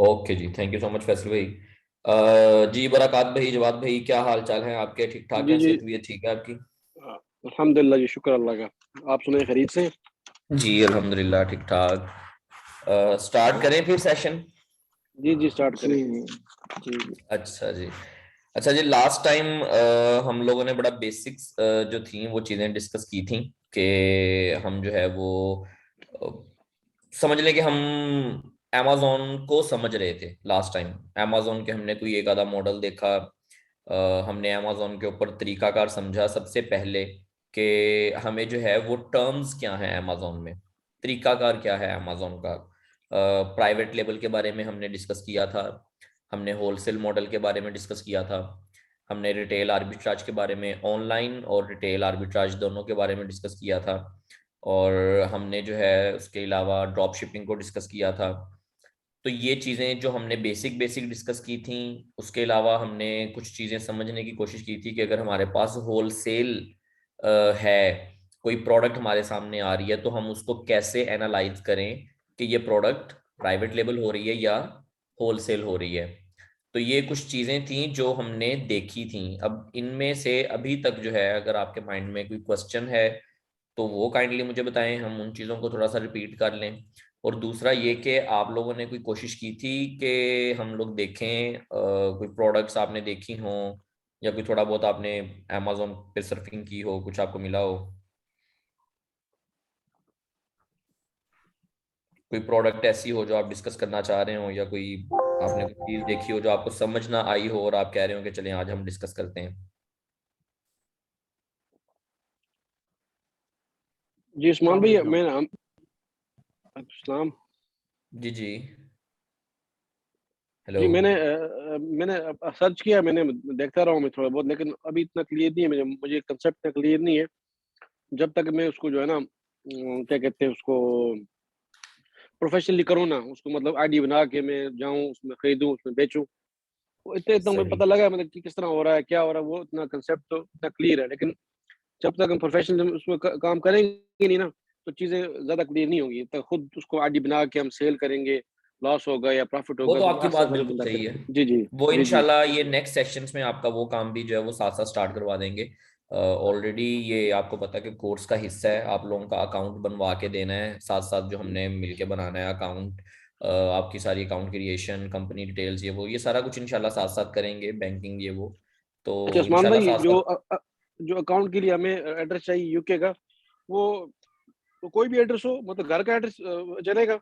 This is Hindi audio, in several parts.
ओके जी, thank you so much Faisal भाई। जी बरकत भाई, जवाद भाई, क्या हाल चाल है आपके? ठीक ठाक जी हैं? जी। सेहत भी ठीक है आपकी? अल्हम्दुलिल्लाह जी, शुक्र अल्लाह का। आप सुनाए, खरीद से? जी अल्हम्दुलिल्लाह ठीक ठाक। स्टार्ट करें फिर सेशन। जी जी, स्टार्ट करें। जी जी। अच्छा जी। अच्छा जी, लास्ट टाइम हम लोगों ने बड़ा बेसिक्स जो थी वो चीज़ें डिस्कस की थी कि हम जो है वो अ, समझ लें कि हम amazon को समझ रहे थे लास्ट टाइम। amazon के हमने कोई एक आधा मॉडल देखा। हमने amazon के ऊपर तरीकाकार समझा सबसे पहले कि हमें जो है वो टर्म्स क्या है amazon में, तरीकाकार क्या है amazon का। प्राइवेट लेबल के बारे में हमने डिस्कस किया था। हमने होलसेल मॉडल के बारे में डिस्कस किया था। हमने रिटेल आर्बिट्राज के बारे में, ऑनलाइन और रिटेल आर्बिट्राज दोनों के बारे में डिस्कस किया था। और हमने जो है उसके अलावा ड्रॉप शिपिंग को डिस्कस किया था। तो ये चीज़ें जो हमने बेसिक बेसिक डिस्कस की थी, उसके अलावा हमने कुछ चीज़ें समझने की कोशिश की थी कि अगर हमारे पास होलसेल है, कोई प्रोडक्ट हमारे सामने आ रही है, तो हम उसको कैसे एनालाइज करें कि ये प्रोडक्ट प्राइवेट लेबल हो रही है या होलसेल हो रही है। तो ये कुछ चीज़ें थी जो हमने देखी थी। अब इनमें से अभी तक जो है अगर आपके माइंड में कोई क्वेश्चन है तो वो काइंडली मुझे बताएं, हम उन चीज़ों को थोड़ा सा रिपीट कर लें। और दूसरा ये कि आप लोगों ने कोई कोशिश की थी कि हम लोग देखें कोई प्रोडक्ट्स आपने देखी हों, या कोई थोड़ा बहुत आपने अमेजोन पे सर्फिंग की हो, कुछ आपको मिला हो, कोई प्रोडक्ट ऐसी हो जो आप डिस्कस करना चाह रहे हो, या कोई आपने कोई चीज़ देखी हो जो आपको समझ ना आई हो और आप कह रहे हो कि चलें आज हम डिस्कस करते हैं। जी उस्मान भाई, मैं हम इस्लाम। जी जी। हेलो। जी, मैंने सर्च किया, मैंने देखता रहा हूँ मैं थोड़ा बहुत, लेकिन अभी इतना क्लियर नहीं है मुझे, कंसेप्ट इतना क्लियर नहीं है। जब तक मैं उसको जो है ना, क्या कहते हैं उसको, प्रोफेशनली करूँ ना उसको, मतलब आईडी बना के मैं जाऊँ उसमें खरीदूँ, उसमें बेचूँ, वो इतना इतना मुझे सही। पता लगा, मतलब कि किस तरह हो रहा है, क्या हो रहा है, वो इतना कंसेप्ट तो इतना क्लियर है। लेकिन जब तक हम प्रोफेशनल उसमें काम करेंगे नहीं ना, तो चीज़ें ज़्यादा क्लियर नहीं होंगी। तब खुद उसको आईडी बना के हम सेल करेंगे, लॉस होगा या प्रॉफिट वो होगा, तो तो आपकी आस्ते बात आस्ते हर बिल्कुल बंदा सही है। करे। जी जी। वो जी जी। इंशाल्लाह ये नेक्स्ट सेशंस में आपका वो काम भी जो है वो साथ साथ स्टार्ट करवा देंगे। ऑलरेडी ये आपको पता है कि कोर्स का हिस्सा है, आप लोगों का अकाउंट बनवा के देना है, साथ साथ जो हमने मिलके बनाना है अकाउंट। आपकी सारी अकाउंट क्रिएशन, कंपनी डिटेल्स, ये सारा कुछ इंशाल्लाह साथ साथ करेंगे, बैंकिंग ये वो। तो अच्छा उस्मान इंशाल्लाह भाई, साथ जो साथ। जो अकाउंट के लिए हमें एड्रेस चाहिए यूके का, वो तो कोई भी एड्रेस हो, मतलब घर का एड्रेस चलेगा?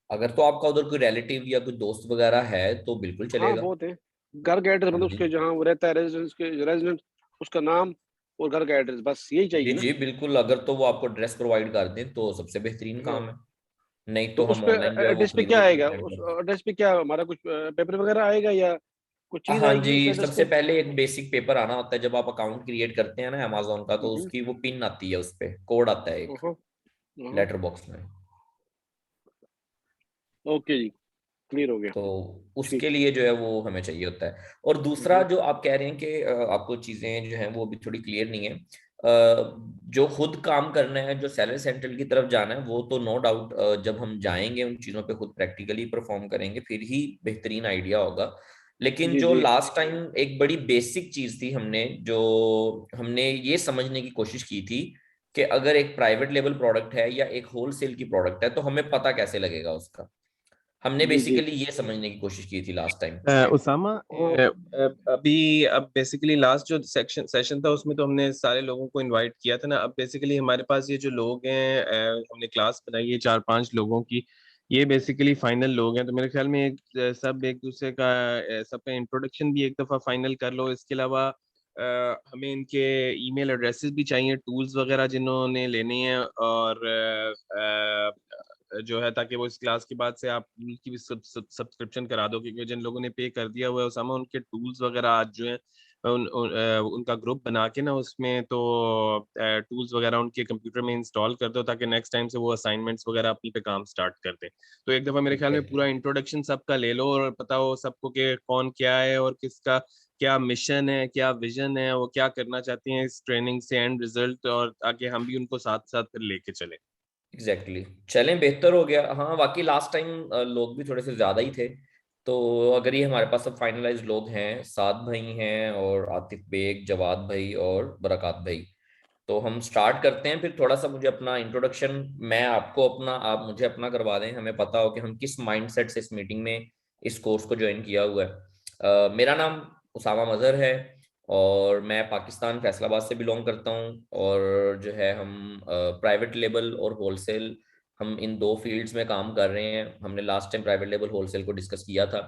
अगर तो आपका उधर कोई रिलेटिव या कोई दोस्त वगैरह है तो बिल्कुल हाँ, चलेगा। बहुत है। घर का एड्रेस, हाँ मतलब जी। उसके जहाँ वो रहता है, रेजिडेंस के रेजिडेंट, उसका नाम और घर का एड्रेस, बस यही जी चाहिए ना? जी बिल्कुल, अगर तो वो आपको ड्रेस प्रोवाइड कर दें तो सबसे बेहतरीन हाँ। काम है। नहीं तो तो उस हम पे ऑनलाइन जो है वो एड्रेस पे क्या खरीदने के लिए आएगा? सेंड उस कर दें। एड्रेस पे क्या हमारा कुछ पेपर वगैरह आएगा, या कुछ चीज़ हाँ आएगी उस जी, एड्रेस सबसे पे? पहले एक बेसिक पेपर आना होता है जब आप अकाउंट क्रिएट करते हैं ना अमेजोन का, तो हम्म। उसकी वो पिन आती है, उस पे कोड आता है एक हाँ हाँ। लेटर बॉक्स में। ओके जी, क्लियर हो गया। तो ठीक। उसके लिए जो है वो हमें चाहिए होता है। और दूसरा हम्म। जो आप कह रहे हैं कि आपको चीजें जो हैं वो अभी थोड़ी क्लियर नहीं है। जो खुद काम करना है, जो सैलरी सेंट्रल की तरफ जाना है, वो तो नो डाउट जब हम जाएंगे उन चीजों पे खुद प्रैक्टिकली परफॉर्म करेंगे फिर ही बेहतरीन आइडिया होगा। लेकिन जी जो जी। लास्ट टाइम एक बड़ी बेसिक चीज थी, हमने ये समझने की कोशिश की थी कि अगर एक प्राइवेट लेवल प्रोडक्ट है या एक होलसेल की प्रोडक्ट है तो हमें पता कैसे लगेगा उसका। हमने जी जी। बेसिकली ये समझने की कोशिश की थी लास्ट टाइम। उसामा, हाँ। अभी अब बेसिकली लास्ट जो सेशन था उसमें तो हमने सारे लोगों को इनवाइट किया था ना। अब बेसिकली हमारे पास ये जो लोग हैं, हमने क्लास बनाई है 4-5 लोगों की। ये बेसिकली फाइनल लोग हैं, तो मेरे ख्याल में सब एक दूसरे का सबका इंट्रोडक्शन भी एक दफ़ा फाइनल कर लो। इसके अलावा हमें इनके ईमेल एड्रेसेस भी चाहिए, टूल्स वगैरह जिन्होंने लेने हैं, और जो है ताकि वो इस क्लास के बाद से आप की भी सब्सक्रिप्शन करा दो, क्योंकि जिन लोगों ने पे कर दिया हुआ है उसामा, उनके टूल्स वगैरह आज जो है उनका ग्रुप बना के ना उसमें तो टूल्स वगैरह उनके कंप्यूटर में इंस्टॉल कर दो, ताकि नेक्स्ट टाइम से वो असाइनमेंट्स वगैरह अपनी पे काम स्टार्ट कर दें। तो एक दफ़ा मेरे ठीक ख्याल है में पूरा इंट्रोडक्शन सबका ले लो और पता हो सबको कि कौन क्या है और किसका क्या मिशन है, क्या विजन है, वो क्या करना चाहते हैं इस ट्रेनिंग से एंड रिजल्ट, और ताकि हम भी उनको साथ साथ फिर लेके चले। एग्जैक्टली चलें, बेहतर हो गया। हाँ वाकई लास्ट टाइम लोग भी थोड़े से ज्यादा ही थे, तो अगर ये हमारे पास सब फाइनलाइज लोग हैं, 7 भाई हैं और आतिफ बेग, जवाद भाई और बरकत भाई, तो हम स्टार्ट करते हैं। फिर थोड़ा सा मुझे अपना इंट्रोडक्शन, मैं आपको अपना, आप मुझे अपना करवा दें, हमें पता हो कि हम किस माइंडसेट से इस मीटिंग में इस कोर्स को ज्वाइन किया हुआ है। मेरा नाम उसामा मजहर है और मैं पाकिस्तान फैसलाबाद से बिलोंग करता हूँ, और जो है हम प्राइवेट लेबल और होलसेल, हम इन 2 फील्ड्स में काम कर रहे हैं। हमने last time private label wholesale को डिस्कस किया था,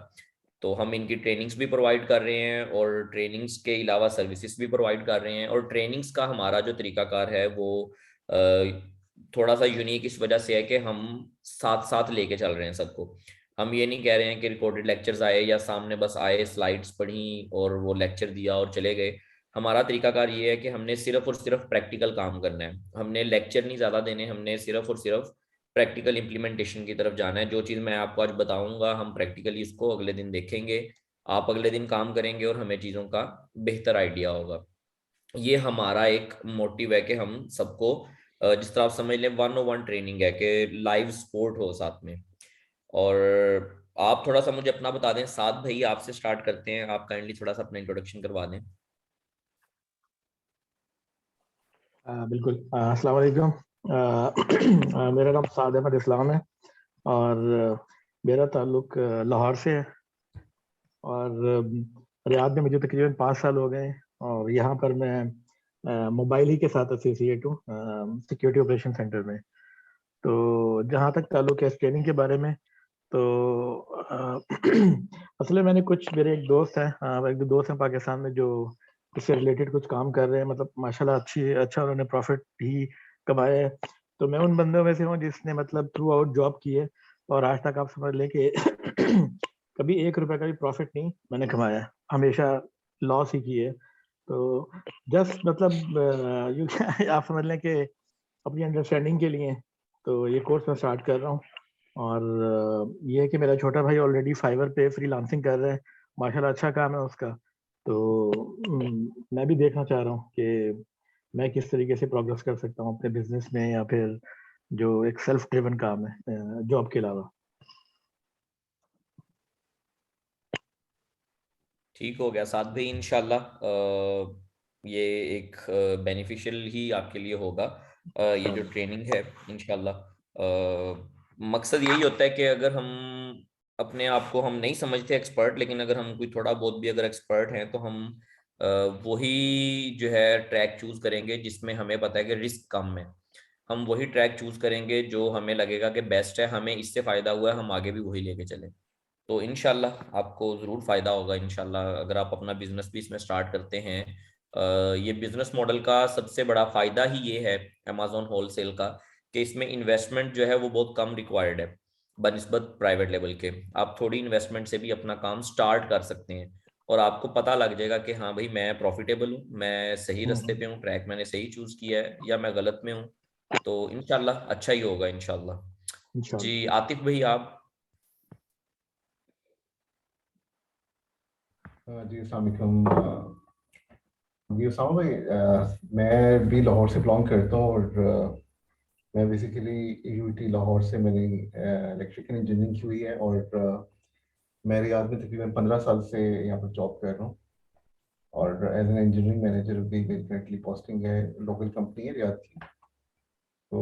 तो हम इनकी ट्रेनिंग्स भी प्रोवाइड कर रहे हैं और ट्रेनिंग्स के अलावा सर्विसेज भी प्रोवाइड कर रहे हैं। और ट्रेनिंग्स का हमारा जो तरीकाकार है वो थोड़ा सा यूनिक इस वजह से है कि हम साथ साथ लेके चल रहे हैं सबको। हम ये नहीं कह रहे हैं कि रिकॉर्डेड लेक्चर्स आए या सामने बस आए, स्लाइड्स पढ़ी और वो लेक्चर दिया और चले गए। हमारा तरीकाकार ये है कि हमने सिर्फ और सिर्फ प्रैक्टिकल काम करना है, हमने लेक्चर नहीं ज़्यादा देने, हमने सिर्फ और सिर्फ प्रैक्टिकल इम्प्लीमेंटेशन की तरफ जाना है। जो चीज़ मैं आपको आज बताऊंगा हम प्रैक्टिकली उसको अगले दिन देखेंगे, आप अगले दिन काम करेंगे और हमें चीज़ों का बेहतर आइडिया होगा। ये हमारा एक मोटिव है कि हम सबको जिस तरह आप समझ लें 101 ट्रेनिंग है कि लाइव स्पोर्ट हो साथ में। और आप थोड़ा सा मुझे अपना बता दें, साथ भाई आपसे स्टार्ट करते हैं, आप काइंडली थोड़ा सा अपना इंट्रोडक्शन करवा दें। बिल्कुल। अस्सलाम वालेकुम। मेरा नाम साद अहमद इस्लाम है और मेरा ताल्लुक लाहौर से है और रियाद में मुझे तकरीबन 5 साल हो गए और यहाँ पर मैं मोबाइल ही के साथ एसोसिएट हूँ सिक्योरिटी ऑपरेशन सेंटर में। तो जहाँ तक ताल्लुक है इस ट्रेनिंग के बारे में, तो असल में मैंने कुछ, मेरे एक दोस्त हैं, एक दो दोस्त हैं पाकिस्तान में जो इससे रिलेटेड कुछ काम कर रहे हैं, मतलब माशाल्लाह अच्छा उन्होंने प्रॉफिट भी कमाया है। तो मैं उन बंदों में से हूँ जिसने मतलब थ्रू आउट जॉब की है और आज तक आप समझ लें कि कभी 1 रुपए का भी प्रॉफिट नहीं मैंने कमाया, हमेशा लॉस ही की है। तो जस्ट मतलब आप समझ लें कि अपनी अंडरस्टैंडिंग के लिए तो ये कोर्स मैं स्टार्ट कर रहा हूँ। और ये है कि मेरा छोटा भाई ऑलरेडी फाइवर पे फ्रीलांसिंग कर रहा है, माशाल्लाह अच्छा काम है उसका। तो मैं भी देखना चाह रहा हूँ कि मैं किस तरीके से प्रोग्रेस कर सकता हूँ अपने बिजनेस में या फिर जो एक सेल्फ ड्रिवन काम है जॉब के अलावा। ठीक हो गया साथ भाई, इंशाल्लाह ये एक बेनिफिशियल ही आपके लिए होगा ये जो ट्रेनिंग है इंशाल्लाह। मकसद यही होता है कि अगर हम अपने आप को, हम नहीं समझते एक्सपर्ट, लेकिन अगर हम कोई थोड़ा बहुत भी अगर एक्सपर्ट हैं तो हम वही जो है ट्रैक चूज करेंगे जिसमें हमें पता है कि रिस्क कम है। हम वही ट्रैक चूज करेंगे जो हमें लगेगा कि बेस्ट है, हमें इससे फायदा हुआ है, हम आगे भी वही लेके चले। तो इंशाल्लाह आपको ज़रूर फ़ायदा होगा इंशाल्लाह अगर आप अपना बिजनेस भी इसमें स्टार्ट करते हैं। ये बिजनेस मॉडल का सबसे बड़ा फ़ायदा ही ये है अमेजोन होलसेल का, कि इसमें इन्वेस्टमेंट जो है वो बहुत कम रिक्वायर्ड है बनिस्बत प्राइवेट लेवल के। आप थोड़ी इन्वेस्टमेंट से भी अपना काम स्टार्ट कर सकते हैं और आपको पता लग जाएगा कि हाँ भाई मैं प्रॉफिटेबल हूँ, मैं सही रास्ते पे हूँ, ट्रैक मैंने सही चूज़ किया है या मैं गलत में हूँ। तो इंशाल्लाह अच्छा ही होगा इंशाल्लाह। जी इंशाल्लाह। आतिफ भाई आप। जी अस्सलाम वालेकुम। जी उसामा भाई, मैं भी लाहौर से बिलोंग करता हूँ और मैं बेसिकली यूटी लाहौर से मैंने इलेक्ट्रिकल इंजीनियरिंग की हुई है और मैं रियाद में तकरीबन 15 साल से यहाँ पर जॉब कर रहा हूँ और एज एन इंजीनियरिंग मैनेजर भी मेरी करंटली पोस्टिंग है, लोकल कंपनी है रियाद की। तो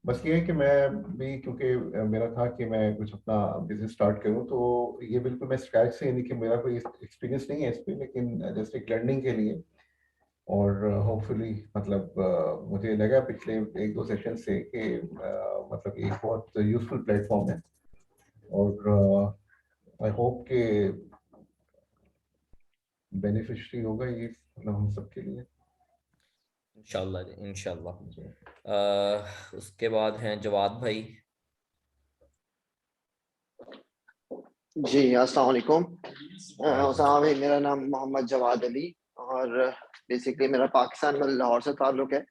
बस ये है कि मैं भी, क्योंकि मेरा था कि मैं कुछ अपना बिजनेस स्टार्ट करूं, तो ये बिल्कुल मैं स्क्रैच से, यानी कि मेरा कोई एक्सपीरियंस नहीं है इस पे, लेकिन जस्ट एक लर्निंग के लिए। और होपफुली मतलब मुझे लगा पिछले 1-2 सेशन से कि मतलब एक बहुत यूजफुल प्लेटफॉर्म है और आई होप के बेनिफिशियरी होगा ये मतलब हम सबके लिए। इंशाल्लाह जी इंशाल्लाह। उसके बाद हैं जवाद भाई। जी अस्सलाम वालेकुम। उसामा भाई, मेरा नाम मोहम्मद जवाद अली और बेसिकली मेरा पाकिस्तान में लाहौर से ताल्लुक है,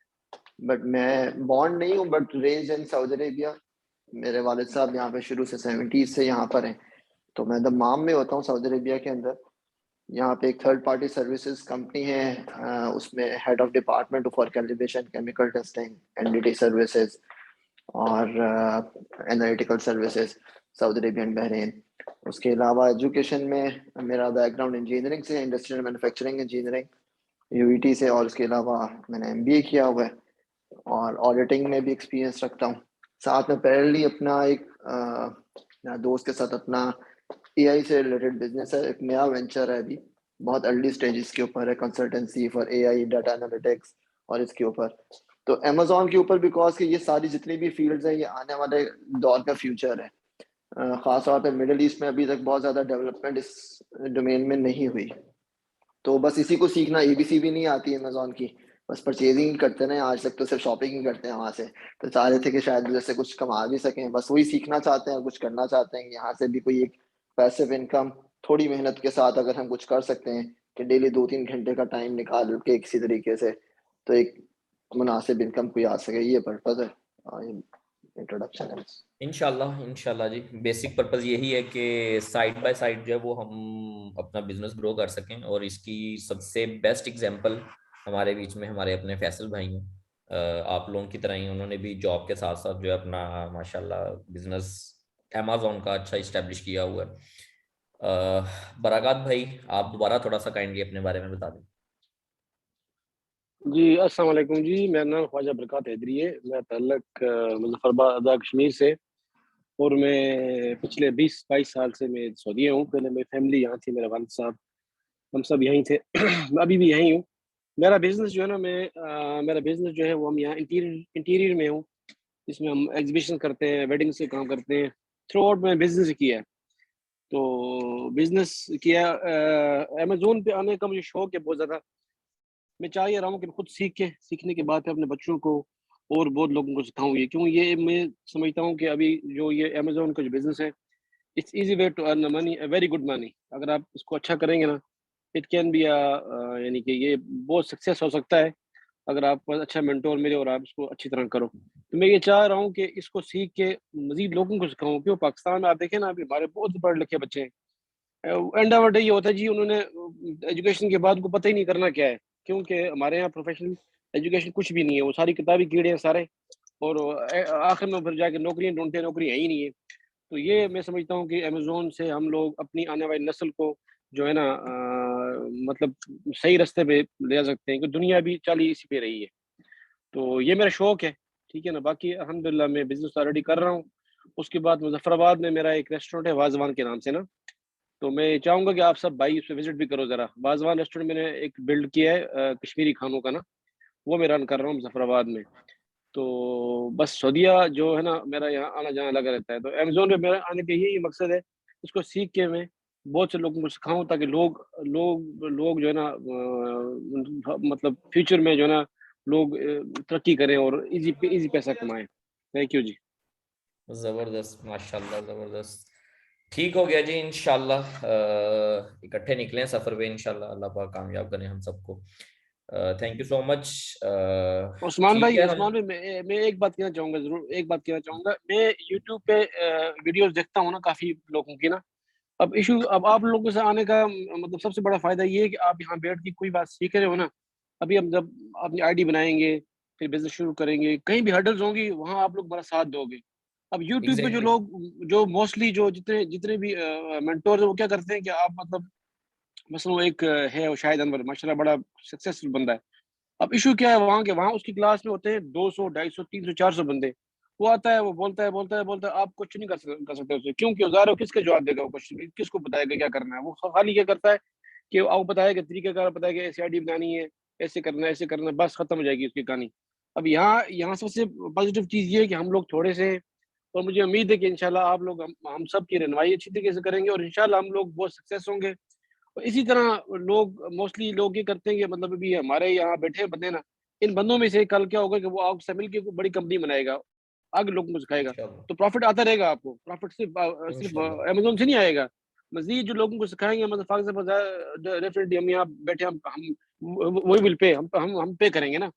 बट मैं बॉर्न नहीं हूँ, but raised in Saudi Arabia. मेरे वालिद साहब यहाँ पे शुरू से 70s से यहाँ पर हैं, तो मैं दमाम में होता हूँ सऊदी अरेबिया के अंदर। यहाँ पे एक थर्ड पार्टी सर्विसेज कंपनी है, उसमें head of department for calibration, chemical testing, NDT services और analytical services, Saudi Arabia and Bahrain. उसके अलावा एजुकेशन में मेरा बैकग्राउंड इंजीनियरिंग से, इंडस्ट्रियल मैन्युफैक्चरिंग इंजीनियरिंग यूईटी से, और उसके अलावा मैंने एमबीए किया हुआ है और ऑडिटिंग में भी एक्सपीरियंस रखता हूँ। साथ में पैरेलली अपना एक दोस्त के साथ अपना एआई से रिलेटेड बिजनेस है, एक नया वेंचर है, अभी बहुत अर्ली स्टेजेस के ऊपर है, consultancy for AI, data analytics और इसके ऊपर। तो अमेजोन के ऊपर बिकॉज कि ये सारी जितनी भी फील्ड्स हैं ये आने वाले दौर का फ्यूचर है। खास तौर पे मिडिल ईस्ट में अभी तक बहुत ज़्यादा डेवलपमेंट इस डोमेन में नहीं हुई, तो बस इसी को सीखना। एबीसी भी नहीं आती अमेजोन की, बस परचेजिंग करते हैं, आज तक तो सिर्फ शॉपिंग ही करते हैं वहाँ से। तो चाह रहे थे कि शायद जैसे कुछ कमा भी सकें, बस वही सीखना चाहते हैं, कुछ करना चाहते हैं यहाँ से भी कोई एक पैसिव इनकम थोड़ी मेहनत के साथ अगर हम कुछ कर सकते हैं कि डेली 2-3 घंटे का टाइम निकाल के किसी तरीके से, तो एक मुनासिब इनकम कोई आ सके, ये पर्पज है, इंट्रोडक्शन है। इंशाल्लाह जी, बेसिक पर्पस यही है कि साइड बाय साइड जो है वो हम अपना बिजनेस ग्रो कर सकें। और इसकी सबसे बेस्ट एग्जांपल हमारे बीच में हमारे अपने फैसल भाई हैं। आप लोगों की तरह ही उन्होंने भी जॉब के साथ साथ जो है अपना माशाल्लाह बिजनेस अमेज़न का अच्छा इस्टेब्लिश किया हुआ है। बरकत भाई, आप दोबारा थोड़ा सा काइंडली अपने बारे में बता दें। जी अस्सलाम वालेकुम जी, मेरा नाम ख्वाजा बरकत हैदरी है। मैं तल्लक मुजफ्फराबाद कश्मीर से, और मैं पिछले 20-22 साल से मैं सऊदीया हूँ। पहले मेरी फैमिली यहाँ थी, मेरे वालिद साहब हम सब यहीं थे। मैं अभी भी यहीं हूँ। मेरा बिजनेस जो है ना, मेरा बिजनेस जो है वो हम यहाँ इंटीरियर में हूँ, जिसमें हम एग्जीबिशन करते हैं, वेडिंग से काम करते हैं। थ्रू आउट मैं बिजनेस किया है, तो बिजनेस किया। अमेजोन पे आने का मुझे शौक है बहुत ज़्यादा। मैं चाह ये रहा हूँ कि खुद सीखने के बाद अपने बच्चों को और बहुत लोगों को सिखाऊं। ये क्यों, ये मैं समझता हूँ कि अभी जो ये अमेजोन का जो बिजनेस है, it's easy way to earn money, very good money. अगर आप इसको अच्छा करेंगे ना, इट कैन बी यानी कि ये बहुत सक्सेस हो सकता है अगर आप पास अच्छा मेंटोर मिले और आप इसको अच्छी तरह करो। तो मैं ये चाह रहा हूँ कि इसको सीख के मजीद लोगों को सिखाऊं। क्यों, पाकिस्तान में आप देखें ना, अभी हमारे बहुत पढ़े लिखे बच्चे हैं, एंड ऑफ द डे ये होता है जी, उन्होंने एजुकेशन के बाद उनको पता ही नहीं करना क्या है, क्योंकि हमारे यहाँ प्रोफेशनल एजुकेशन कुछ भी नहीं है, वो सारी किताबी कीड़े हैं सारे, और आखिर में फिर जाके नौकरियां ढूंढते हैं, नौकरी है ही नहीं है। तो ये मैं समझता हूँ कि अमेजोन से हम लोग अपनी आने वाली नस्ल को जो है ना मतलब सही रास्ते पे ले जा सकते हैं, क्योंकि दुनिया भी चाली इसी पे रही है। तो ये मेरा शौक है, ठीक है ना। बाकी अल्हम्दुलिल्लाह मैं बिजनेस ऑलरेडी कर रहा हूँ। उसके बाद मुजफ्फराबाद में मेरा एक रेस्टोरेंट है वाजवान के नाम से ना, तो मैं चाहूँगा कि आप सब भाई उस पे विजिट भी करो ज़रा। वाजवान रेस्टोरेंट मैंने एक बिल्ड किया है कश्मीरी खानों का ना, वो मैं रन कर रहा हूँ मुजफ्फराबाद में। तो बस सऊदीया जो है ना, मेरा यहाँ आना जाना लगा रहता है। तो अमेज़ोन पे मेरा आने का यही मकसद है, इसको सीख के मैं बहुत से लोगों को सिखाऊँ, ताकि लोग लोग लोग जो है ना मतलब फ्यूचर में जो है ना लोग तरक्की करें और इजी पैसा कमाएं। थैंक यू जी। जबरदस्त, माशाल्लाह, जबरदस्त। ठीक हो गया जी, इंशाल्लाह इकट्ठे निकलें सफर पे, इंशाल्लाह अल्लाह पाक कामयाब करें हम सबको। Thank you so much. Usman ठीक भाई, है, हम उस्मान भाई, मैं एक बात कहना चाहूंगा, जरूर एक बात कहना चाहूंगा। मैं यूट्यूब पे वीडियोस देखता हूँ ना काफी लोगों की ना। अब आप लोगों से आने का मतलब सबसे बड़ा फायदा ये है कि आप यहाँ बैठ के कोई बात सीख रहे हो ना। अभी हम जब अपनी आईडी बनाएंगे, फिर बिजनेस शुरू करेंगे, कहीं भी हर्डल्स होंगी, वहाँ आप लोग हमारा साथ दोगे। अब यूट्यूब पे जो एग्जैक्टली लोग, जो मोस्टली जो जितने जितने भी मेंटोर है, वो क्या करते हैं कि आप मतलब मसलन वो एक है, वो शाहिद अनवर माशाल्लाह बड़ा सक्सेसफुल बंदा है। अब इशू क्या है वहाँ के, वहाँ उसकी क्लास में होते हैं 200, 250, 300, 400 बंदे। वो आता है, वो बोलता है, आप कुछ नहीं कर सकते उससे, क्योंकि उजारो किसके जवाब देगा, वो क्वेश्चन किसको बताएगा क्या करना है। वो खाली क्या करता है कि आपको बताएगा तरीकाकार, बताएगा ऐसे आईडी बनानी है, ऐसे करना है, बस खत्म हो जाएगी उसकी कहानी। अब यहाँ यहाँ सबसे पॉजिटिव चीज़ ये है कि हम लोग थोड़े से हैं, और मुझे उम्मीद है कि इंशाल्लाह आप लोग हम सब की रहनुमाई अच्छी तरीके से करेंगे, और इंशाल्लाह हम लोग बहुत सक्सेस होंगे। और इसी तरह लोग मोस्टली लोग ये करते हैं कि मतलब अभी हमारे यहाँ बैठे बंदे ना, इन बंदों में से कल क्या होगा कि वो आपसे मिल के कोई बड़ी कंपनी बनाएगा, आगे लोगों को सिखाएगा, इंशाल्लाह, तो प्रॉफिट आता रहेगा आपको। प्रॉफिट सिर्फ इंशाल्लाह, अमेजोन से नहीं आएगा, मजीद जो लोगों को सिखाएंगे, मतलब फॉर एग्जाम्पल डेफिनेटली हम यहाँ बैठे, हम वही विल पे, हम पे करेंगे ना।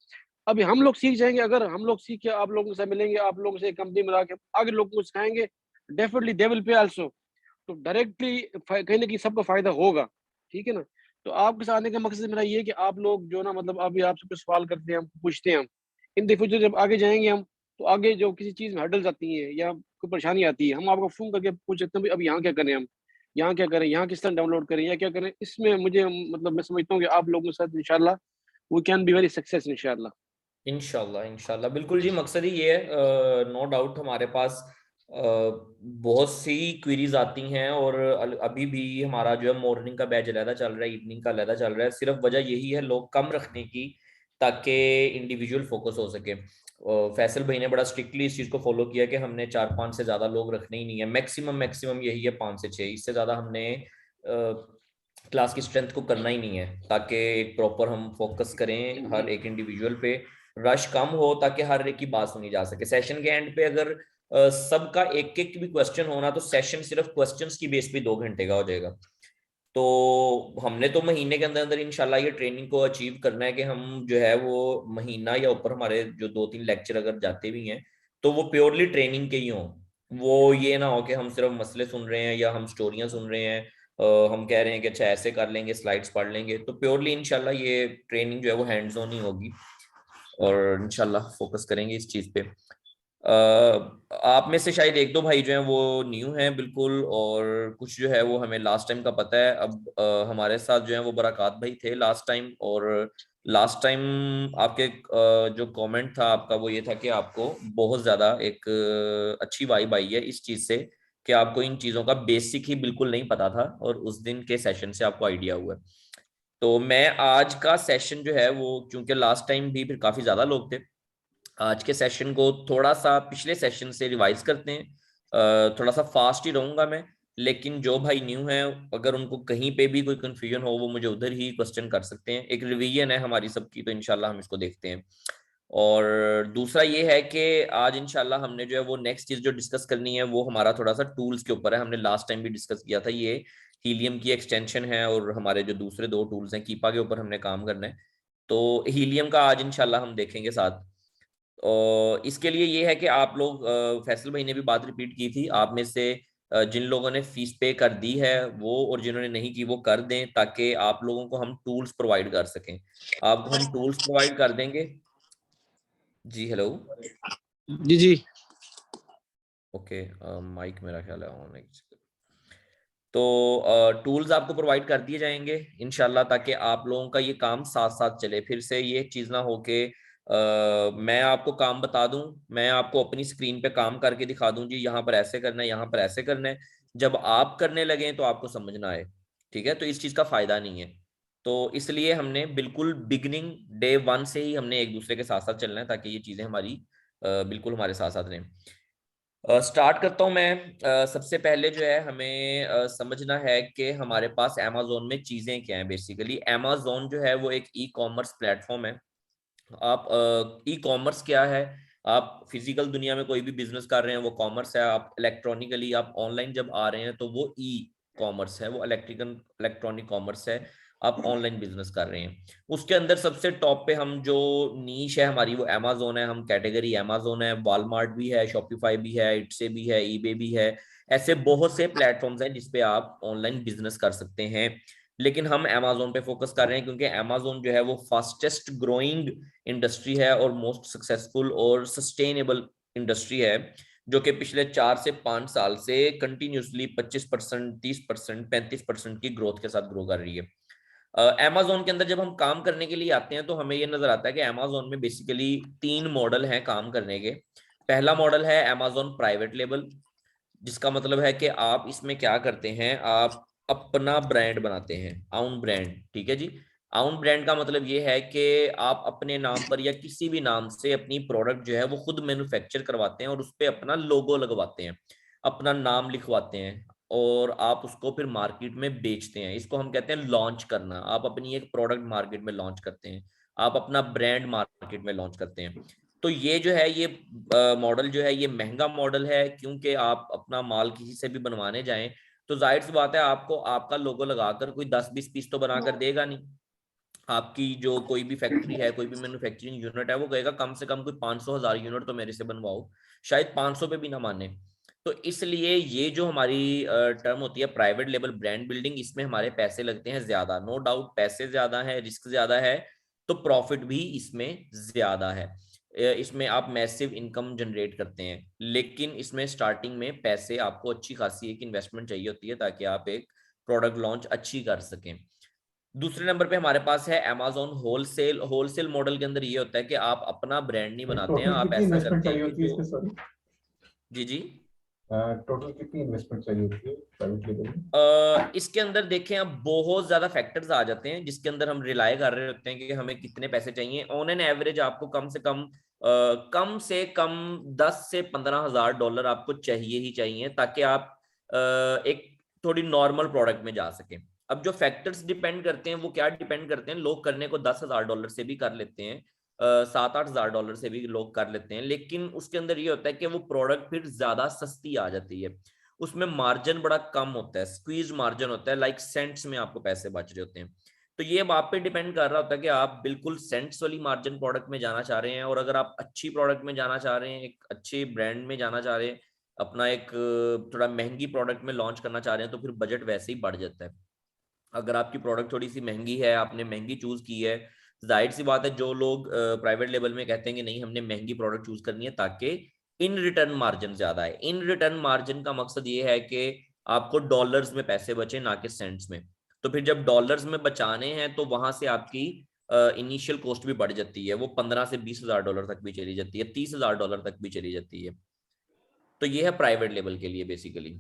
अभी हम लोग सीख जाएंगे, अगर हम लोग सीख के आप लोगों से मिलेंगे, आप लोगों से कंपनी मिला के आगे लोगों को सिखाएंगे, definitely they will pay also. तो डायरेक्टली कहीं ना कहीं सबका फायदा होगा, ठीक है ना। तो आपके साथ आने का मकसद मेरा ये है कि आप लोग जो ना मतलब अभी आपसे कुछ सवाल करते हैं, हम पूछते हैं हम, इन द फ्यूचर जब आगे जाएँगे हम, तो आगे जो किसी चीज़ में हर्डल्स आती हैं या कोई परेशानी आती है, हम आपको फ़ोन करके पूछ सकते हैं, भई अब यहाँ क्या करें हम? यहाँ क्या करें? यहाँ किस तरह डाउनलोड करें या क्या करें? इसमें मुझे मतलब मैं समझता हूँ कि आप लोगों के साथ इंशाअल्लाह we can be very success इंशाअल्लाह। इंशाल्लाह इंशाल्लाह बिल्कुल जी, मकसद ही ये है। नो डाउट हमारे पास बहुत सी क्वेरीज आती हैं और अभी भी हमारा जो है मॉर्निंग का बैच अलहदा चल रहा है, इवनिंग का अलहदा चल रहा है। सिर्फ वजह यही है लोग कम रखने की, ताकि इंडिविजुअल फोकस हो सके। फैसल भाई ने बड़ा स्ट्रिक्टली इस चीज़ को फॉलो किया कि हमने 4-5 से ज़्यादा लोग रखने ही नहीं है। मैक्सिमम मैक्सिमम यही है 5 से 6, इससे ज़्यादा हमने क्लास की स्ट्रेंथ को करना ही नहीं है, ताकि एक प्रॉपर हम फोकस करें हर एक इंडिविजुअल पे, रश कम हो ताकि हर एक की बात सुनी जा सके। सेशन के एंड पे अगर सबका एक एक भी क्वेश्चन होना तो सेशन सिर्फ क्वेश्चंस की बेस पे 2 घंटे का हो जाएगा। तो हमने तो महीने के अंदर अंदर इंशाल्लाह ये ट्रेनिंग को अचीव करना है कि हम जो है वो महीना या ऊपर हमारे जो 2-3 लेक्चर अगर जाते भी हैं तो वो प्योरली ट्रेनिंग के ही हों। वो ये ना हो कि हम सिर्फ मसले सुन रहे हैं या हम स्टोरियां सुन रहे हैं, हम कह रहे हैं कि अच्छा ऐसे कर लेंगे, स्लाइड्स पढ़ लेंगे। तो प्योरली इंशाल्लाह ये ट्रेनिंग जो है वो हैंड्स ऑन ही होगी और इंशाल्लाह फोकस करेंगे इस चीज पे। आप में से शायद एक दो भाई जो हैं वो न्यू हैं बिल्कुल, और कुछ जो है वो हमें लास्ट टाइम का पता है। अब हमारे साथ जो है वो बरकत भाई थे लास्ट टाइम, और लास्ट टाइम आपके जो कमेंट था आपका वो ये था कि आपको बहुत ज्यादा एक अच्छी वाइब आई है इस चीज से कि आपको इन चीजों का बेसिक ही बिल्कुल नहीं पता था, और उस दिन के सेशन से आपको आइडिया हुआ है। तो मैं आज का सेशन जो है वो, क्योंकि लास्ट टाइम भी फिर काफी ज्यादा लोग थे, आज के सेशन को थोड़ा सा पिछले सेशन से रिवाइज करते हैं। थोड़ा सा फास्ट ही रहूंगा मैं, लेकिन जो भाई न्यू है अगर उनको कहीं पे भी कोई कंफ्यूजन हो वो मुझे उधर ही क्वेश्चन कर सकते हैं। एक रिवीजन है हमारी सबकी, तो इंशाल्लाह हम इसको देखते हैं। और दूसरा ये है कि आज इंशाल्लाह हमने जो है वो नेक्स्ट चीज जो डिस्कस करनी है वो हमारा थोड़ा सा टूल्स के ऊपर है। हमने लास्ट टाइम भी डिस्कस किया था, ये हीलियम की एक्सटेंशन है और हमारे जो दूसरे 2 टूल्स हैं कीपा के ऊपर हमने काम करना है। तो हीलियम का आज इंशाल्लाह हम देखेंगे साथ। और इसके लिए ये है कि आप लोग, फैसल भाई ने भी बात रिपीट की थी, आप में से जिन लोगों ने फीस पे कर दी है वो, और जिन्होंने नहीं की वो कर दें, ताकि आप लोगों को हम टूल्स प्रोवाइड कर सकें। आपको हम टूल्स प्रोवाइड कर देंगे जी। हेलो जी, जी। ओके, माइक मेरा ख्याल है ऑन है। तो टूल्स आपको प्रोवाइड कर दिए जाएंगे इंशाल्लाह, ताकि आप लोगों का ये काम साथ साथ चले। फिर से ये चीज ना हो कि मैं आपको काम बता दूं, मैं आपको अपनी स्क्रीन पे काम करके दिखा दूं जी यहाँ पर ऐसे करना है, यहाँ पर ऐसे करना है, जब आप करने लगे तो आपको समझ ना आए। ठीक है, तो इस चीज का फायदा नहीं है। तो इसलिए हमने बिल्कुल बिगिनिंग डे 1 से ही हमने एक दूसरे के साथ साथ चलना है, ताकि ये चीजें हमारी बिल्कुल हमारे साथ साथ रहें। स्टार्ट करता हूं मैं। सबसे पहले जो है हमें समझना है कि हमारे पास अमेज़न में चीजें क्या हैं। बेसिकली अमेज़न जो है वो एक ई कॉमर्स प्लेटफॉर्म है। आप ई कॉमर्स क्या है, आप फिजिकल दुनिया में कोई भी बिजनेस कर रहे हैं वो कॉमर्स है। आप इलेक्ट्रॉनिकली आप ऑनलाइन जब आ रहे हैं तो वो ई कॉमर्स है, वो इलेक्ट्रॉनिक कॉमर्स है। आप ऑनलाइन बिजनेस कर रहे हैं, उसके अंदर सबसे टॉप पे हम जो नीश है हमारी वो अमेज़न है। हम कैटेगरी अमेज़न है, वॉलमार्ट भी है, शॉपिफाई भी है, इट्से भी है, ईबे भी है। ऐसे बहुत से प्लेटफॉर्म्स हैं जिसपे आप ऑनलाइन बिजनेस कर सकते हैं। लेकिन हम अमेज़न पे फोकस कर रहे हैं क्योंकि अमेज़न जो है वो फास्टेस्ट ग्रोइंग इंडस्ट्री है और मोस्ट सक्सेसफुल और सस्टेनेबल इंडस्ट्री है, जो कि पिछले 4 से 5 साल से कंटिन्यूसली 25%, 30%, 35% की ग्रोथ के साथ ग्रो कर रही है। अमेज़न के अंदर जब हम काम करने के लिए आते हैं तो हमें ये नजर आता है कि अमेज़न में बेसिकली 3 मॉडल हैं काम करने के। पहला मॉडल है अमेज़न प्राइवेट लेबल, जिसका मतलब है कि आप इसमें क्या करते हैं, आप अपना ब्रांड बनाते हैं, आउन ब्रांड। ठीक है जी, आउन ब्रांड का मतलब ये है कि आप अपने नाम पर या किसी भी नाम से अपनी प्रोडक्ट जो है वो खुद मैन्युफैक्चर करवाते हैं और उस पर अपना लोगो लगवाते हैं, अपना नाम लिखवाते हैं, और आप उसको फिर मार्केट में बेचते हैं। इसको हम कहते हैं लॉन्च करना। आप अपनी एक प्रोडक्ट मार्केट में लॉन्च करते हैं, आप अपना ब्रांड मार्केट में लॉन्च करते हैं। तो ये जो है ये मॉडल जो है ये महंगा मॉडल है, क्योंकि आप अपना माल किसी से भी बनवाने जाएं तो जाहिर सी बात है आपको आपका लोगो लगाकर कोई 10-20 पीस तो बनाकर देगा नहीं। आपकी जो कोई भी फैक्ट्री है, कोई भी मैन्युफैक्चरिंग यूनिट है, वो कहेगा कम से कम कोई 500-1000 यूनिट तो मेरे से बनवाओ। शायद 500 पे भी ना माने, तो इसलिए ये जो हमारी टर्म होती है प्राइवेट लेवल ब्रांड बिल्डिंग, इसमें हमारे पैसे लगते हैं ज्यादा, नो डाउट पैसे ज्यादा है, रिस्क ज्यादा है, तो प्रॉफिट भी इसमें ज्यादा है। इसमें आप मैसिव इनकम जनरेट करते हैं, लेकिन इसमें स्टार्टिंग में पैसे आपको अच्छी खासी एक इन्वेस्टमेंट चाहिए होती है ताकि आप एक प्रोडक्ट लॉन्च अच्छी कर सकें। दूसरे नंबर पे हमारे पास है Amazon होलसेल। होलसेल मॉडल के अंदर ये होता है कि आप अपना ब्रांड नहीं बनाते हैं, टोटल आप कितनी ऐसा इन्वेस्टमेंट करते हैं चाहिए कि होती है जो इसमें, सॉरी? जी जी टोटल कितनी इन्वेस्टमेंट चाहिए होती है प्राइवेट लेवल में? इसके अंदर देखें अब बहुत ज्यादा फैक्टर्स आ जाते हैं जिसके अंदर हम रिलाई कर रहे होते हैं कि हमें कितने पैसे चाहिए। ऑन एन एवरेज आपको कम से कम 10 से 15 हज़ार डॉलर आपको चाहिए ही चाहिए ताकि आप एक थोड़ी नॉर्मल प्रोडक्ट में जा सकें। अब जो फैक्टर्स डिपेंड करते हैं वो क्या डिपेंड करते हैं, लोग करने को 10 हज़ार डॉलर से भी कर लेते हैं, 7-8 हज़ार डॉलर से भी लोग कर लेते हैं, लेकिन उसके अंदर ये होता है कि वो प्रोडक्ट फिर ज्यादा सस्ती आ जाती है, उसमें मार्जिन बड़ा कम होता है, स्क्वीज मार्जिन होता है, लाइक सेंट्स में आपको पैसे बच रहे होते हैं। तो ये अब आप पे डिपेंड कर रहा होता है कि आप बिल्कुल सेंट्स वाली मार्जिन प्रोडक्ट में जाना चाह रहे हैं, और अगर आप अच्छी प्रोडक्ट में जाना चाह रहे हैं, एक अच्छे ब्रांड में जाना चाह रहे हैं, अपना एक थोड़ा महंगी प्रोडक्ट में लॉन्च करना चाह रहे हैं, तो फिर बजट वैसे ही बढ़ जाता है। अगर आपकी प्रोडक्ट थोड़ी सी महंगी है, आपने महंगी चूज की है, जाहिर सी बात है जो लोग प्राइवेट लेवल में कहते हैं कि नहीं हमने महंगी प्रोडक्ट चूज करनी है ताकि इन रिटर्न मार्जिन ज्यादा है। इन रिटर्न मार्जिन का मकसद ये है कि आपको डॉलर्स में पैसे बचे ना कि सेंट्स में। तो फिर जब डॉलर्स में बचाने हैं तो वहां से आपकी इनिशियल कॉस्ट भी बढ़ जाती है, वो 15 से 20 हज़ार डॉलर तक भी चली जाती है, 30 हज़ार डॉलर तक भी चली जाती है। तो ये है प्राइवेट लेवल के लिए बेसिकली।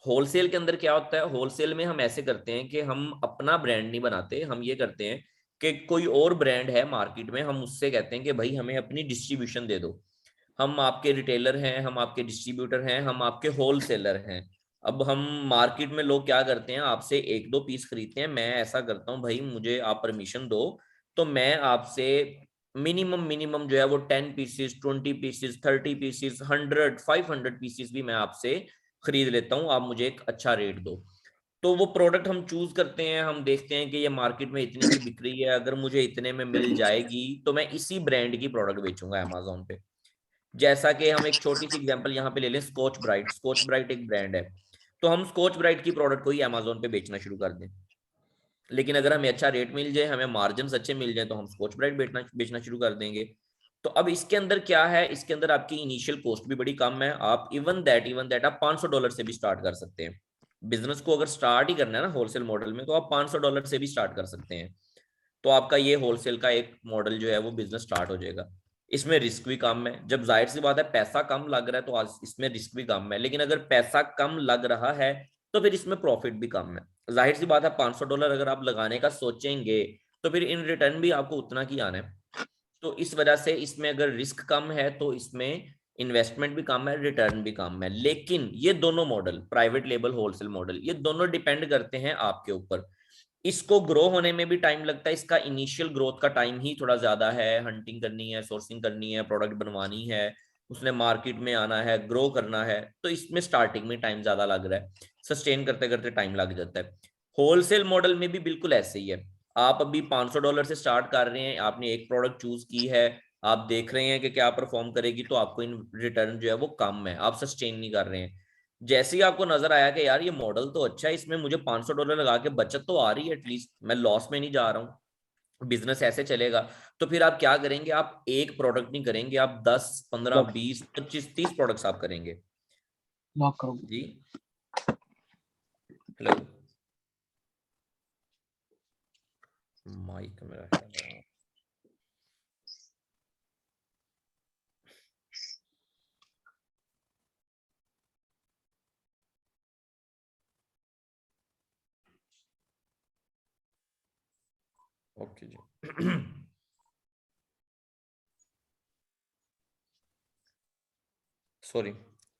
होलसेल के अंदर क्या होता है, होलसेल में हम ऐसे करते हैं कि हम अपना ब्रांड नहीं बनाते, हम ये करते हैं कि कोई और ब्रांड है मार्केट में, हम उससे कहते हैं कि भाई हमें अपनी डिस्ट्रीब्यूशन दे दो, हम आपके रिटेलर हैं, हम आपके डिस्ट्रीब्यूटर हैं, हम आपके होलसेलर हैं। अब हम मार्केट में लोग क्या करते हैं, आपसे 1-2 पीस खरीदते हैं, मैं ऐसा करता हूँ भाई मुझे आप परमिशन दो तो मैं आपसे मिनिमम मिनिमम जो है वो 10 पीसेस, 20 पीसेस, 30 पीसेस, 100, 500 पीसेस भी मैं आपसे खरीद लेता हूँ, आप मुझे एक अच्छा रेट दो। तो वो प्रोडक्ट हम चूज करते हैं, हम देखते हैं कि ये मार्केट में इतने की बिक रही है, अगर मुझे इतने में मिल जाएगी तो मैं इसी ब्रांड की प्रोडक्ट बेचूंगा अमेजोन पे। जैसा कि हम एक छोटी सी एग्जांपल यहाँ पे ले लें, स्कॉच ब्राइट। स्कॉच ब्राइट एक ब्रांड है, तो हम स्कॉच ब्राइट की प्रोडक्ट को ही अमेजोन पे बेचना शुरू कर दें, लेकिन अगर हमें अच्छा रेट मिल जाए, हमें मार्जिन अच्छे मिल जाए, तो हम स्कॉच ब्राइट बेचना शुरू कर देंगे। तो अब इसके अंदर क्या है, इसके अंदर आपकी इनिशियल कॉस्ट भी बड़ी कम है, आप इवन दैट आप $500 से भी स्टार्ट कर सकते हैं। बिजनेस को अगर स्टार्ट ही करना है ना होलसेल मॉडल में, तो आप $500 से भी स्टार्ट कर सकते हैं। तो आपका ये होलसेल का एक मॉडल जो है वो बिजनेस स्टार्ट हो जाएगा। इसमें रिस्क भी कम है, जब जाहिर सी बात है पैसा कम लग रहा है तो इसमें रिस्क भी कम है, लेकिन अगर पैसा कम लग रहा है तो फिर इसमें प्रॉफिट भी कम है। जाहिर सी बात है $500 अगर आप लगाने का सोचेंगे तो फिर इन रिटर्न भी आपको उतना की आना है। तो इस वजह से इसमें अगर रिस्क कम है तो इसमें इन्वेस्टमेंट भी कम है, रिटर्न भी कम है। लेकिन ये दोनों model, private label, wholesale model, ये दोनों डिपेंड करते हैं आपके ऊपर। इसको ग्रो होने में भी टाइम लगता है, इसका इनिशियल ग्रोथ का टाइम ही थोड़ा ज्यादा है, हंटिंग करनी है, सोर्सिंग करनी है, प्रोडक्ट बनवानी है, उसने मार्केट में आना है, ग्रो करना है, तो इसमें स्टार्टिंग में टाइम ज्यादा लग रहा है, सस्टेन करते करते टाइम लग जाता है। होलसेल मॉडल में भी बिल्कुल ऐसे ही है, आप अभी $500 से स्टार्ट कर रहे हैं, आपने एक प्रोडक्ट चूज की है, आप देख रहे हैं कि क्या परफॉर्म करेगी, तो आपको इन रिटर्न जो है वो कम है, आप सस्टेन नहीं कर रहे हैं। जैसे ही आपको नजर आया कि यार ये मॉडल तो अच्छा है, इसमें मुझे $500 लगा के बचत तो आ रही है, एटलीस्ट मैं लॉस में नहीं जा रहा हूँ, बिजनेस ऐसे चलेगा, तो फिर आप क्या करेंगे, आप एक प्रोडक्ट नहीं करेंगे, आप 10, 15, 20, 25, 30 प्रोडक्ट्स आप करेंगे। लॉक करो जी हेलो, माइक मेरा है। ओके जी सॉरी।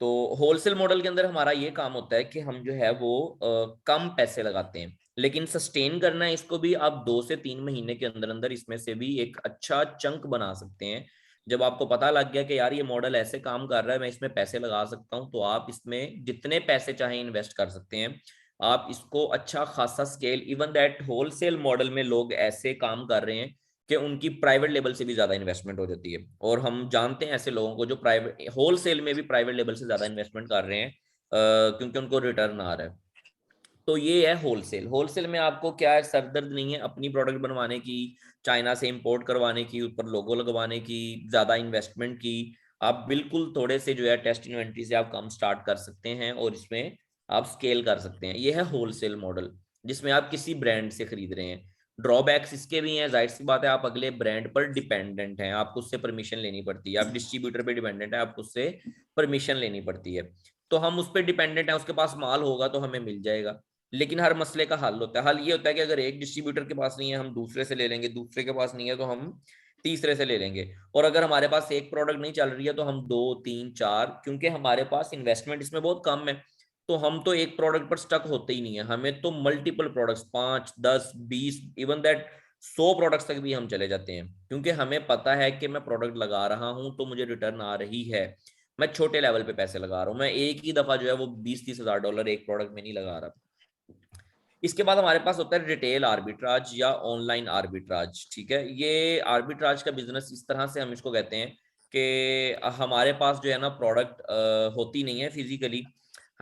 तो होलसेल मॉडल के अंदर हमारा ये काम होता है कि हम जो है वो कम पैसे लगाते हैं, लेकिन सस्टेन करना है इसको भी आप 2 से 3 महीने के अंदर अंदर इसमें से भी एक अच्छा चंक बना सकते हैं। जब आपको पता लग गया कि यार ये मॉडल ऐसे काम कर रहा है, मैं इसमें पैसे लगा सकता हूँ, तो आप इसमें जितने पैसे चाहे इन्वेस्ट कर सकते हैं। आप इसको अच्छा खासा scale, even that wholesale model में लोग ऐसे काम कर रहे हैं कि उनकी प्राइवेट लेवल से भी ज्यादा इन्वेस्टमेंट हो जाती है। और हम जानते हैं ऐसे लोगों को जो प्राइवेट होलसेल में भी प्राइवेट लेवल से ज्यादा इन्वेस्टमेंट कर रहे हैं क्योंकि उनको रिटर्न आ रहा है। तो ये है होलसेल। होलसेल में आपको क्या है, सरदर्द नहीं है अपनी प्रोडक्ट बनवाने की, चाइना से इंपोर्ट करवाने की, ऊपर लोगो लगवाने की, ज्यादा इन्वेस्टमेंट की। आप बिल्कुल थोड़े से जो है टेस्ट इन्वेंट्री से आप काम स्टार्ट कर सकते हैं और इसमें आप स्केल कर सकते हैं। ये है होलसेल मॉडल जिसमें आप किसी ब्रांड से खरीद रहे हैं। ड्रॉबैक्स इसके भी हैं, जाहिर सी बात है, आप अगले ब्रांड पर डिपेंडेंट हैं, आपको उससे परमिशन लेनी पड़ती है। आप डिस्ट्रीब्यूटर पे डिपेंडेंट है, आपको उससे परमिशन लेनी पड़ती है। तो हम उस पर डिपेंडेंट है, उसके पास माल होगा तो हमें मिल जाएगा। लेकिन हर मसले का हल होता है। हल ये होता है कि अगर एक डिस्ट्रीब्यूटर के पास नहीं है हम दूसरे से ले लेंगे, दूसरे के पास नहीं है तो हम तीसरे से ले लेंगे। और अगर हमारे पास एक प्रोडक्ट नहीं चल रही है तो हम 2 3 4, क्योंकि हमारे पास इन्वेस्टमेंट इसमें बहुत कम है तो हम तो एक प्रोडक्ट पर स्टक होते ही नहीं है। हमें तो multiple products, 5 10 20 even that 100 products तक भी हम चले जाते हैं, क्योंकि हमें पता है कि मैं प्रोडक्ट लगा रहा हूं तो मुझे रिटर्न आ रही है। मैं छोटे लेवल पे पैसे लगा रहा हूं, मैं एक ही दफा जो है वो 20-30 हजार डॉलर एक प्रोडक्ट में नहीं लगा रहा। इसके बाद हमारे पास होता है रिटेल आर्बिट्राज या ऑनलाइन आर्बिट्राज। ठीक है, ये आर्बिट्राज का बिजनेस इस तरह से हम इसको कहते हैं कि हमारे पास जो है ना प्रोडक्ट होती नहीं है फिजिकली,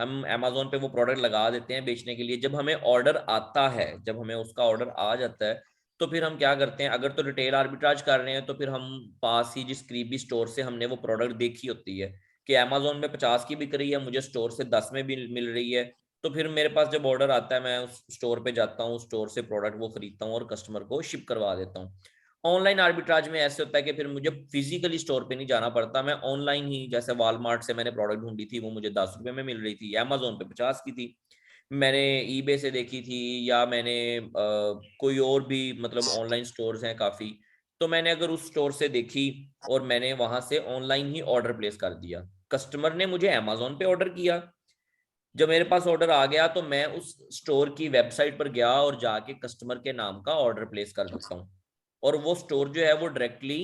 हम अमेजोन पे वो प्रोडक्ट लगा देते हैं बेचने के लिए। जब हमें ऑर्डर आता है, जब हमें उसका ऑर्डर आ जाता है तो फिर हम क्या करते हैं, अगर तो रिटेल आर्बिट्राज कर रहे हैं तो फिर हम पास ही जिस करीबी स्टोर से हमने वो प्रोडक्ट देखी होती है कि अमेजोन में 50 की बिक रही है, मुझे स्टोर से 10 में भी मिल रही है, तो फिर मेरे पास जब ऑर्डर आता है मैं उस स्टोर पे जाता हूँ, स्टोर से प्रोडक्ट वो खरीदता हूँ और कस्टमर को शिप करवा देता हूँ। ऑनलाइन आर्बिट्राज में ऐसे होता है कि फिर मुझे फिजिकली स्टोर पे नहीं जाना पड़ता, मैं ऑनलाइन ही, जैसे वॉलमार्ट से मैंने प्रोडक्ट ढूंढी थी वो मुझे 10 रुपए में मिल रही थी, अमेजोन पे 50 की थी, मैंने ईबे से देखी थी, या मैंने कोई और भी मतलब ऑनलाइन स्टोर्स हैं काफी, तो मैंने अगर उस स्टोर से देखी और मैंने वहां से ऑनलाइन ही ऑर्डर प्लेस कर दिया, कस्टमर ने मुझे अमेजोन पे ऑर्डर किया, जब मेरे पास ऑर्डर आ गया तो मैं उस स्टोर की वेबसाइट पर गया और जाके कस्टमर के नाम का ऑर्डर प्लेस कर देता हूँ और वो स्टोर जो है वो डायरेक्टली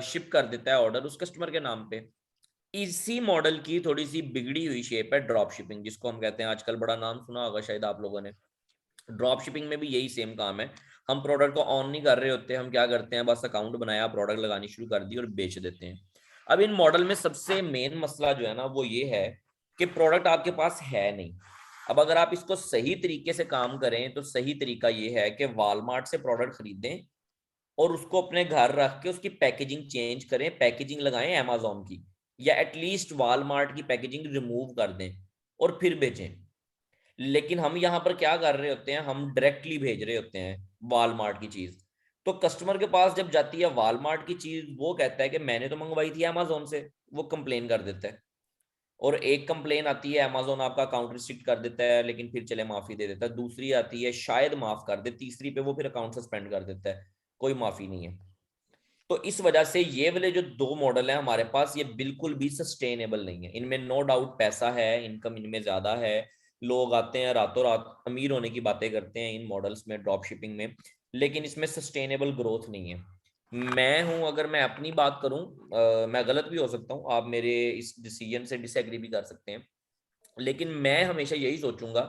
शिप कर देता है ऑर्डर उस कस्टमर के नाम पे। इसी मॉडल की थोड़ी सी बिगड़ी हुई शेप है ड्रॉप शिपिंग, जिसको हम कहते हैं, आजकल बड़ा नाम सुना होगा शायद आप लोगों ने। ड्रॉप शिपिंग में भी यही सेम काम है, हम प्रोडक्ट को ऑन नहीं कर रहे होते, हम क्या करते हैं, बस अकाउंट बनाया, प्रोडक्ट लगानी शुरू कर दी और बेच देते हैं। अब इन मॉडल में सबसे मेन मसला जो है ना वो ये है कि प्रोडक्ट आपके पास है नहीं। अब अगर आप इसको सही तरीके से काम करें तो सही तरीका ये है कि वॉलमार्ट से प्रोडक्ट खरीदें और उसको अपने घर रख के उसकी पैकेजिंग चेंज करें, पैकेजिंग लगाएं अमेजोन की, या एटलीस्ट वॉलमार्ट की पैकेजिंग रिमूव कर दें और फिर बेचें। लेकिन हम यहाँ पर क्या कर रहे होते हैं, हम डायरेक्टली भेज रहे होते हैं वॉलमार्ट की चीज, तो कस्टमर के पास जब जाती है वॉलमार्ट की चीज वो कहता है कि मैंने तो मंगवाई थी अमेजोन से, वो कंप्लेन कर देता है और एक कंप्लेन आती है अमेजोन आपका अकाउंट रिस्ट्रिक्ट कर देता है लेकिन फिर चले माफी दे देता है, दूसरी आती है शायद माफ कर दे, तीसरी पे वो फिर अकाउंट सस्पेंड कर देता है, कोई माफी नहीं है। तो इस वजह से ये वाले जो दो मॉडल हैं हमारे पास ये बिल्कुल भी सस्टेनेबल नहीं है। इनमें नो डाउट पैसा है, इनकम इनमें ज्यादा है, लोग आते हैं रातों रात अमीर होने की बातें करते हैं इन मॉडल्स में, ड्रॉप शिपिंग में, लेकिन इसमें सस्टेनेबल ग्रोथ नहीं है। मैं हूं, अगर मैं अपनी बात करूं, मैं गलत भी हो सकता हूं, आप मेरे इस डिसीजन से डिसएग्री भी कर सकते हैं, लेकिन मैं हमेशा यही सोचूंगा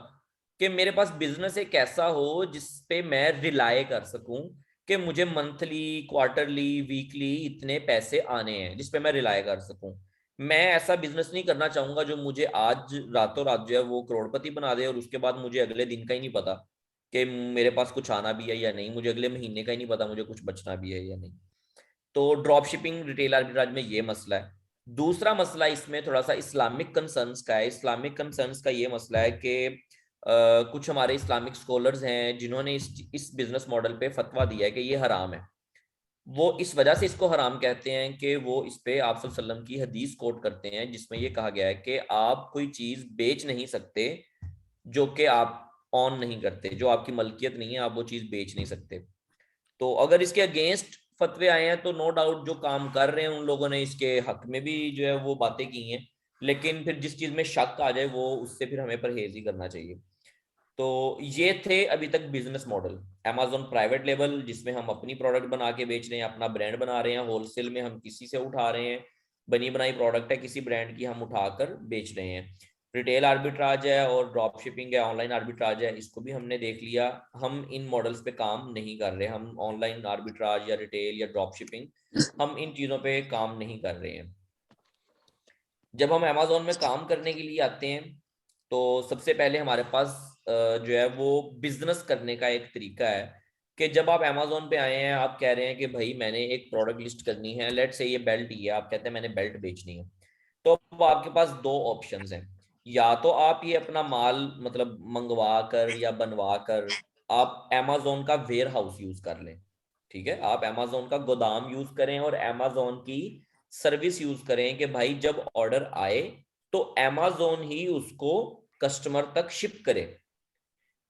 कि मेरे पास बिजनेस एक ऐसा हो जिस पे मैं रिलाय कर सकूं कि मुझे मंथली, क्वार्टरली, वीकली इतने पैसे आने हैं जिस पे मैं रिलाय कर सकूं। मैं ऐसा बिजनेस नहीं करना चाहूंगा जो मुझे आज रातों रात जो है वो करोड़पति बना दे और उसके बाद मुझे अगले दिन का ही नहीं पता कि मेरे पास कुछ आना भी है या नहीं, मुझे अगले महीने का ही नहीं पता मुझे कुछ बचना भी है या नहीं। तो ड्रॉप शिपिंग रिटेल आर्बिट्राज में ये मसला है। दूसरा मसला इसमें थोड़ा सा इस्लामिक कंसर्न्स का है। इस्लामिक कंसर्न्स का ये मसला है कि कुछ हमारे इस्लामिक स्कॉलर्स हैं जिन्होंने इस बिजनेस मॉडल पे फतवा दिया है कि ये हराम है। वो इस वजह से इसको हराम कहते हैं कि वो इस पे आप सल्लल्लाहु अलैहि वसल्लम की हदीस कोट करते हैं जिसमें ये कहा गया है कि आप कोई चीज बेच नहीं सकते जो कि आप ऑन नहीं करते, जो आपकी मलकियत नहीं है, आप वो चीज बेच नहीं सकते। तो अगर इसके अगेंस्ट फतवे आए हैं तो नो डाउट जो काम कर रहे हैं उन लोगों ने इसके हक में भी जो है वो बातें की हैं, लेकिन फिर जिस चीज में शक आ जाए वो उससे फिर हमें परहेज ही करना चाहिए। तो ये थे अभी तक business model. Amazon private level जिसमें हम अपनी प्रोडक्ट बना के बेच रहे हैं, अपना ब्रांड बना रहे हैं, होलसेल में हम किसी से उठा रहे हैं, बनी बनाई प्रोडक्ट है किसी ब्रांड की हम उठाकर बेच रहे हैं। रिटेल आर्बिट्राज है और ड्रॉप शिपिंग है, ऑनलाइन आर्बिट्राज है, इसको भी हमने देख लिया। हम इन मॉडल्स पे काम नहीं कर रहे, हम ऑनलाइन आर्बिट्राज या रिटेल या ड्रॉप शिपिंग हम इन चीज़ों पे काम नहीं कर रहे हैं। जब हम अमेजोन में काम करने के लिए आते हैं तो सबसे पहले हमारे पास जो है वो बिजनेस करने का एक तरीका है कि जब आप अमेजोन पे आए हैं, आप कह रहे हैं कि भाई मैंने एक प्रोडक्ट लिस्ट करनी है, लेट से ये बेल्ट ही है, आप कहते हैं मैंने बेल्ट बेचनी है, तो अब आपके पास दो ऑप्शंस हैं। या तो आप ये अपना माल मतलब मंगवा कर या बनवा कर आप अमेजोन का वेयर हाउस यूज कर लें, ठीक है, आप अमेजोन का गोदाम यूज करें और अमेजोन की सर्विस यूज करें कि भाई जब ऑर्डर आए तो अमेजोन ही उसको कस्टमर तक शिप करे।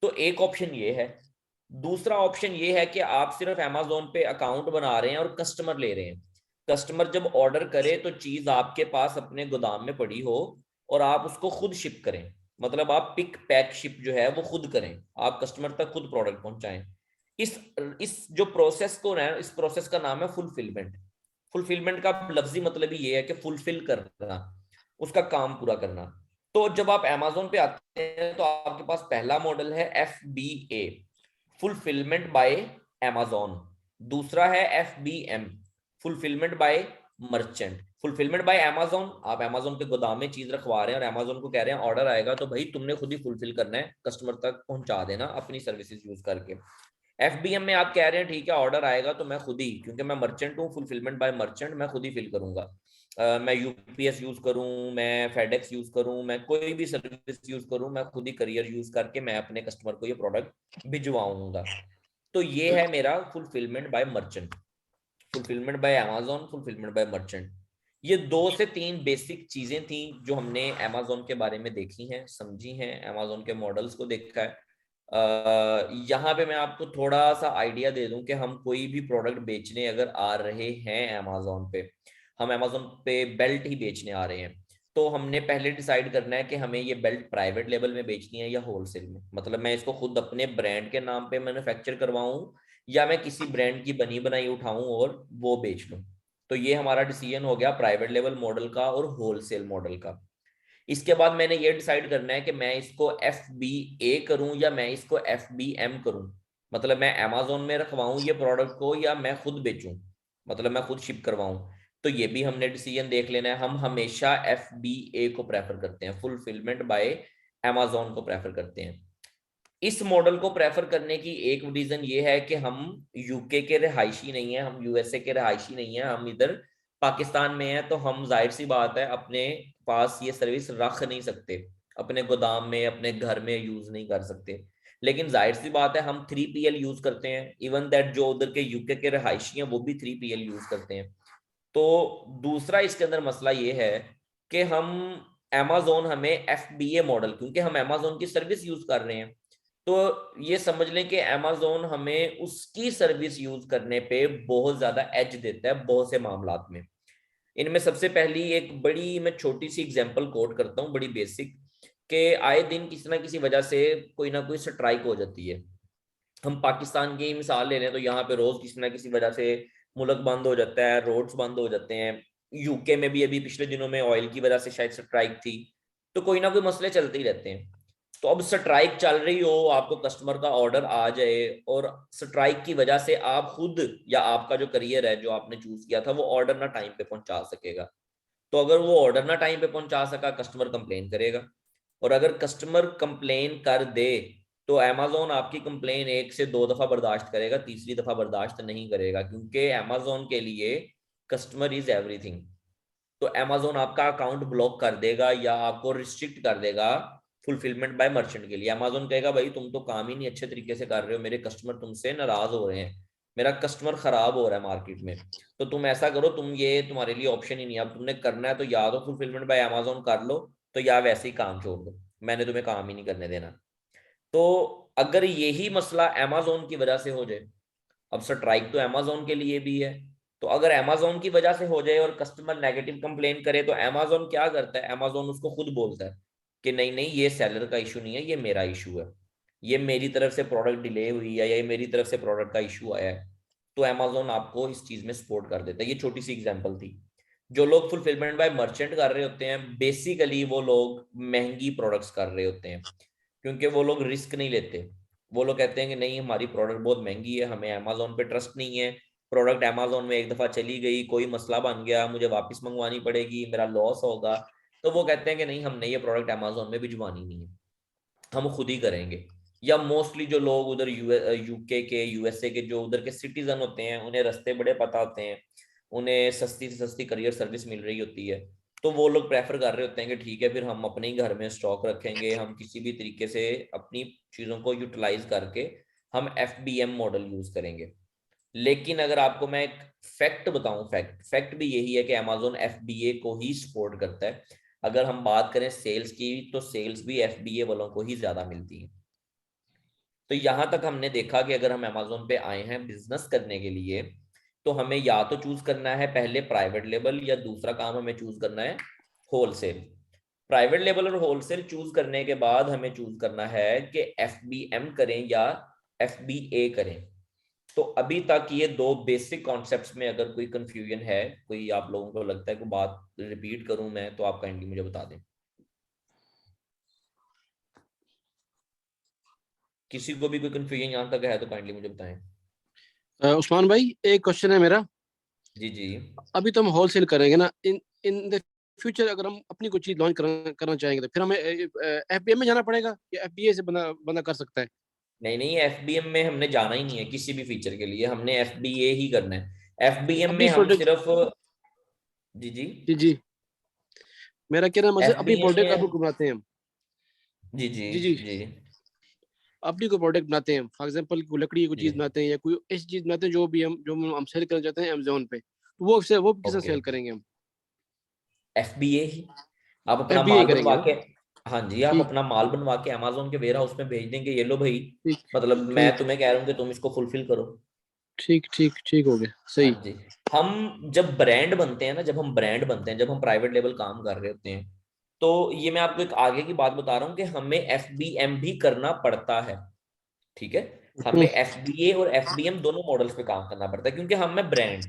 तो एक ऑप्शन ये है। दूसरा ऑप्शन ये है कि आप सिर्फ अमेजोन पे अकाउंट बना रहे हैं और कस्टमर ले रहे हैं। कस्टमर जब ऑर्डर करे तो चीज आपके पास अपने गोदाम में पड़ी हो और आप उसको खुद शिप करें, मतलब आप पिक पैक शिप जो है वो खुद करें, आप कस्टमर तक खुद प्रोडक्ट पहुंचाएं। इस जो प्रोसेस को ना, इस प्रोसेस का नाम है फुलफिलमेंट। फुलफिलमेंट का लफ्जी मतलब ही ये है कि फुलफिल करना, उसका काम पूरा करना। तो जब आप अमेजोन पे आते हैं तो आपके पास पहला मॉडल है FBA, फुलफिलमेंट बाय अमेजोन। दूसरा है FBM, fulfilment bye merchant. Fulfilment bye Amazon, आप अमेजोन के गोदाम में चीज रखवा रहे हैं और अमेजोन को कह रहे हैं ऑर्डर आएगा तो भाई तुमने खुद ही फुलफिल करना है, कस्टमर तक पहुंचा देना अपनी सर्विसेज यूज करके। FBM में आप कह रहे हैं ठीक है ऑर्डर आएगा तो मैं खुद ही, क्योंकि मैं मर्चेंट हूँ, फुलफिलमेंट बाय मर्चेंट, मैं खुद ही फिल करूंगा। मैं UPS यूज करूं, मैं फेडेक्स यूज करूं, मैं कोई भी सर्विस यूज करूं, मैं खुद ही करियर यूज करके मैं अपने कस्टमर को ये प्रोडक्ट भिजवाऊंगा। तो ये है मेरा fulfilment bye merchant, fulfilment bye Amazon, fulfilment bye merchant. ये 2 से 3 बेसिक चीजें थी जो हमने अमेजोन के बारे में देखी हैं, समझी हैं, अमेजोन के मॉडल्स को देखा है। यहाँ पे मैं आपको थोड़ा सा आइडिया दे दूं कि हम कोई भी प्रोडक्ट बेचने अगर आ रहे हैं अमेजोन पे, हम अमेजोन पे बेल्ट ही बेचने आ रहे हैं, तो हमने पहले डिसाइड करना है कि हमें ये बेल्ट प्राइवेट लेवल में बेचनी है या होलसेल में, मतलब मैं इसको खुद अपने ब्रांड के नाम पे मैन्युफैक्चर करवाऊं या मैं किसी ब्रांड की बनी बनाई उठाऊं और वो बेच लूं। तो ये हमारा डिसीजन हो गया प्राइवेट लेवल मॉडल का और होलसेल मॉडल का। इसके बाद मैंने ये डिसाइड करना है कि मैं इसको FBA करूं या मैं इसको FBM करूं, मतलब मैं अमेजोन में रखवाऊं ये प्रोडक्ट को या मैं खुद बेचूं, मतलब मैं खुद शिप करवाऊं। तो ये भी हमने डिसीजन देख लेना है। हम हमेशा FBA को प्रेफर करते हैं, फुलफिलमेंट बाय अमेजोन को प्रेफर करते हैं। इस मॉडल को प्रेफर करने की एक रीजन ये है कि हम UK के रहायशी नहीं है, हम USA के रहायशी नहीं है, हम इधर पाकिस्तान में है, तो हम जाहिर सी बात है अपने पास ये सर्विस रख नहीं सकते, अपने गोदाम में अपने घर में यूज नहीं कर सकते। लेकिन जाहिर सी बात है हम 3PL यूज करते हैं, इवन दैट जो उधर के UK के रहायशी हैं वो भी 3PL यूज करते हैं। तो दूसरा इसके अंदर मसला ये है कि हम Amazon हमें FBA मॉडल, क्योंकि हम Amazon की सर्विस यूज कर रहे हैं, तो ये समझ लें कि Amazon हमें उसकी सर्विस यूज करने पे बहुत ज्यादा एज देता है बहुत से मामलात में। इनमें सबसे पहली एक बड़ी मैं छोटी सी एग्जांपल कोट करता हूँ, बड़ी बेसिक, कि आए दिन किसी ना किसी वजह से कोई ना कोई स्ट्राइक हो जाती है। हम पाकिस्तान की मिसाल ले लें तो यहाँ पे रोज किसी ना किसी वजह से मुल्क बंद हो जाता है, रोड्स बंद हो जाते हैं। UK में भी अभी पिछले दिनों में ऑयल की वजह से शायद स्ट्राइक थी, तो कोई ना कोई मसले चलते ही रहते हैं। तो अब स्ट्राइक चल रही हो, आपको कस्टमर का ऑर्डर आ जाए और स्ट्राइक की वजह से आप खुद या आपका जो करियर है जो आपने चूज किया था वो ऑर्डर ना टाइम पे पहुंचा सकेगा, तो अगर वो ऑर्डर ना टाइम पे पहुंचा सका कस्टमर कंप्लेन करेगा, और अगर कस्टमर कंप्लेन कर दे तो अमेजोन आपकी कंप्लेन 1 से 2 दफा बर्दाश्त करेगा, तीसरी दफा बर्दाश्त नहीं करेगा, क्योंकि अमेजोन के लिए कस्टमर इज एवरीथिंग। तो अमेजोन आपका अकाउंट ब्लॉक कर देगा या आपको रिस्ट्रिक्ट कर देगा फुलफिलमेंट बाय मर्चेंट के लिए। अमेजोन कहेगा भाई तुम तो काम ही नहीं अच्छे तरीके से कर रहे हो, मेरे कस्टमर तुमसे नाराज हो रहे हैं, मेरा कस्टमर खराब हो रहा है मार्केट में, तो तुम ऐसा करो, तुम ये तुम्हारे लिए ऑप्शन ही नहीं है, अब तुमने करना है तो या तो फुलफिलमेंट बाय अमेजोन कर लो तो या वैसे ही काम छोड़ दो, मैंने तुम्हें काम ही नहीं करने देना। तो अगर यही मसला अमेजोन की वजह से हो जाए, अब स्ट्राइक तो अमेजोन के लिए भी है, तो अगर अमेजोन की वजह से हो जाए और कस्टमर नेगेटिव कंप्लेन करे तो अमेजोन क्या करता है, अमेजोन उसको खुद बोलता है कि नहीं नहीं ये सेलर का इशू नहीं है, ये मेरा इशू है, ये मेरी तरफ से प्रोडक्ट डिले हुई है या ये मेरी तरफ से प्रोडक्ट का इशू आया है। तो अमेजोन आपको इस चीज में सपोर्ट कर देता है। ये छोटी सी एग्जांपल थी। जो लोग फुलफिलमेंट बाय मर्चेंट कर रहे होते हैं बेसिकली वो लोग महंगी प्रोडक्ट्स कर रहे होते हैं, क्योंकि वो लोग रिस्क नहीं लेते। वो लोग कहते हैं कि नहीं हमारी प्रोडक्ट बहुत महंगी है, हमें अमेजोन पे ट्रस्ट नहीं है, प्रोडक्ट अमेजोन में एक दफा चली गई, कोई मसला बन गया, मुझे वापस मंगवानी पड़ेगी, मेरा लॉस होगा। तो वो कहते हैं कि नहीं हमने ये प्रोडक्ट अमेजोन में भिजवानी नहीं है, हम खुद ही करेंगे। या मोस्टली जो लोग उधर यूके के यूएसए के जो उधर के सिटीजन होते हैं, उन्हें रास्ते बड़े पता होते हैं, उन्हें सस्ती से सस्ती करियर सर्विस मिल रही होती है, तो वो लोग प्रेफर कर रहे होते हैं कि ठीक है फिर हम अपने ही घर में स्टॉक रखेंगे, हम किसी भी तरीके से अपनी चीज़ों को यूटिलाइज करके हम FBM मॉडल यूज करेंगे। लेकिन अगर आपको मैं एक फैक्ट बताऊं, फैक्ट भी यही है कि अमेजोन FBA को ही सपोर्ट करता है। अगर हम बात करें सेल्स की, तो सेल्स भी FBA वालों को ही ज्यादा मिलती है। तो यहां तक हमने देखा कि अगर हम अमेजोन पे आए हैं बिजनेस करने के लिए, तो हमें या तो चूज करना है पहले प्राइवेट लेबल, या दूसरा काम हमें चूज करना है होलसेल। प्राइवेट लेबल और होलसेल चूज करने के बाद हमें चूज करना है कि FBM करें या FBA करें। तो अभी तक ये दो बेसिक कॉन्सेप्ट्स में अगर कोई कंफ्यूजन है, कोई आप लोगों को लगता है कोई बात रिपीट करूं मैं, तो आप काइंडली मुझे बता दें। किसी को भी कोई कंफ्यूजन यहाँ तक है तो काइंडली मुझे बताएं। उस्मान भाई एक क्वेश्चन है मेरा। जी जी अभी तो हम होलसेल करेंगे ना, इन इन द फ्यूचर अगर हम अपनी कोई चीज लॉन्च करना चाहेंगे तो फिर हमें FBM में जाना पड़ेगा या FBA से बंदा कर सकता है? नहीं नहीं, FBM में हमने जाना ही नहीं है किसी भी फीचर के लिए, हमने FBA ही करना है। FBM में अपनी हम प्रोडक्ट, सिर्फ जी जी जी जी, मेरा कहना मतलब अपनी FBA प्रोडक्ट में अब बनाते हैं हम। जी जी जी जी, जी अपनी कोई प्रोडक्ट बनाते हैं, फॉर एग्जांपल कोई लकड़ी की कोई चीज जी बनाते हैं या कोई ऐसी चीज बनाते हैं जो हम सेल करना चाहते हैं अमेजोन पे, तो वो किसे ओके, सेल करेंगे हम? FBA ही। आप अपना FBA माल करेंगे बनवा ना? के, हाँ जी आप ठीक अपना माल बनवा के अमेजोन के वेयर हाउस में भेज देंगे, ये लो भाई, ठीक मतलब मैं ठीक तुम्हें कह रहा हूँ कि तुम इसको फुलफिल करो। ठीक ठीक ठीक हो गया, हाँ सही। जी। हम जब ब्रांड बनते हैं ना, जब हम ब्रांड बनते हैं, जब हम प्राइवेट लेवल काम कर रहे होते हैं, तो ये मैं आपको एक आगे की बात बता रहा हूँ कि हमें FBM भी करना पड़ता है। ठीक है, हम्म, हमें FBA और FBM दोनों मॉडल्स पे काम करना पड़ता है, क्योंकि हम है ब्रांड।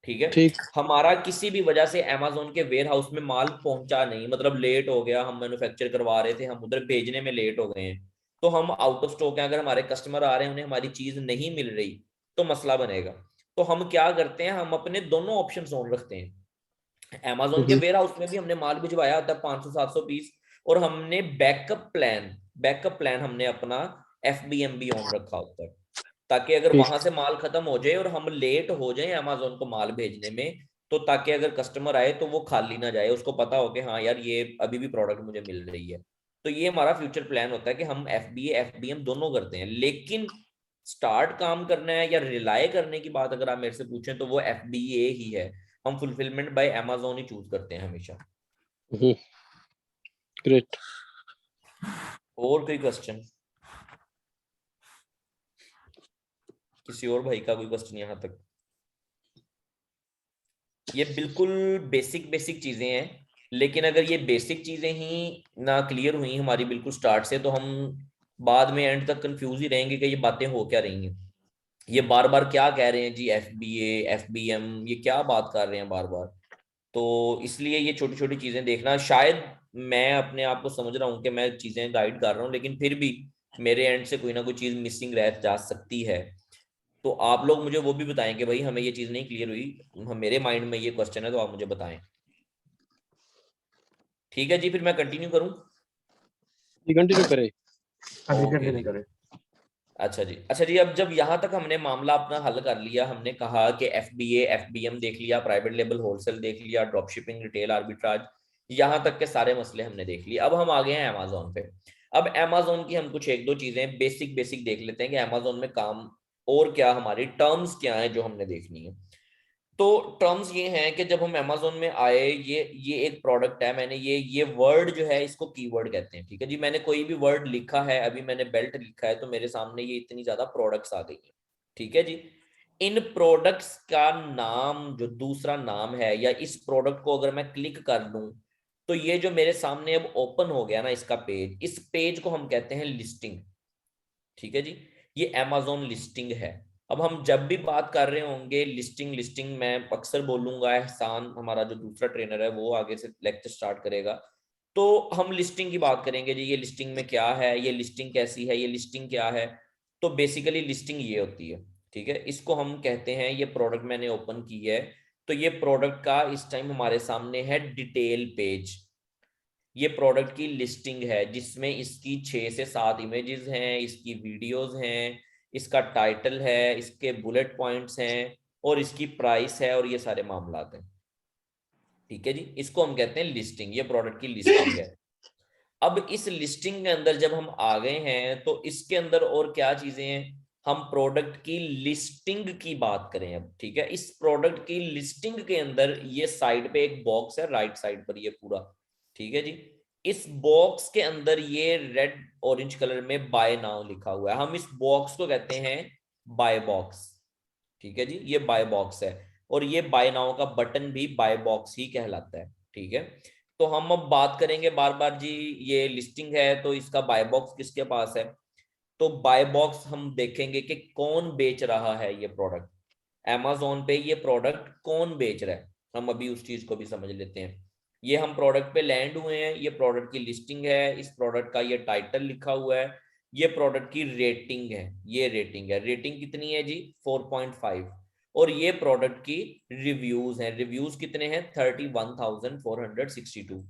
ठीक है, ठीक हमारा किसी भी वजह से अमेजोन के वेयर हाउस में माल पहुंचा नहीं, मतलब लेट हो गया, हम मैन्युफैक्चर करवा रहे थे, हम उधर भेजने में लेट हो गए हैं, तो हम आउट ऑफ स्टॉक हैं, अगर हमारे कस्टमर आ रहे हैं उन्हें हमारी चीज नहीं मिल रही, तो मसला बनेगा। तो हम क्या करते हैं, हम अपने दोनों ऑप्शन ऑन रखते हैं। अमेजोन के हम्म, वेयर हाउस में भी हमने माल भिजवाया होता है 500-700 पीस, और हमने बैकअप प्लान हमने अपना FBM भी ऑन रखा होता है, ताकि अगर ठीक वहां से माल खत्म हो जाए और हम लेट हो जाए अमेजोन को माल भेजने में, तो ताकि अगर कस्टमर आए तो वो खाली ना जाए, उसको पता हो कि हाँ यार ये अभी भी प्रोडक्ट मुझे मिल रही है। तो ये हमारा फ्यूचर प्लान होता है कि हम FBA FBM दोनों करते हैं। लेकिन स्टार्ट काम करना है या रिलाय करने की बात अगर आप मेरे से पूछें, तो वो FBA ही है। हम फुलफिलमेंट बाय अमेजोन ही चूज करते हैं हमेशा। ग्रेट। और कोई क्वेश्चन, किसी और भाई का कोई क्वेश्चन यहाँ तक? ये बिल्कुल बेसिक बेसिक चीजें हैं, लेकिन अगर ये बेसिक चीजें ही ना क्लियर हुई हमारी बिल्कुल स्टार्ट से, तो हम बाद में एंड तक कंफ्यूज ही रहेंगे कि ये बातें हो क्या रही हैं, ये बार बार क्या कह रहे हैं जी, FBA FBM, ये क्या बात कर रहे हैं बार बार। तो इसलिए ये छोटी छोटी चीजें देखना, शायद मैं अपने आप को समझ रहा हूँ कि मैं चीजें गाइड कर रहा हूँ, लेकिन फिर भी मेरे एंड से कोई ना कोई चीज मिसिंग रह जा सकती है। तो आप लोग मुझे वो भी बताएं कि भाई हमें ये चीज नहीं क्लियर हुई, मेरे माइंड में ये क्वेश्चन है, तो आप मुझे बताएं। ठीक है जी, फिर मैं कंटिन्यू करूं? कंटिन्यू करें। हाँ जी, ओके कंटिन्यू जी। करें। अच्छा जी, अब जब यहाँ तक हमने मामला अपना हल कर लिया, हमने कहा कि FBA FBM देख लिया, प्राइवेट लेबल होलसेल देख लिया, ड्रॉप शिपिंग रिटेल आर्बिट्राज, यहाँ तक के सारे मसले हमने देख लिए। अब हम आ गए हैं अमेजोन पे। अब अमेजोन की हम कुछ एक दो चीजें बेसिक बेसिक देख लेते हैं कि अमेजोन में काम और क्या, हमारी टर्म्स क्या है जो हमने देखनी है। तो टर्म्स ये हैं कि जब हम अमेजोन में आए, ये एक प्रोडक्ट है, मैंने ये वर्ड जो है इसको कीवर्ड कहते हैं। ठीक है जी, मैंने कोई भी वर्ड लिखा है, अभी मैंने बेल्ट लिखा है, तो मेरे सामने ये इतनी ज्यादा प्रोडक्ट्स आ गई हैं। ठीक है जी, इन प्रोडक्ट्स का नाम जो दूसरा नाम है, या इस प्रोडक्ट को अगर मैं क्लिक कर लूं, तो ये जो मेरे सामने अब ओपन हो गया ना इसका पेज, इस पेज को हम कहते हैं लिस्टिंग। ठीक है जी, ये अमेजोन लिस्टिंग है। अब हम जब भी बात कर रहे होंगे लिस्टिंग, मैं अक्सर बोलूंगा, एहसान हमारा जो दूसरा ट्रेनर है वो आगे से लेक्चर स्टार्ट करेगा, तो हम लिस्टिंग की बात करेंगे जी, ये लिस्टिंग में क्या है, ये लिस्टिंग कैसी है, ये लिस्टिंग क्या है। तो बेसिकली लिस्टिंग ये होती है, ठीक है। इसको हम कहते हैं, ये प्रोडक्ट मैंने ओपन की है, तो ये प्रोडक्ट का इस टाइम हमारे सामने है डिटेल पेज। ये प्रोडक्ट की लिस्टिंग है जिसमें इसकी 6 से 7 इमेजेस हैं, इसकी वीडियोस हैं, इसका टाइटल है, इसके बुलेट पॉइंट्स हैं और इसकी प्राइस है और ये सारे मामलात हैं, ठीक है जी। इसको हम कहते हैं लिस्टिंग, ये प्रोडक्ट की लिस्टिंग है। अब इस लिस्टिंग के अंदर जब हम आ गए हैं तो इसके अंदर और क्या चीजें हैं, हम प्रोडक्ट की लिस्टिंग की बात करें अब, ठीक है। इस प्रोडक्ट की लिस्टिंग के अंदर ये साइड पे एक बॉक्स है, राइट साइड पर ये पूरा, ठीक है जी। इस बॉक्स के अंदर ये रेड ऑरेंज कलर में बाय नाउ लिखा हुआ है, हम इस बॉक्स को कहते हैं बाय बॉक्स, ठीक है जी। ये बाय बॉक्स है और ये बाय नाउ का बटन भी बाय बॉक्स ही कहलाता है, ठीक है। तो हम अब बात करेंगे बार बार जी, ये लिस्टिंग है तो इसका बाय बॉक्स किसके पास है। तो बाय बॉक्स हम देखेंगे कि कौन बेच रहा है ये प्रोडक्ट, Amazon पे ये प्रोडक्ट कौन बेच रहा है, हम अभी उस चीज को भी समझ लेते हैं। ये हम प्रोडक्ट पे लैंड हुए हैं, ये प्रोडक्ट की लिस्टिंग है, इस प्रोडक्ट का ये टाइटल लिखा हुआ है, ये प्रोडक्ट की रेटिंग है, ये रेटिंग है, रेटिंग कितनी है जी 4.5। और ये प्रोडक्ट की रिव्यूज हैं, रिव्यूज कितने हैं 31,462।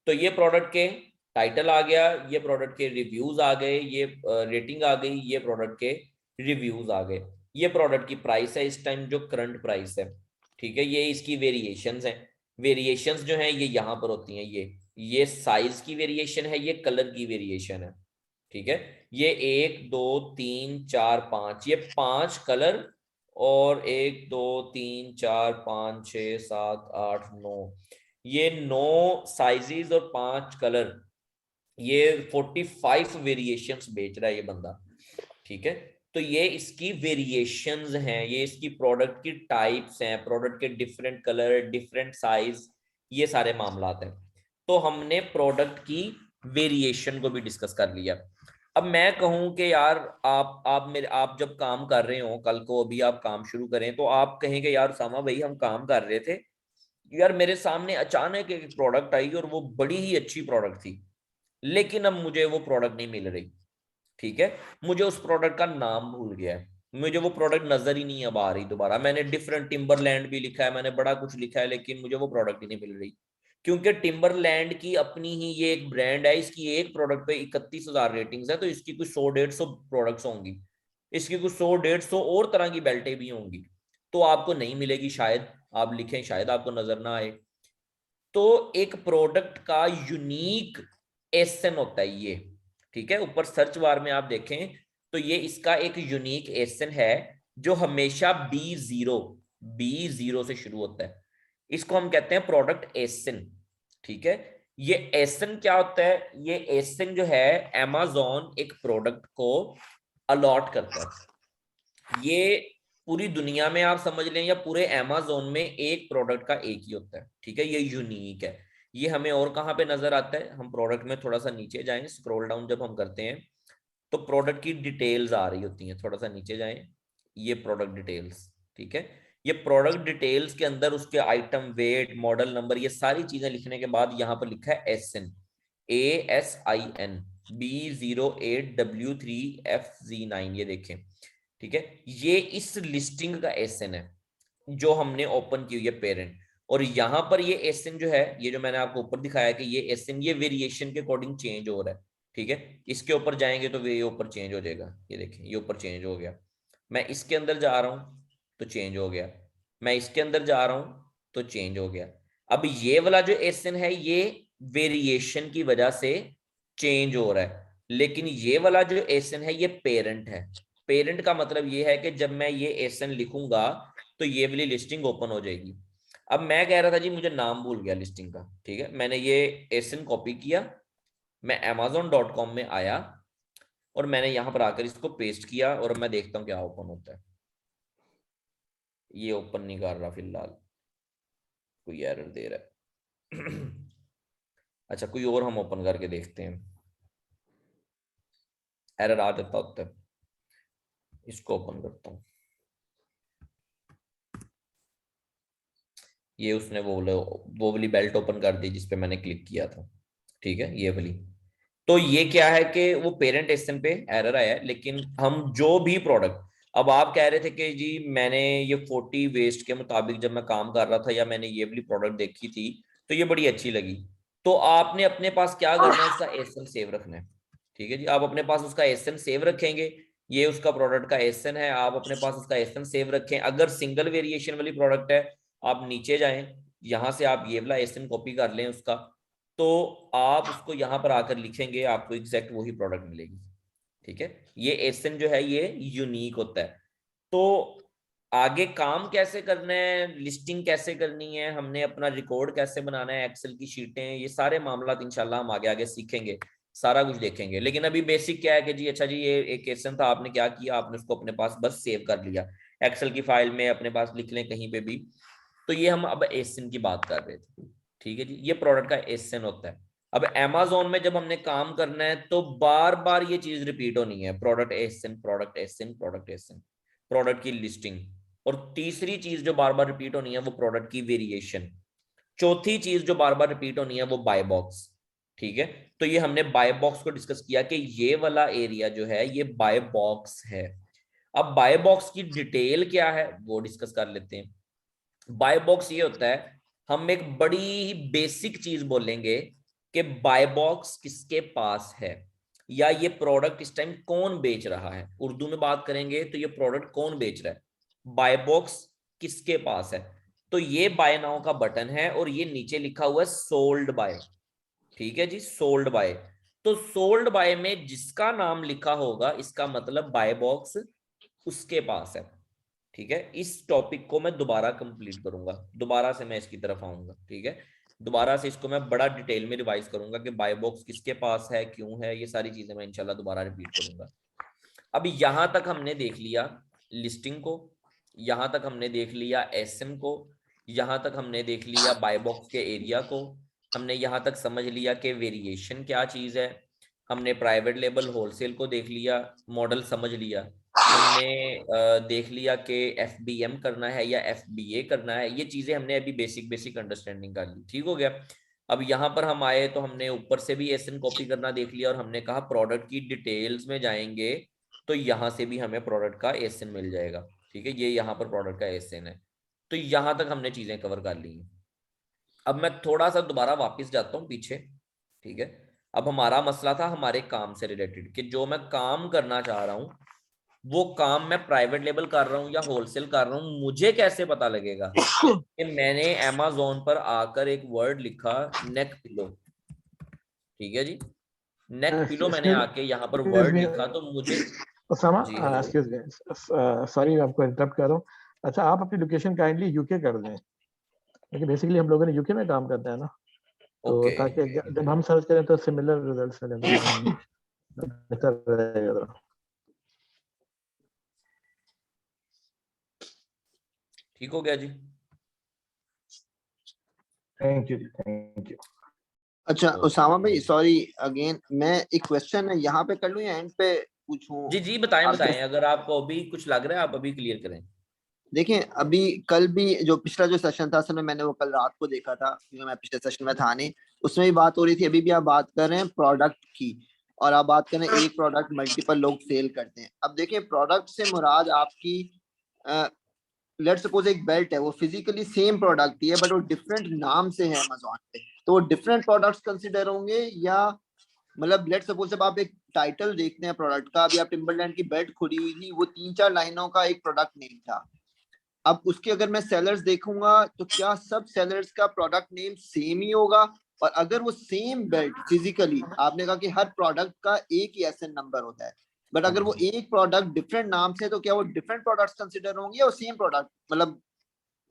तो ये प्रोडक्ट के टाइटल आ गया, ये प्रोडक्ट के रिव्यूज आ गए, ये रेटिंग आ गई, ये प्रोडक्ट के रिव्यूज आ गए, ये प्रोडक्ट की प्राइस है इस टाइम जो करंट प्राइस है, ठीक है। ये इसकी वेरिएशंस हैं, वेरिएशंस जो हैं ये यहाँ पर होती हैं, ये साइज की वेरिएशन है, ये कलर की वेरिएशन है, ठीक है। ये 1 2 3 4 5, ये 5 कलर, और 1 2 3 4 5 6 7 8 9, ये 9 साइजेस और 5 कलर, ये 45 वेरिएशंस बेच रहा है ये बंदा, ठीक है। तो ये इसकी वेरिएशंस हैं, ये इसकी प्रोडक्ट की टाइप्स हैं, प्रोडक्ट के डिफरेंट कलर, डिफरेंट साइज, ये सारे मामलात हैं। तो हमने प्रोडक्ट की वेरिएशन को भी डिस्कस कर लिया। अब मैं कहूं कि यार आप जब काम कर रहे हो, कल को अभी आप काम शुरू करें, तो आप कहेंगे यार सामा भाई हम काम कर रहे थे यार, मेरे सामने अचानक एक प्रोडक्ट आई और वो बड़ी ही अच्छी प्रोडक्ट थी, लेकिन अब मुझे वो प्रोडक्ट नहीं मिल रही, ठीक है। मुझे उस प्रोडक्ट का नाम भूल गया है, मुझे वो प्रोडक्ट नजर ही नहीं अब आ रही दोबारा, मैंने डिफरेंट टिम्बरलैंड भी लिखा है, मैंने बड़ा कुछ लिखा है, लेकिन मुझे वो प्रोडक्ट ही नहीं मिल रही। क्योंकि टिम्बरलैंड की अपनी ही ये एक ब्रांड है, इसकी एक प्रोडक्ट पे 31,000 रेटिंग्स है, तो इसकी कुछ 100-150 प्रोडक्ट्स होंगी, इसकी कुछ 100-150 और तरह की बेल्टें भी होंगी, तो आपको नहीं मिलेगी शायद, आप लिखें शायद आपको नजर ना आए। तो एक प्रोडक्ट का यूनिक एसन होता है ये, ठीक है। ऊपर सर्च बार में आप देखें तो ये इसका एक यूनिक एसन है जो हमेशा B0 से शुरू होता है, इसको हम कहते हैं प्रोडक्ट एसन, ठीक है। ये एसन क्या होता है, ये एसन जो है Amazon एक प्रोडक्ट को अलॉट करता है, ये पूरी दुनिया में आप समझ लें या पूरे Amazon में एक प्रोडक्ट का एक ही होता है, ठीक है, ये यूनिक है। ये हमें और कहाँ पे नजर आता है, हम प्रोडक्ट में थोड़ा सा नीचे जाएं, स्क्रॉल डाउन जब हम करते हैं तो प्रोडक्ट की डिटेल्स आ रही होती हैं, थोड़ा सा नीचे जाएं, ये प्रोडक्ट डिटेल्स, ठीक है। ये प्रोडक्ट डिटेल्स के अंदर उसके आइटम, वेट, मॉडल नंबर, ये सारी चीजें लिखने के बाद यहाँ पर लिखा है ASIN, ASIN B08W3FZ9, ये देखें, ठीक है। ये इस लिस्टिंग का एसन है जो हमने ओपन की हुई है पेरेंट, और यहां पर ये एसन जो है, ये जो मैंने आपको ऊपर दिखाया कि ये एसन ये वेरिएशन के अकॉर्डिंग चेंज हो रहा है, ठीक है। इसके ऊपर जाएंगे तो ये ऊपर चेंज हो जाएगा, ये देखें ये ऊपर चेंज हो गया, मैं इसके अंदर जा रहा हूं तो चेंज हो गया, मैं इसके अंदर जा रहा हूं तो चेंज हो गया। अब ये वाला जो एसन है ये वेरिएशन की वजह से चेंज हो रहा है, लेकिन ये वाला जो एसन है ये पेरेंट है। पेरेंट का मतलब ये है कि जब मैं ये एसन लिखूंगा तो ये वाली लिस्टिंग ओपन हो जाएगी। अब मैं कह रहा था जी मुझे नाम भूल गया लिस्टिंग का, ठीक है, मैंने ये एसन कॉपी किया, मैं amazon.com में आया और मैंने यहां पर आकर इसको पेस्ट किया और मैं देखता हूं क्या ओपन होता है। ये ओपन नहीं कर रहा फिलहाल, कोई एरर दे रहा है अच्छा कोई और हम ओपन करके देखते हैं, एरर आ जाता होता है, इसको ओपन करता हूं। ये उसने वो वाली बेल्ट ओपन कर दी जिसपे मैंने क्लिक किया था, ठीक है, ये वाली। तो ये क्या है कि वो पेरेंट एसएन पे एरर आया है, लेकिन हम जो भी प्रोडक्ट, अब आप कह रहे थे कि जी मैंने ये 40 वेस्ट के मुताबिक जब मैं काम कर रहा था या मैंने ये वाली प्रोडक्ट देखी थी तो ये बड़ी अच्छी लगी, तो आपने अपने पास क्या करना है, उसका एसएन सेव रखना है, ठीक है जी। आप अपने पास उसका एसएन सेव रखेंगे, ये उसका प्रोडक्ट का एसएन है, आप अपने पास उसका एसएन सेव रखें। अगर सिंगल वेरिएशन वाली प्रोडक्ट है, आप नीचे जाएं, यहां से आप ये वाला एसएन कॉपी कर लें उसका, तो आप उसको यहां पर आकर लिखेंगे, आपको एग्जैक्ट वही प्रोडक्ट मिलेगी, ठीक है। ये एसएन जो है ये यूनिक होता है। तो आगे काम कैसे करना है, लिस्टिंग कैसे करनी है, हमने अपना रिकॉर्ड कैसे बनाना है, एक्सेल की शीटें, ये सारे मामला इंशाल्लाह हम आगे आगे सीखेंगे, सारा कुछ देखेंगे। लेकिन अभी बेसिक क्या है कि जी अच्छा जी ये एक एसएन था, आपने क्या किया, आपने उसको अपने पास बस सेव कर लिया, एक्सेल की फाइल में अपने पास लिख लें कहीं पे भी। तो ये हम अब एसएन की बात कर रहे थे, ठीक है जी, ये प्रोडक्ट का एसएन होता है। अब Amazon में जब हमने काम करना है तो बार बार ये चीज रिपीट होनी है, product SN, product SN, product SN, product की लिस्टिंग। और तीसरी चीज जो बार बार रिपीट होनी है वो प्रोडक्ट की वेरिएशन। चौथी चीज जो बार बार रिपीट होनी है वो बाय बॉक्स, ठीक है। तो ये हमने बाय बॉक्स को डिस्कस किया कि ये वाला एरिया जो है ये बाय बॉक्स है। अब बाय बॉक्स की डिटेल क्या है वो डिस्कस कर लेते हैं। बाय बॉक्स ये होता है, हम एक बड़ी ही बेसिक चीज बोलेंगे कि बाय बॉक्स किसके पास है, या ये प्रोडक्ट इस टाइम कौन बेच रहा है। उर्दू में बात करेंगे तो ये प्रोडक्ट कौन बेच रहा है, बाय बॉक्स किसके पास है। तो ये बाय नाउ का बटन है और ये नीचे लिखा हुआ है सोल्ड बाय, ठीक है जी, सोल्ड बाय। तो सोल्ड बाय में जिसका नाम लिखा होगा इसका मतलब बाय बॉक्स उसके पास है, ठीक है। इस टॉपिक को मैं दोबारा कंप्लीट करूंगा, दोबारा से मैं इसकी तरफ आऊंगा, ठीक है। दोबारा से इसको मैं बड़ा डिटेल में रिवाइज करूंगा कि बाय बॉक्स किसके पास है, क्यों है, ये सारी चीजें मैं इंशाल्लाह दोबारा रिपीट करूंगा। अब यहां तक हमने देख लिया लिस्टिंग को, यहां तक हमने देख लिया एसएन को, यहां तक हमने देख लिया बाय बॉक्स के एरिया को, हमने यहां तक समझ लिया कि वेरिएशन क्या चीज है, हमने प्राइवेट लेबल होलसेल को देख लिया, मॉडल समझ लिया, हमने देख लिया कि एफबीएम करना है या एफबीए करना है, ये चीजें हमने अभी बेसिक अंडरस्टैंडिंग कर ली, ठीक हो गया। अब यहाँ पर हम आए तो हमने ऊपर से भी एसएन कॉपी करना देख लिया और हमने कहा प्रोडक्ट की डिटेल्स में जाएंगे तो यहाँ से भी हमें प्रोडक्ट का एसएन मिल जाएगा, ठीक है। ये यहाँ पर प्रोडक्ट का एसएन है। तो यहाँ तक हमने चीजें कवर कर ली हैं। अब मैं थोड़ा सा दोबारा वापस जाता हूँ पीछे, ठीक है। अब हमारा मसला था हमारे काम से रिलेटेड कि जो मैं काम करना चाह रहा हूँ वो काम मैं प्राइवेट लेबल कर रहा हूँ या होलसेल कर रहा हूँ, मुझे कैसे पता लगेगा कि मैंने Amazon पर आकर एक वर्ड लिखा नेक पिलो, ठीक है जी, नेक पिलो, मैंने आके यहाँ पर वर्ड लिखा तो मुझे उसामा, जी हेलो एक्सक्यूज मी, सॉरी मैं आपको इंटरप्ट कर रहा हूँ। अच्छा, आप अपनी लोकेशन काइंडली यूके कर दें, क्योंकि बेसिकली हम लोगों ने यूके में काम करते हैं ना, तो ओके ताकि जब हम सर्च करें तो सिमिलर रिजल्ट्स मिलें तो बेहतर रहेगा। ठीक हो गया जी, थैंक यू, थैंक यू। अच्छा उसामा भाई, सॉरी अगेन, मैं एक क्वेश्चन है यहाँ पे कर लूँ या एंड पे पूछूं? जी जी बताएं बताएं, अगर आपको अभी कुछ लग रहा है आप अभी क्लियर करें। देखिए, अभी कल भी जो पिछला जो सेशन था, असल में मैंने वो कल रात को देखा था क्योंकि मैं पिछले सेशन में था नहीं, उसमें भी बात हो रही थी। अभी भी आप बात कर रहे हैं प्रोडक्ट की, और आप बात कर रहे हैं एक प्रोडक्ट मल्टीपल लोग सेल करते हैं। अब देखिए, प्रोडक्ट से मुराद आपकी लेट सपोज एक बेल्ट है, वो फिजिकली सेम प्रोडक्ट ही है बट वो डिफरेंट नाम से है अमेज़न पे, तो वो डिफरेंट प्रोडक्ट्स कंसिडर होंगे, या मतलब लेट सपोज जब आप एक टाइटल देखते हैं प्रोडक्ट का, अभी आप टिम्बरलैंड की बेल्ट खुली हुई थी, वो 3-4 लाइनों का एक प्रोडक्ट नेम था। अब उसके अगर मैं सेलर्स देखूंगा तो क्या सब सेलर्स का प्रोडक्ट नेम सेम ही होगा? और अगर वो सेम बेल्ट फिजिकली, आपने कहा कि हर प्रोडक्ट का एक ही एसएन नंबर होता है, बट अगर वो एक प्रोडक्ट डिफरेंट नाम से, तो क्या वो डिफरेंट प्रोडक्ट्स कंसीडर होंगे या सेम प्रोडक्ट? मतलब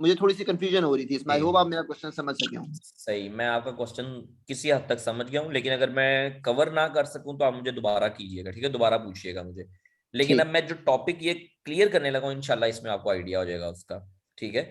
मुझे थोड़ी सी कंफ्यूजन हो रही थी इसमें। आई होप आप मेरा क्वेश्चन समझ सके हों। सही, मैं आपका क्वेश्चन किसी हद तक समझ गया हूँ, लेकिन अगर मैं कवर ना कर सकूं तो आप मुझे दोबारा कीजिएगा, ठीक है, दोबारा पूछिएगा मुझे। लेकिन अब मैं जो टॉपिक ये क्लियर करने लगा हूँ इंशाल्लाह इसमें आपको आइडिया हो जाएगा उसका, ठीक है।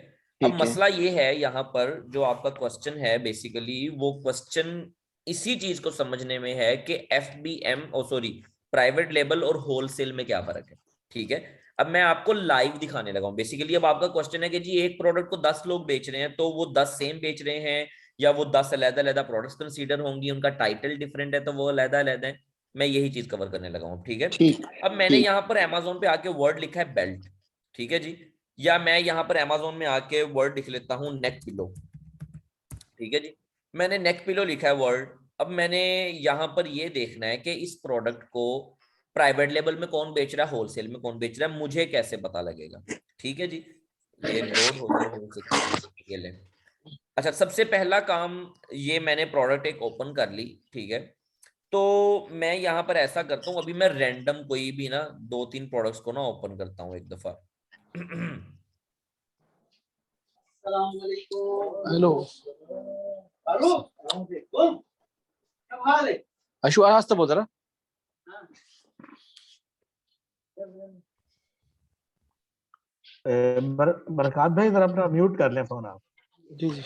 अब मसला ये है यहाँ पर जो आपका क्वेश्चन है, बेसिकली वो क्वेश्चन इसी चीज को समझने में है कि एफबीएम, ओ सॉरी, प्राइवेट लेबल और होलसेल में क्या फर्क है। ठीक है। अब मैं आपको लाइव दिखाने लगा हूं बेसिकली। अब आपका क्वेश्चन है कि जी एक प्रोडक्ट को 10 लोग बेच रहे हैं, तो वो 10 सेम बेच रहे हैं या वो 10 अलग-अलग प्रोडक्ट्स कंसीडर होंगी, उनका टाइटल डिफरेंट है तो वो अलग-अलग है। मैं यही चीज कवर करने लगा हूं, ठीक है। ठीक अब मैंने यहाँ पर अमेजोन पे आके वर्ड लिखा है बेल्ट, ठीक है जी, या मैं यहाँ पर अमेजोन में आके वर्ड लिख लेता हूँ नेक पिलो, ठीक है जी। मैंने नेक पिलो लिखा है वर्ड। अब मैंने यहाँ पर ये देखना है कि इस प्रोडक्ट को प्राइवेट लेवल में कौन बेच रहा है, होलसेल में कौन बेच रहा है, मुझे कैसे पता लगेगा, ठीक है जी। ये लोड हो जाए हो सकती है। अच्छा, सबसे पहला काम, ये मैंने प्रोडक्ट एक ओपन कर ली, ठीक है। तो मैं यहाँ पर ऐसा करता हूँ, अभी मैं रैंडम कोई भी ना 2-3 प्रोडक्ट्स को ना ओपन करता हूँ एक दफा। हेलो अशु आज तो बोल रहा बरकात भाई जरा अपना म्यूट कर लें फोन आप। जी जी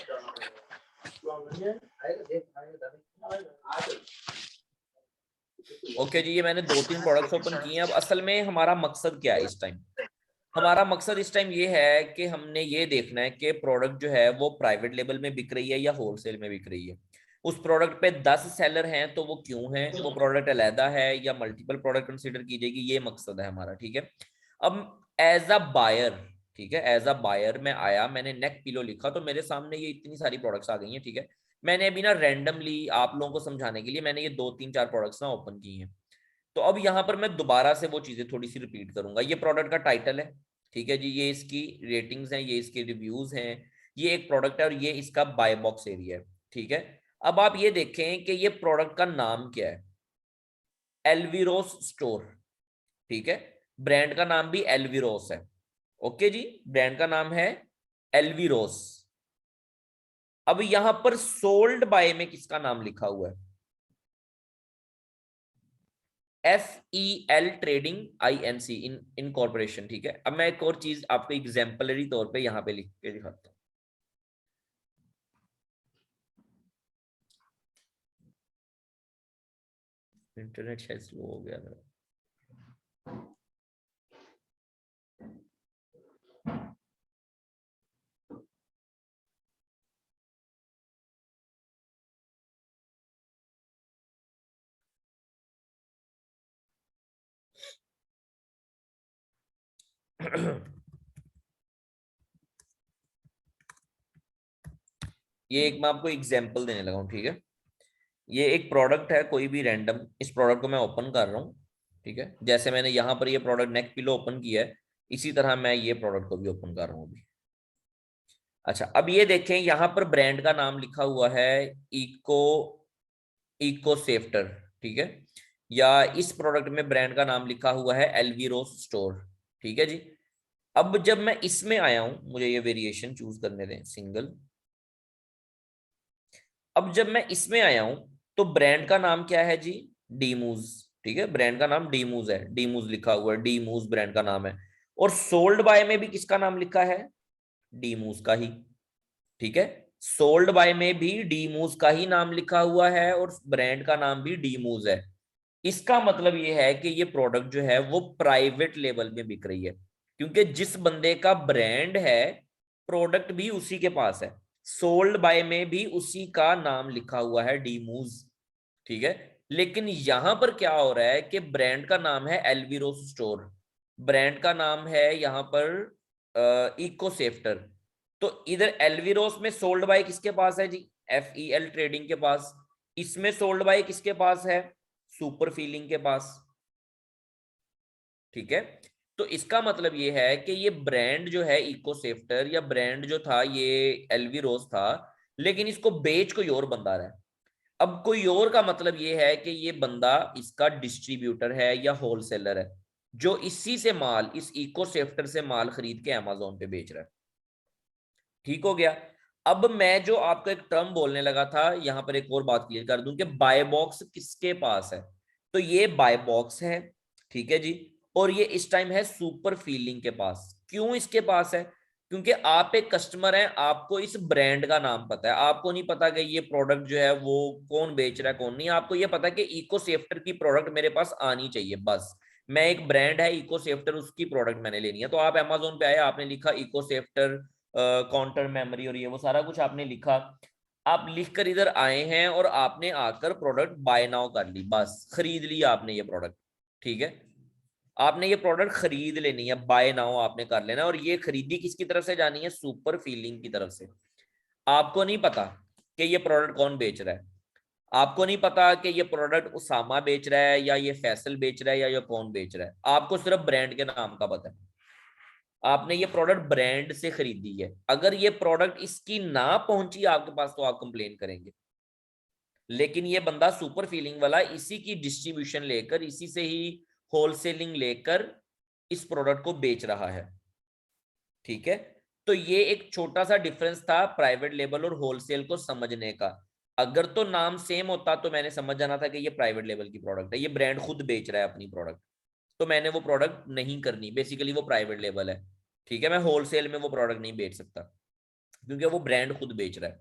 ओके जी, ये मैंने 2-3 प्रोडक्ट्स ओपन किए हैं। अब असल में हमारा मकसद क्या है इस टाइम? हमारा मकसद इस टाइम ये है कि हमने ये देखना है कि प्रोडक्ट जो है वो प्राइवेट लेवल में बिक रही है या होलसेल में बिक रही है। उस प्रोडक्ट पे 10 सेलर हैं तो वो क्यों है, वो प्रोडक्ट अलहदा है या मल्टीपल प्रोडक्ट कंसीडर की जाएगी, ये मकसद है हमारा, ठीक है। अब एज अ बायर, ठीक है, एज अ बायर मैं आया, मैंने नेक पिलो लिखा तो मेरे सामने ये इतनी सारी प्रोडक्ट्स आ गई हैं, ठीक है। मैंने अभी ना रैंडमली आप लोगों को समझाने के लिए मैंने ये 2-3-4 प्रोडक्ट्स ना ओपन की हैं। तो अब यहाँ पर मैं दोबारा से वो चीजें थोड़ी सी रिपीट करूंगा। ये प्रोडक्ट का टाइटल है, ठीक है जी, ये इसकी रेटिंग्स हैं, ये इसके रिव्यूज हैं, ये एक प्रोडक्ट है और ये इसका बाय बॉक्स एरिया है, ठीक है। अब आप ये देखें कि ये प्रोडक्ट का नाम क्या है, एल्विरोस स्टोर, ठीक है। ब्रांड का नाम भी एल्विरोस है, ओके जी, ब्रांड का नाम है एल्विरोस। अब यहां पर सोल्ड बाय में किसका नाम लिखा हुआ है, FEL ट्रेडिंग INC इन कॉर्पोरेशन, ठीक है। अब मैं एक और चीज आपको एग्जाम्पलरी तौर पे यहाँ पे लिख के दिखाता हूँ। इंटरनेट शायद स्लो हो गया मेरा। ये एक मैं आपको एग्जाम्पल देने लगा हूँ, ठीक है। ये एक प्रोडक्ट है कोई भी रैंडम, इस प्रोडक्ट को मैं ओपन कर रहा हूँ, ठीक है। जैसे मैंने यहाँ पर ये प्रोडक्ट नेक पिलो ओपन किया है, इसी तरह मैं ये प्रोडक्ट को भी ओपन कर रहा हूँ अभी। अच्छा, अब ये देखें यहाँ पर ब्रांड का नाम लिखा हुआ है इको सेफ्टर, ठीक है, या इस प्रोडक्ट में ब्रांड का नाम लिखा हुआ है एल्विरोस स्टोर, ठीक है जी। अब जब मैं इसमें आया हूं, मुझे ये वेरिएशन चूज करने दें, सिंगल। अब जब मैं इसमें आया हूं तो ब्रांड का नाम क्या है जी, डीमूज, ठीक है, ब्रांड का नाम डीमूज है, डीमूज लिखा हुआ है, डीमूज ब्रांड का नाम है। और सोल्ड बाय में भी किसका नाम लिखा है, डीमूज का ही, ठीक है। सोल्ड बाय में भी डीमूज का ही नाम लिखा हुआ है और ब्रांड का नाम भी डीमूज है। इसका मतलब ये है कि ये प्रोडक्ट जो है वो प्राइवेट लेवल में बिक रही है, क्योंकि जिस बंदे का ब्रांड है प्रोडक्ट भी उसी के पास है। सोल्ड बाय में भी उसी का नाम लिखा हुआ है, डीमूज, ठीक है। लेकिन यहां पर क्या हो रहा है कि ब्रांड का नाम है एल्विरोस स्टोर, ब्रांड का नाम है यहां पर इको सेफ्टर। तो इधर एल्विरोस में सोल्ड बाय किसके पास है जी, FEL ट्रेडिंग के पास। इसमें सोल्ड बाय किसके पास है, सुपर फीलिंग के पास, ठीक है। तो इसका मतलब ये है कि ये ब्रांड जो है इको सेफ्टर, या ब्रांड जो था ये एल्विरोस था, लेकिन इसको बेच कोई और बंदा रहा है। अब कोई और का मतलब ये है कि ये बंदा इसका डिस्ट्रीब्यूटर है या होलसेलर है, जो इसी से माल, इस इको सेफ्टर से माल खरीद के अमेजोन पे बेच रहा है, ठीक हो गया। अब मैं जो आपको एक टर्म बोलने लगा था, यहां पर एक और बात क्लियर कर दूं कि बाय बॉक्स किसके पास है, तो ये बाय बॉक्स है, ठीक है जी। और ये इस टाइम है सुपर फीलिंग के पास। क्यों इसके पास है, क्योंकि आप एक कस्टमर हैं, आपको इस ब्रांड का नाम पता है, आपको नहीं पता कि ये प्रोडक्ट जो है वो कौन बेच रहा है कौन नहीं, आपको ये पता है कि इको सेफ्टर की प्रोडक्ट मेरे पास आनी चाहिए बस। मैं एक ब्रांड है इको सेफ्टर, उसकी प्रोडक्ट मैंने लेनी है, तो आप अमेजोन पे आए, आपने लिखा इको सेफ्टर काउंटर मेमोरी और ये वो सारा कुछ आपने लिखा, आप लिख कर इधर आए हैं और आपने आकर प्रोडक्ट बाय नाउ कर ली, बस खरीद लिया आपने ये प्रोडक्ट। ठीक है, आपने ये प्रोडक्ट खरीद लेनी है, बाय नाउ आपने कर लेना, और ये खरीदी किसकी तरफ से जानी है? सुपर फीलिंग की तरफ से। आपको नहीं पता कि ये प्रोडक्ट कौन बेच रहा है, आपको नहीं पता कि ये प्रोडक्ट उसामा बेच रहा है या ये फैसल बेच रहा है या ये कौन बेच रहा है, आपको सिर्फ ब्रांड के नाम का पता है। आपने ये प्रोडक्ट ब्रांड से खरीदी है, अगर ये प्रोडक्ट इसकी ना पहुंची आपके पास तो आप कंप्लेन करेंगे, लेकिन ये बंदा सुपर फीलिंग वाला इसी की डिस्ट्रीब्यूशन लेकर, इसी से ही होलसेलिंग लेकर इस प्रोडक्ट को बेच रहा है। ठीक है, तो ये एक छोटा सा डिफरेंस था प्राइवेट लेबल और होलसेल को समझने का। अगर तो नाम सेम होता तो मैंने समझ जाना था कि ये प्राइवेट लेबल की प्रोडक्ट है, ये ब्रांड खुद बेच रहा है अपनी प्रोडक्ट, तो मैंने वो प्रोडक्ट नहीं करनी, बेसिकली वो प्राइवेट लेबल है। ठीक है, मैं होलसेल में वो प्रोडक्ट नहीं बेच सकता क्योंकि वो ब्रांड खुद बेच रहा है।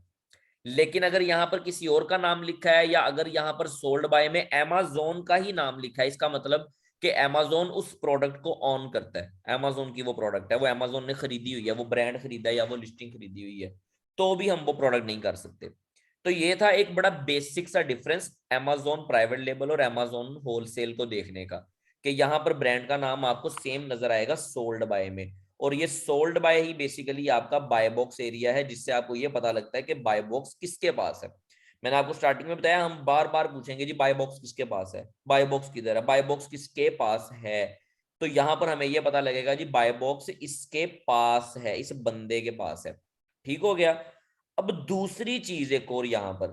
लेकिन अगर यहाँ पर किसी और का नाम लिखा है, या अगर यहाँ पर सोल्ड बाय में अमेज़न का ही नाम लिखा है, इसका मतलब कि अमेज़न उस प्रोडक्ट को ऑन करता है, अमेज़न की वो प्रोडक्ट है, वो अमेज़न ने खरीदी हुई है, वो ब्रांड खरीदा है या वो लिस्टिंग खरीदी हुई है, तो भी हम वो प्रोडक्ट नहीं कर सकते। तो ये था एक बड़ा बेसिक सा डिफरेंस अमेज़न प्राइवेट लेबल और अमेज़न होलसेल को देखने का, कि यहाँ पर ब्रांड का नाम आपको सेम नजर आएगा सोल्ड बाय में, और ये सोल्ड बाय ही बेसिकली आपका बाय बॉक्स एरिया है, जिससे आपको ये पता लगता है कि बाय बॉक्स किसके पास है। मैंने आपको स्टार्टिंग में बताया, हम बार बार पूछेंगे जी बाय बॉक्स किसके पास है, बाय बॉक्स किधर है, बाय बॉक्स किसके पास है, तो यहाँ पर हमें ये पता लगेगा जी बाय बॉक्स इसके पास है, इस बंदे के पास है। ठीक हो गया। अब दूसरी चीज एक और यहाँ पर,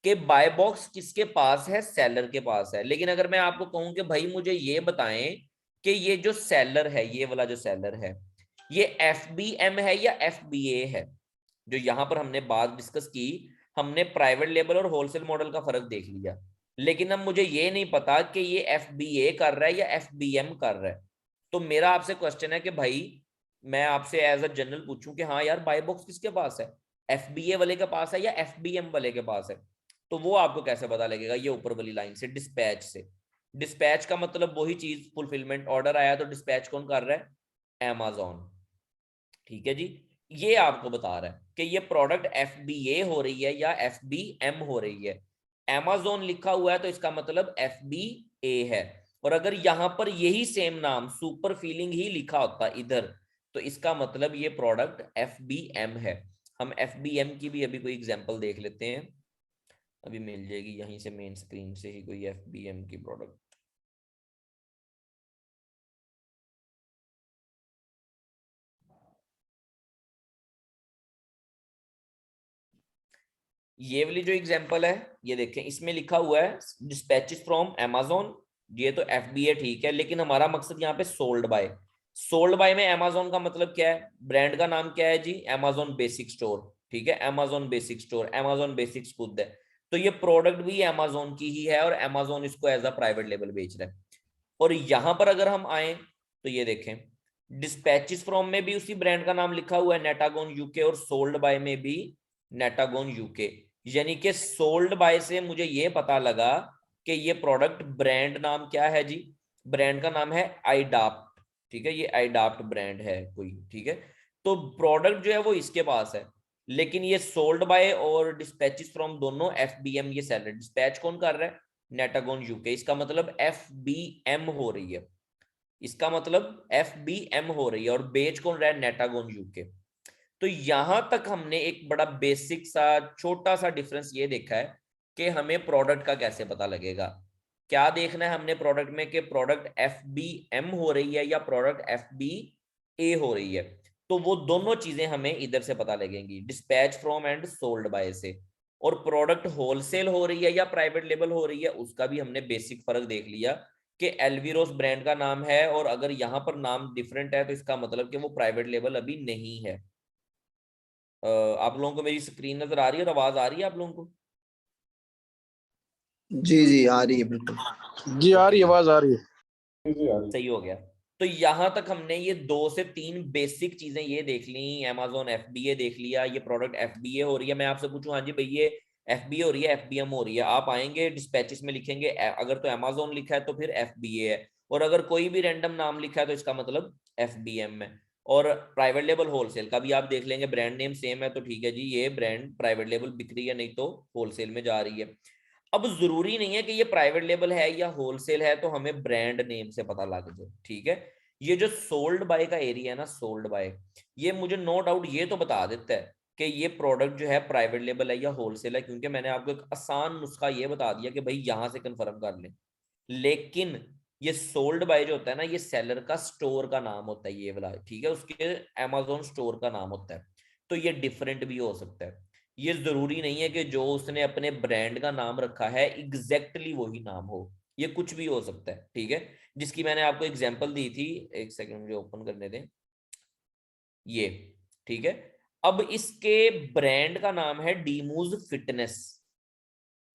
कि बाय बॉक्स किसके पास है? सेलर के पास है। लेकिन अगर मैं आपको कहूं कि भाई मुझे ये बताएं कि ये जो सेलर है, ये वाला जो सेलर है, ये FBM है या FBA है? जो यहां पर हमने बात डिस्कस की, हमने प्राइवेट लेबल और होलसेल मॉडल का फर्क देख लिया, लेकिन अब मुझे ये नहीं पता कि ये FBA कर रहा है या FBM कर रहा है। तो मेरा आपसे क्वेश्चन है कि भाई मैं आपसे एज अ जनरल पूछूं कि हाँ यार बाय बॉक्स किसके पास है, FBA वाले के पास है या FBM वाले के पास है? तो वो आपको कैसे पता लगेगा? ये ऊपर वाली लाइन से, डिस्पैच से। डिस्पैच का मतलब वही चीज, फुलफिलमेंट ऑर्डर आया तो डिस्पैच कौन कर रहा है? अमेज़न। ठीक है जी, ये आपको बता रहा है कि ये प्रोडक्ट FBA हो रही है या FBM हो रही है। अमेज़न लिखा हुआ है तो इसका मतलब FBA है, और अगर यहां पर यही सेम नाम सुपर फीलिंग ही लिखा होता इधर, तो इसका मतलब ये प्रोडक्ट FBM है। हम FBM की भी अभी कोई एग्जांपल देख लेते हैं, अभी मिल जाएगी यहीं से मेन स्क्रीन से ही कोई FBM की प्रोडक्ट। ये वाली जो एग्जांपल है ये देखें, इसमें लिखा हुआ है डिस्पैचेस फ्रॉम अमेज़न, ये तो FBA ठीक है, लेकिन हमारा मकसद यहाँ पे सोल्ड बाय। सोल्ड बाय में अमेज़न का मतलब क्या है? ब्रांड का नाम क्या है जी? Amazon basic store. ठीक है, Amazon basic store, Amazon basics खुद है, तो ये प्रोडक्ट भी अमेज़न की ही है और अमेज़न इसको एज अ प्राइवेट लेबल बेच रहा है। और यहां पर अगर हम आए तो ये देखें, डिस्पैचेस फ्रॉम में भी उसी ब्रांड का नाम लिखा हुआ है नेटागोन यूके, और सोल्ड बाय में भी नेटागोन यूके। यानी कि सोल्ड बाय से मुझे ये पता लगा कि ये प्रोडक्ट ब्रांड नाम क्या है जी? ब्रांड का नाम है आईडाप्ट। ठीक है, ये आईडाप्ट ब्रांड है कोई। ठीक है, तो प्रोडक्ट जो है वो इसके पास है, लेकिन ये सोल्ड बाय और डिस्पैचेस फ्रॉम दोनों FBM, ये सेलर डिस्पैच कौन कर रहा है? नेटागोन यूके। इसका मतलब FBM हो रही है, इसका मतलब FBM हो रही है, और बेच कौन रहा है? नेटागोन यूके। तो यहां तक हमने एक बड़ा बेसिक सा छोटा सा डिफरेंस ये देखा है कि हमें प्रोडक्ट का कैसे पता लगेगा। क्या देखना है हमने प्रोडक्ट में कि प्रोडक्ट FBM हो रही है या प्रोडक्ट FBA हो रही है? तो वो दोनों चीजें हमें इधर से पता लगेंगी, dispatch from and sold by से। और प्रोडक्ट होलसेल हो रही है या प्राइवेट लेबल हो रही है, उसका भी हमने बेसिक फर्क देख लिया कि एल्विरोस ब्रांड का नाम है, और अगर यहाँ पर नाम डिफरेंट है तो इसका मतलब कि वो प्राइवेट लेबल अभी नहीं है। आप लोगों को मेरी स्क्रीन नजर आ रही है और आवाज आ रही है आप लोगों को? जी जी आ रही है बिल्कुल। जी आ रही है, आवाज आ रही है। सही हो गया। तो यहां तक हमने ये 2 से 3 बेसिक चीजें ये देख ली। अमेज़न FBA देख लिया, ये प्रोडक्ट FBA हो रही है। मैं आपसे पूछूं हाँ जी भाई ये FBA हो रही है FBM हो रही है, आप आएंगे डिस्पैचेस में लिखेंगे अगर तो अमेज़न लिखा है तो फिर FBA है, और अगर कोई भी रैंडम नाम लिखा है तो इसका मतलब FBM है। और प्राइवेट लेबल होलसेल का भी आप देख लेंगे, ब्रांड नेम सेम है तो ठीक है जी, ये ब्रांड प्राइवेट लेबल बिक रही है, नहीं तो होलसेल में जा रही है। अब जरूरी नहीं है कि ये प्राइवेट लेबल है या होलसेल है तो हमें ब्रांड नेम से पता लग जाए, ठीक है। ये जो सोल्ड बाय का एरिया है ना, सोल्ड बाय, ये मुझे नो डाउट ये तो बता देता है कि ये प्रोडक्ट जो है प्राइवेट लेबल है या होलसेल है, क्योंकि मैंने आपको एक आसान नुस्खा ये बता दिया कि भाई यहां से कंफर्म कर लें। लेकिन ये सोल्ड बाय जो होता है ना, ये सेलर का स्टोर का नाम होता है ये वाला, ठीक है, उसके अमेजोन स्टोर का नाम होता है। तो ये डिफरेंट भी हो सकता है। ये जरूरी नहीं है कि जो उसने अपने ब्रांड का नाम रखा है एग्जैक्टली वही नाम हो, ये कुछ भी हो सकता है, ठीक है। जिसकी मैंने आपको एग्जांपल दी थी, एक सेकंड मुझे ओपन करने दें, ये, ठीक है। अब इसके ब्रांड का नाम है डीमूज फिटनेस,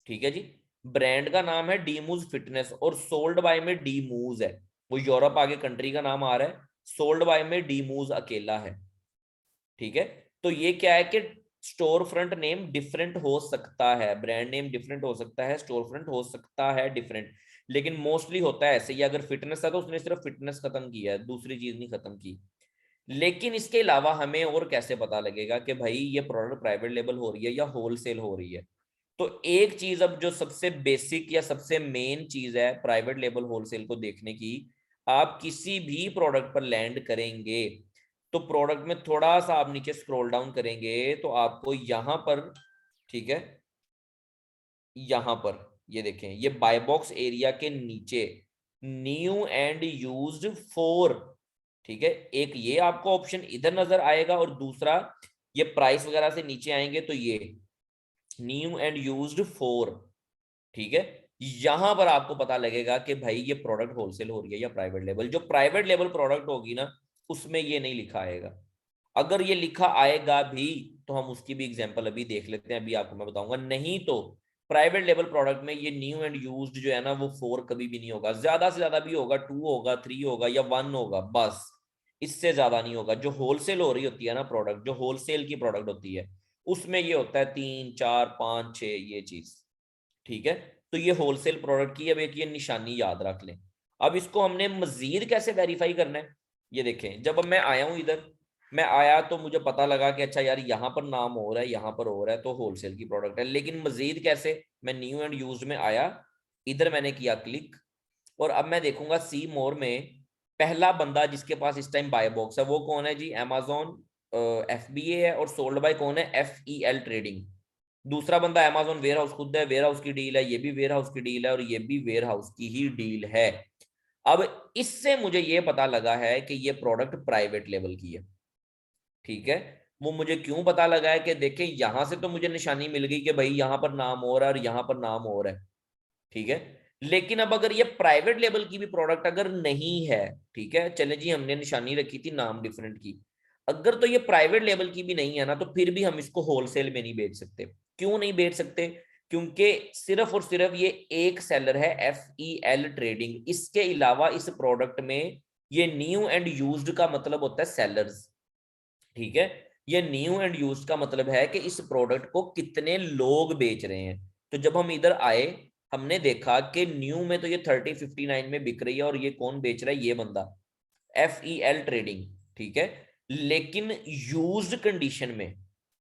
ठीक है जी, ब्रांड का नाम है डीमूज फिटनेस और सोल्ड बाय में डीमूज है, वो यूरोप आगे कंट्री का नाम आ रहा है, सोल्ड बाय में डीमूज अकेला है, ठीक है। तो ये क्या है कि स्टोर फ्रंट नेम डिफरेंट हो सकता है, ब्रांड नेम डिफरेंट हो सकता है, स्टोर फ्रंट हो सकता है डिफरेंट, लेकिन मोस्टली होता है ऐसे ही। अगर फिटनेस था तो उसने सिर्फ फिटनेस खत्म किया है, दूसरी चीज नहीं खत्म की। लेकिन इसके अलावा हमें और कैसे पता लगेगा कि भाई ये प्रोडक्ट प्राइवेट लेबल हो रही है या होलसेल हो रही है? तो एक चीज अब जो सबसे बेसिक या सबसे मेन चीज है प्राइवेट लेबल होलसेल को देखने की, आप किसी भी प्रोडक्ट पर लैंड करेंगे तो प्रोडक्ट में थोड़ा सा आप नीचे स्क्रॉल डाउन करेंगे तो आपको यहां पर, ठीक है, यहां पर ये देखें, ये बाय बॉक्स एरिया के नीचे न्यू एंड यूज्ड फॉर, ठीक है, एक ये आपको ऑप्शन इधर नजर आएगा और दूसरा ये प्राइस वगैरह से नीचे आएंगे तो ये न्यू एंड यूज्ड फॉर, ठीक है। यहां पर आपको पता लगेगा कि भाई ये प्रोडक्ट होलसेल हो रही है या प्राइवेट लेबल। जो प्राइवेट लेबल प्रोडक्ट होगी ना उसमें ये नहीं लिखा आएगा, अगर ये लिखा आएगा भी तो हम उसकी भी एग्जांपल अभी देख लेते हैं, अभी आपको मैं बताऊंगा। नहीं तो प्राइवेट लेबल प्रोडक्ट में ये न्यू एंड यूज्ड जो है ना वो 4 कभी भी नहीं होगा, ज्यादा से ज्यादा भी होगा 2 होगा, 3 होगा या 1 होगा, बस इससे ज्यादा नहीं होगा। जो होलसेल हो रही होती है ना प्रोडक्ट, जो होलसेल की प्रोडक्ट होती है उसमें ये होता है 3 4 5 6 ये चीज, ठीक है। तो ये होलसेल प्रोडक्ट की अब एक ये निशानी याद रख लें। अब इसको हमने मजीद कैसे वेरीफाई करना है, ये देखें, जब अब मैं आया हूं इधर, मैं आया तो मुझे पता लगा कि अच्छा यार यहाँ पर नाम हो रहा है, यहाँ पर हो रहा है, तो होलसेल की प्रोडक्ट है। लेकिन मजीद कैसे, मैं न्यू एंड यूज्ड में आया, इधर मैंने किया क्लिक और अब मैं देखूंगा सी मोर में पहला बंदा जिसके पास इस टाइम बाय बॉक्स है वो कौन है जी, अमेजोन FBA है, और सोल्ड बाय कौन है, FEL ट्रेडिंग। दूसरा बंदा अमेजोन वेयर हाउस खुद है, वेयर हाउस की डील है, ये भी वेयर हाउस की डील है और ये भी वेयर हाउस की ही डील है। अब इससे मुझे ये पता लगा है कि ये प्रोडक्ट प्राइवेट लेवल की है, ठीक है। वो मुझे क्यों पता लगा है कि देखें यहां से तो मुझे निशानी मिल गई कि भाई यहां पर नाम हो रहा है और यहां पर नाम हो रहा है, ठीक है। लेकिन अब अगर ये प्राइवेट लेवल की भी प्रोडक्ट अगर नहीं है, ठीक है, चले जी हमने निशानी रखी थी नाम डिफरेंट की, अगर तो ये प्राइवेट लेवल की भी नहीं है ना तो फिर भी हम इसको होलसेल में नहीं बेच सकते। क्यों नहीं बेच सकते? क्योंकि सिर्फ और सिर्फ ये एक सेलर है FEL ट्रेडिंग, इसके अलावा इस प्रोडक्ट में ये न्यू एंड यूज्ड का मतलब होता है सेलर्स, ठीक है। ये न्यू एंड यूज्ड का मतलब है कि इस प्रोडक्ट को कितने लोग बेच रहे हैं। तो जब हम इधर आए हमने देखा कि न्यू में तो ये 3059 में बिक रही है और ये कौन बेच रहा है, ये बंदा FEL ट्रेडिंग, ठीक है। लेकिन यूज्ड कंडीशन में,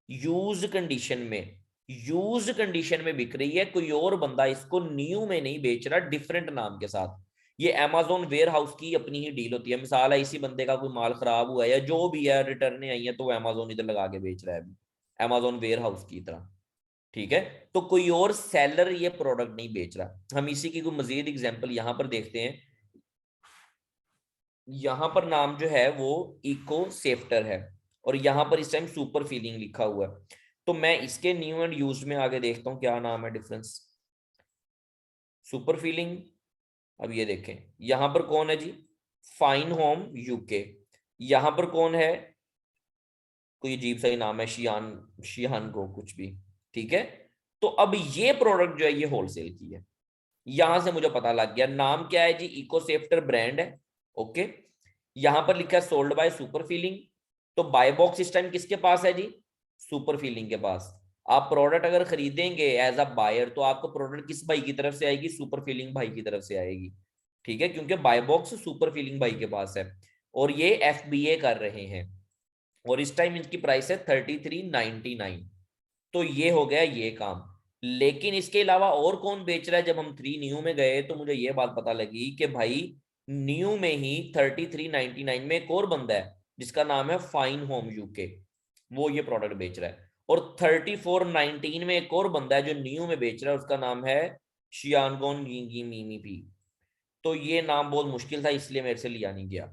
यूज्ड कंडीशन में, यूज्ड कंडीशन में बिक रही है, कोई और बंदा इसको न्यू में नहीं बेच रहा डिफरेंट नाम के साथ। ये अमेजोन वेयर हाउस की अपनी ही डील होती है। मिसाल है इसी बंदे का कोई माल खराब हुआ है या जो भी है, रिटर्न आई है, तो वो अमेजोन इधर लगा के बेच रहा है अभी अमेजोन वेयर हाउस की तरह, ठीक है। तो कोई और सेलर ये प्रोडक्ट नहीं बेच रहा। हम इसी की कोई मजीद एग्जांपल यहां पर देखते हैं। यहां पर नाम जो है वो इको सेफ्टर है और यहां पर इस टाइम सुपर फीलिंग लिखा हुआ है। तो मैं इसके न्यू एंड यूज्ड में आगे देखता हूं क्या नाम है डिफरेंस, सुपर फीलिंग। अब ये देखें यहां पर कौन है जी, फाइन होम UK। यहां पर कौन है, कोई अजीब सा ही नाम है, शियान को कुछ भी, ठीक है। तो अब ये प्रोडक्ट जो है ये होलसेल की है। यहां से मुझे पता लग गया नाम क्या है जी, इको सेफ्टर ब्रांड है, ओके। यहां पर लिखा है सोल्ड बाय सुपर फीलिंग। तो बाय बॉक्स इस टाइम किसके पास है जी, सुपर फीलिंग के पास। आप प्रोडक्ट अगर खरीदेंगे एज अ बायर तो आपको प्रोडक्ट किस भाई की तरफ से आएगी, सुपर फीलिंग भाई की तरफ से आएगी। ठीक है, क्योंकि बाय बॉक्स सुपर फीलिंग भाई के पास है और ये FBA कर रहे हैं और इस टाइम इनकी प्राइस है 33.99। तो ये हो गया ये काम। लेकिन इसके अलावा और कौन बेच रहा है? जब हम 3 न्यू में गए तो मुझे ये बात पता लगी कि भाई न्यू में ही 33.99 में एक और बंदा है जिसका नाम है फाइन होम यूके, वो ये प्रोडक्ट बेच रहा है। और 34.19 में एक और बंदा है जो न्यू में बेच रहा है, उसका नाम है शियानगोन गिंगी मीमी पी। तो ये नाम बहुत मुश्किल था इसलिए मेरे से लिया नहीं गया।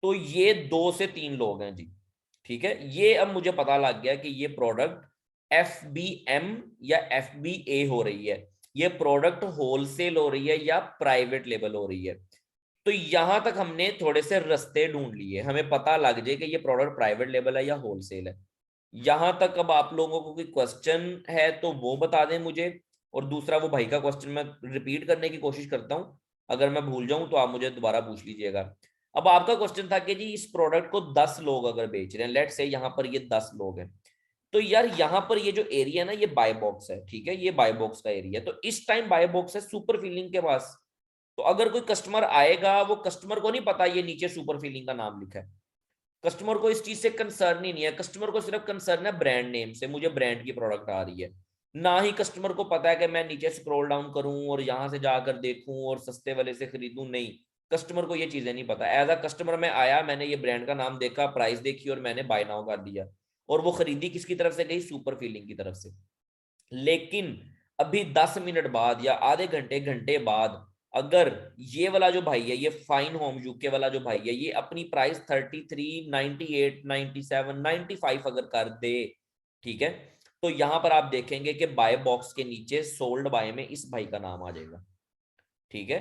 तो ये 2 से 3 लोग हैं जी, ठीक है। ये अब मुझे पता लग गया कि ये प्रोडक्ट FBM या FBA हो रही है, ये प्रोडक्ट होलसेल हो रही है या प्राइवेट लेबल हो रही है। तो यहां तक हमने थोड़े से रास्ते ढूंढ लिए, हमें पता लग जाए कि ये प्रोडक्ट प्राइवेट लेबल है या होलसेल है। यहां तक अब आप लोगों को कोई क्वेश्चन है तो वो बता दें मुझे, और दूसरा वो भाई का क्वेश्चन मैं रिपीट करने की कोशिश करता हूं, अगर मैं भूल जाऊं तो आप मुझे दोबारा पूछ लीजिएगा। अब आपका क्वेश्चन था कि जी इस प्रोडक्ट को 10 लोग अगर बेच रहे हैं, लेट्स से यहाँ पर ये 10 लोग हैं, तो यार यहाँ पर ये जो एरिया है ना ये बाय बॉक्स है, ठीक है, ये बाय बॉक्स का एरिया है। तो इस टाइम बाय बॉक्स है सुपर फीलिंग के पास। तो अगर कोई कस्टमर आएगा, वो कस्टमर को नहीं पता ये नीचे सुपर फीलिंग का नाम लिखा है, कस्टमर को इस चीज से कंसर्न ही नहीं है, कस्टमर को सिर्फ कंसर्न है ब्रांड नेम से, मुझे ब्रांड की प्रोडक्ट आ रही है। ना ही कस्टमर को पता है कि मैं नीचे स्क्रॉल डाउन करूं और यहां से जाकर देखूं और सस्ते वाले से खरीदूं, नहीं, कस्टमर को ये चीजें नहीं पता। एज अ कस्टमर मैं आया, मैंने ये ब्रांड का नाम देखा, प्राइस देखी और मैंने बाय नाउ कर दिया, और वो खरीदी किसकी तरफ से गई? सुपर फीलिंग की तरफ से। लेकिन अभी 10 मिनट बाद या आधे घंटे घंटे बाद अगर ये वाला जो भाई है, ये फाइन होम यूके वाला जो भाई है, ये अपनी प्राइस 33, 98, 97, 95 अगर कर दे, ठीक है, तो यहां पर आप देखेंगे कि बाय बॉक्स के नीचे सोल्ड बाय में इस भाई का नाम आ जाएगा, ठीक है।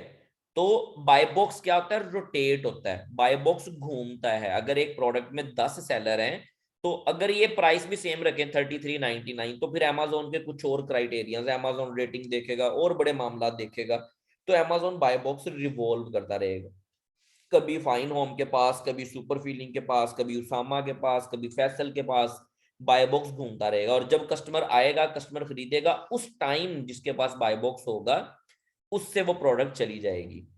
तो बाय बॉक्स क्या होता है? रोटेट होता है, बाय बॉक्स घूमता है। अगर एक प्रोडक्ट में 10 सेलर हैं तो अगर ये प्राइस भी सेम रखें 33.99, तो फिर अमेजोन के कुछ और क्राइटेरियाज, अमेजोन रेटिंग देखेगा और बड़े मामला देखेगा, तो अमेजोन बाय बॉक्स रिवॉल्व करता रहेगा, कभी फाइन होम के पास, कभी सुपर फीलिंग के पास, कभी उसामा के पास, कभी फैसल के पास, बाय बॉक्स घूमता रहेगा। और जब कस्टमर आएगा, कस्टमर खरीदेगा, उस टाइम जिसके पास बाय बॉक्स होगा उससे वो प्रोडक्ट चली जाएगी।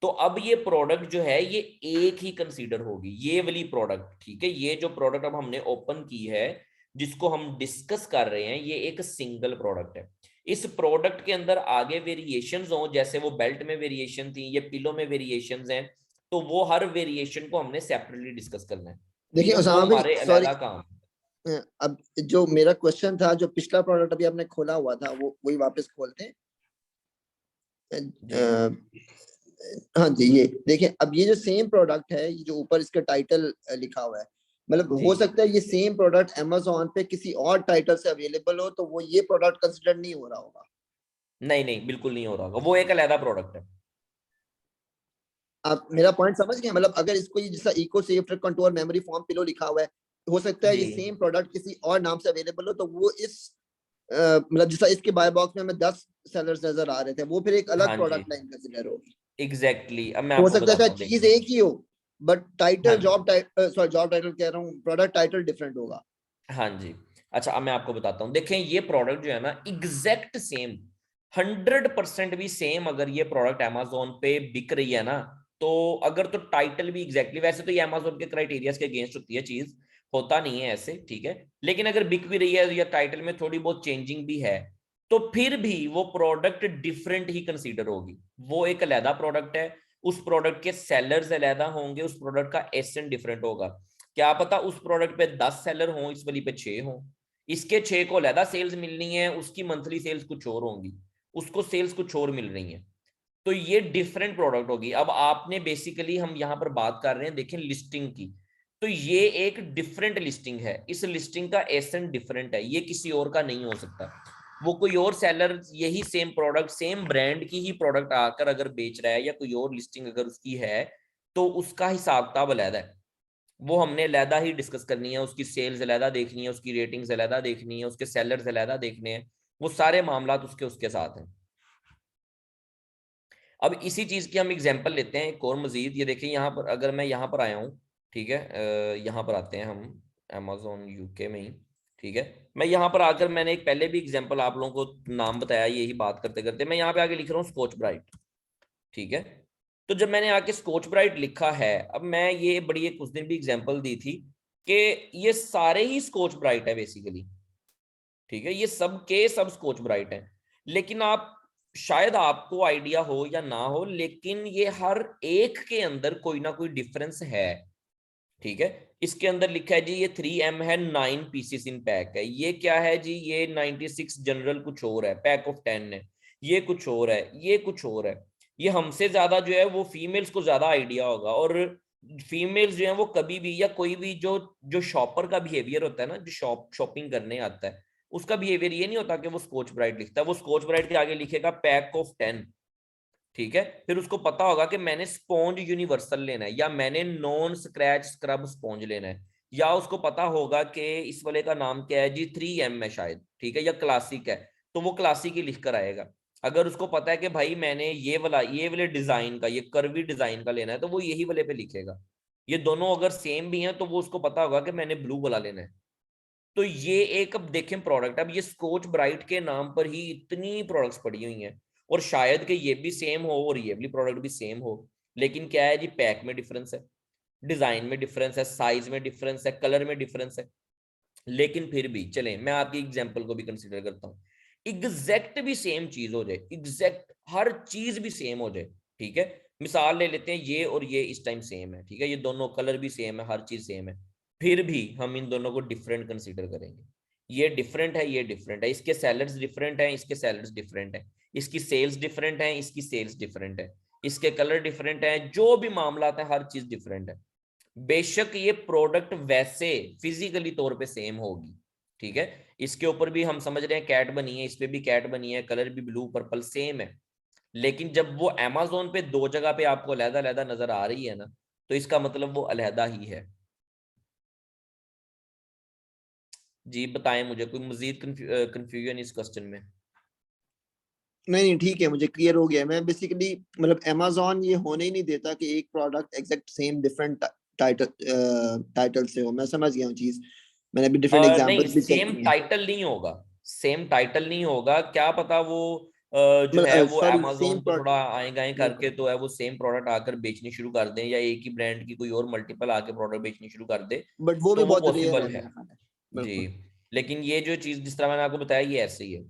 तो अब ये प्रोडक्ट जो है ये एक ही कंसीडर होगी, ये वाली प्रोडक्ट, ठीक है। ये जो प्रोडक्ट अब हमने ओपन की है, जिसको हम डिस्कस कर रहे हैं, ये एक सिंगल प्रोडक्ट है। इस प्रोडक्ट के अंदर आगे वेरिएशंस हो, जैसे वो बेल्ट में वेरिएशन थी, ये पिलो में वेरिएशंस हैं, तो वो हर वेरिएशन को हमने सेपरेटली डिस्कस करना है। देखिए वो उसामा भाई, हमारे सॉरी, अलग काम। अब जो मेरा क्वेश्चन था, जो पिछला प्रोडक्ट अभी आपने खोला हुआ था, वो वही वापस खोलते हैं। हाँ जी, ये देखिए, अब ये जो सेम प्रोडक्ट है, ये जो ऊपर इसका टाइटल लिखा हुआ है, मतलब हो सकता है ये सेम प्रोडक्ट अमेज़न पे किसी और टाइटल से अवेलेबल हो, तो वो ये प्रोडक्ट कंसिडर नहीं हो रहा होगा। नहीं नहीं, बिल्कुल नहीं हो रहा होगा, वो एक अलग प्रोडक्ट है। आप मेरा पॉइंट समझ गए? मतलब अगर इसको ये जैसा eco safe control memory foam pillow लिखा हुआ है, हो सकता है ये सेम प्रोडक्ट किसी और नाम से अवेलेबल हो, तो वो इस मतलब जैसा इसके बाय बॉक्स में हमें 10 सेलर्स नजर आ रहे थे, वो फिर एक अलग प्रोडक्ट लाइन कंसीडर होगी। एग्जैक्टली। अब मैं हो आपको सकता है बताता हूँ, चीज एक ही हो, बट टाइटल, हाँ जॉब टाइटल कह रहा हूँ, प्रोडक्ट टाइटल डिफरेंट होगा। हाँ जी। अच्छा, अब मैं आपको बताता हूँ, देखें ये प्रोडक्ट जो है ना एग्जैक्ट सेम, 100% भी सेम अगर ये प्रोडक्ट अमेजोन पे बिक रही है ना, तो अगर तो टाइटल भी एग्जैक्टली, वैसे तो ये अमेजोन के क्राइटेरियाज के अगेंस्ट होती है चीज, होता नहीं है ऐसे, ठीक है, लेकिन अगर बिक भी रही है या टाइटल में थोड़ी बहुत चेंजिंग भी है, तो फिर भी वो प्रोडक्ट डिफरेंट ही कंसीडर होगी। वो एक अलहदा प्रोडक्ट है, उस प्रोडक्ट के सेलर्स अलहदा होंगे, उस प्रोडक्ट का एसेंट डिफरेंट होगा। क्या पता उस प्रोडक्ट पे 10 सेलर हो, इस वाली पे 6 हो, इसके 6 को अलहदा सेल्स मिलनी है, उसकी मंथली सेल्स कुछ और होंगी, उसको सेल्स कुछ और मिल रही है, तो ये डिफरेंट प्रोडक्ट होगी। अब आपने बेसिकली, हम यहाँ पर बात कर रहे हैं, देखें लिस्टिंग की, तो ये एक डिफरेंट लिस्टिंग है, इस लिस्टिंग का एसेंट डिफरेंट है, ये किसी और का नहीं हो सकता। वो कोई और सेलर यही सेम प्रोडक्ट, सेम ब्रांड की ही प्रोडक्ट आकर अगर बेच रहा है, या कोई और लिस्टिंग अगर उसकी है, तो उसका हिसाब किताब अलग है, वो हमने अलहदा ही डिस्कस करनी है, उसकी सेल्स अलहदा देखनी है, उसकी रेटिंग्स अलहदा देखनी है, उसके सेलर्स अलहदा देखने हैं, वो सारे मामला उसके उसके साथ हैं। अब इसी चीज की हम एग्जांपल लेते हैं एक और मजीद। ये देखिए यहाँ पर, अगर मैं यहाँ पर आया हूँ, ठीक है, यहाँ पर आते हैं हम अमेजोन यूके में ही, ठीक है, मैं यहाँ पर आकर, मैंने एक पहले भी एग्जांपल आप लोगों को नाम बताया, यही बात करते करते मैं यहाँ पे आगे लिख रहा हूँ स्कॉच ब्राइट, ठीक है, तो जब मैंने आके स्कॉच ब्राइट लिखा है, अब मैं ये बड़ी एक उस दिन भी एग्जांपल दी थी कि ये सारे ही स्कॉच ब्राइट है बेसिकली, ठीक है, ये सब के सब स्कॉच ब्राइट है, लेकिन आप शायद आपको आइडिया हो या ना हो, लेकिन ये हर एक के अंदर कोई ना कोई डिफरेंस है, ठीक है। इसके अंदर लिखा है जी ये 3M है, 9 पीसेस इन पैक है, ये क्या है जी, ये 96 जनरल कुछ और है, पैक ऑफ 10 है, ये कुछ और है, ये कुछ और है। ये हमसे ज्यादा जो है वो फीमेल्स को ज्यादा आइडिया होगा, और फीमेल्स जो है वो कभी भी, या कोई भी जो जो शॉपर का बिहेवियर होता है ना, जो शॉपिंग करने आता है, उसका बिहेवियर ये नहीं होता कि वो स्कॉच ब्राइट लिखता है, वो स्कॉच ब्राइट के आगे लिखेगा पैक ऑफ 10, ठीक है। फिर उसको पता होगा कि मैंने स्पॉन्ज यूनिवर्सल लेना है, या मैंने नॉन स्क्रैच स्क्रब स्पॉन्ज लेना है, या उसको पता होगा कि इस वाले का नाम क्या है जी, 3M है शायद, ठीक है, या क्लासिक है, तो वो क्लासिक ही लिख कर आएगा। अगर उसको पता है कि भाई मैंने ये वाले डिजाइन का, ये कर्वी डिजाइन का लेना है, तो वो यही वाले पे लिखेगा। ये दोनों अगर सेम भी हैं तो वो उसको पता होगा कि मैंने ब्लू वाला लेना है। तो ये एक, अब देखें प्रोडक्ट, अब ये स्कॉच ब्राइट के नाम पर ही इतनी प्रोडक्ट्स पड़ी हुई हैं, और शायद कि ये भी सेम हो और ये भी प्रोडक्ट भी सेम हो, लेकिन क्या है जी, पैक में डिफरेंस है, डिजाइन में डिफरेंस है, साइज में डिफरेंस है, कलर में डिफरेंस है। लेकिन फिर भी चलें, मैं आपकी एग्जांपल को भी कंसीडर करता हूँ, एग्जैक्ट भी सेम चीज हो जाए, एग्जैक्ट हर चीज भी सेम हो जाए, ठीक है। मिसाल ले लेते हैं, ये और ये इस टाइम सेम है, ठीक है, ये दोनों कलर भी सेम है, हर चीज सेम है, फिर भी हम इन दोनों को डिफरेंट कंसीडर करेंगे। ये डिफरेंट है, ये डिफरेंट है, इसके सैलड्स डिफरेंट है, इसके सैलड्स डिफरेंट है, इसकी सेल्स डिफरेंट है, इसकी सेल्स डिफरेंट है, इसके कलर डिफरेंट है, जो भी मामला है हर चीज डिफरेंट है। बेशक ये प्रोडक्ट वैसे फिजिकली तौर पे सेम होगी, ठीक है, इसके ऊपर भी हम समझ रहे हैं कैट बनी है, इस पे भी कैट बनी है, कलर भी ब्लू पर्पल सेम है, लेकिन जब वो अमेज़न पे दो जगह पे आपको अलहदा अलहदा नजर आ रही है ना, तो इसका मतलब वो अलहदा ही है। जी बताएं मुझे कोई मजीद कंफ्यूजन इस क्वेश्चन में। नहीं ठीक है, मुझे क्लियर हो गया। मैं बेसिकली मतलब अमेज़न ये होने ही नहीं देता कि एक product exact same different title से हो। मैं समझ गया हूँ चीज, मैंने भी डिफरेंट नहीं, एग्जांपल्स भी चेक सेम किए। टाइटल नहीं होगा, सेम टाइटल नहीं होगा, क्या पता वो जो है वो सॉरी, अमेज़न सेम को थोड़ा आए गाए करके तो है वो सेम प्रोडक्ट आकर बेचनी शुरू कर दें, या एक ही ब्रांड की कोई और मल्टीपल आके प्रोडक्ट बेचनी शुरू कर दे, बट वो भी तो वो बहुत रेयर पॉसिबल है है। मेरा ख्याल है। जी, बिल्कुल लेकिन ये जो चीज जिस तरह मैंने आपको बताया ये ऐसे ही है,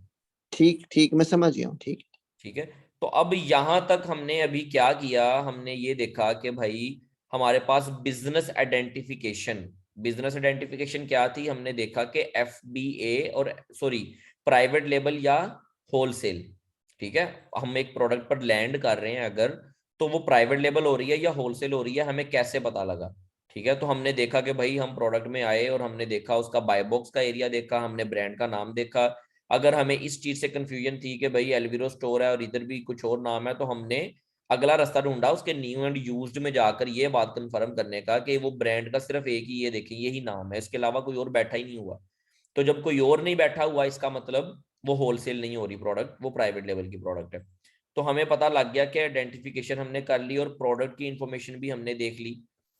ठीक ठीक, मैं समझ गया हूँ। ठीक ठीक है। तो अब यहां तक हमने अभी क्या किया, हमने ये देखा कि भाई हमारे पास बिजनेस आइडेंटिफिकेशन क्या थी, हमने देखा कि FBA और सॉरी प्राइवेट लेबल या होलसेल, ठीक है, हम एक प्रोडक्ट पर लैंड कर रहे हैं अगर, तो वो प्राइवेट लेबल हो रही है या होलसेल हो रही है, हमें कैसे पता लगा, ठीक है। तो हमने देखा कि भाई हम प्रोडक्ट में आए और हमने देखा उसका बाय बॉक्स का एरिया देखा, हमने ब्रांड का नाम देखा। अगर हमें इस चीज से कंफ्यूजन थी कि भाई एलवीरो स्टोर है और इधर भी कुछ और नाम है, तो हमने अगला रास्ता ढूंढा उसके न्यू एंड यूज्ड में जाकर ये बात कंफर्म करने का कि वो ब्रांड का सिर्फ एक ही, ये देखें यही नाम है, इसके अलावा कोई और बैठा ही नहीं हुआ। तो जब कोई और नहीं बैठा हुआ, इसका मतलब वो होलसेल नहीं हो रही प्रोडक्ट, वो प्राइवेट लेवल की प्रोडक्ट है। तो हमें पता लग गया कि आइडेंटिफिकेशन हमने कर ली और प्रोडक्ट की इंफॉर्मेशन भी हमने देख ली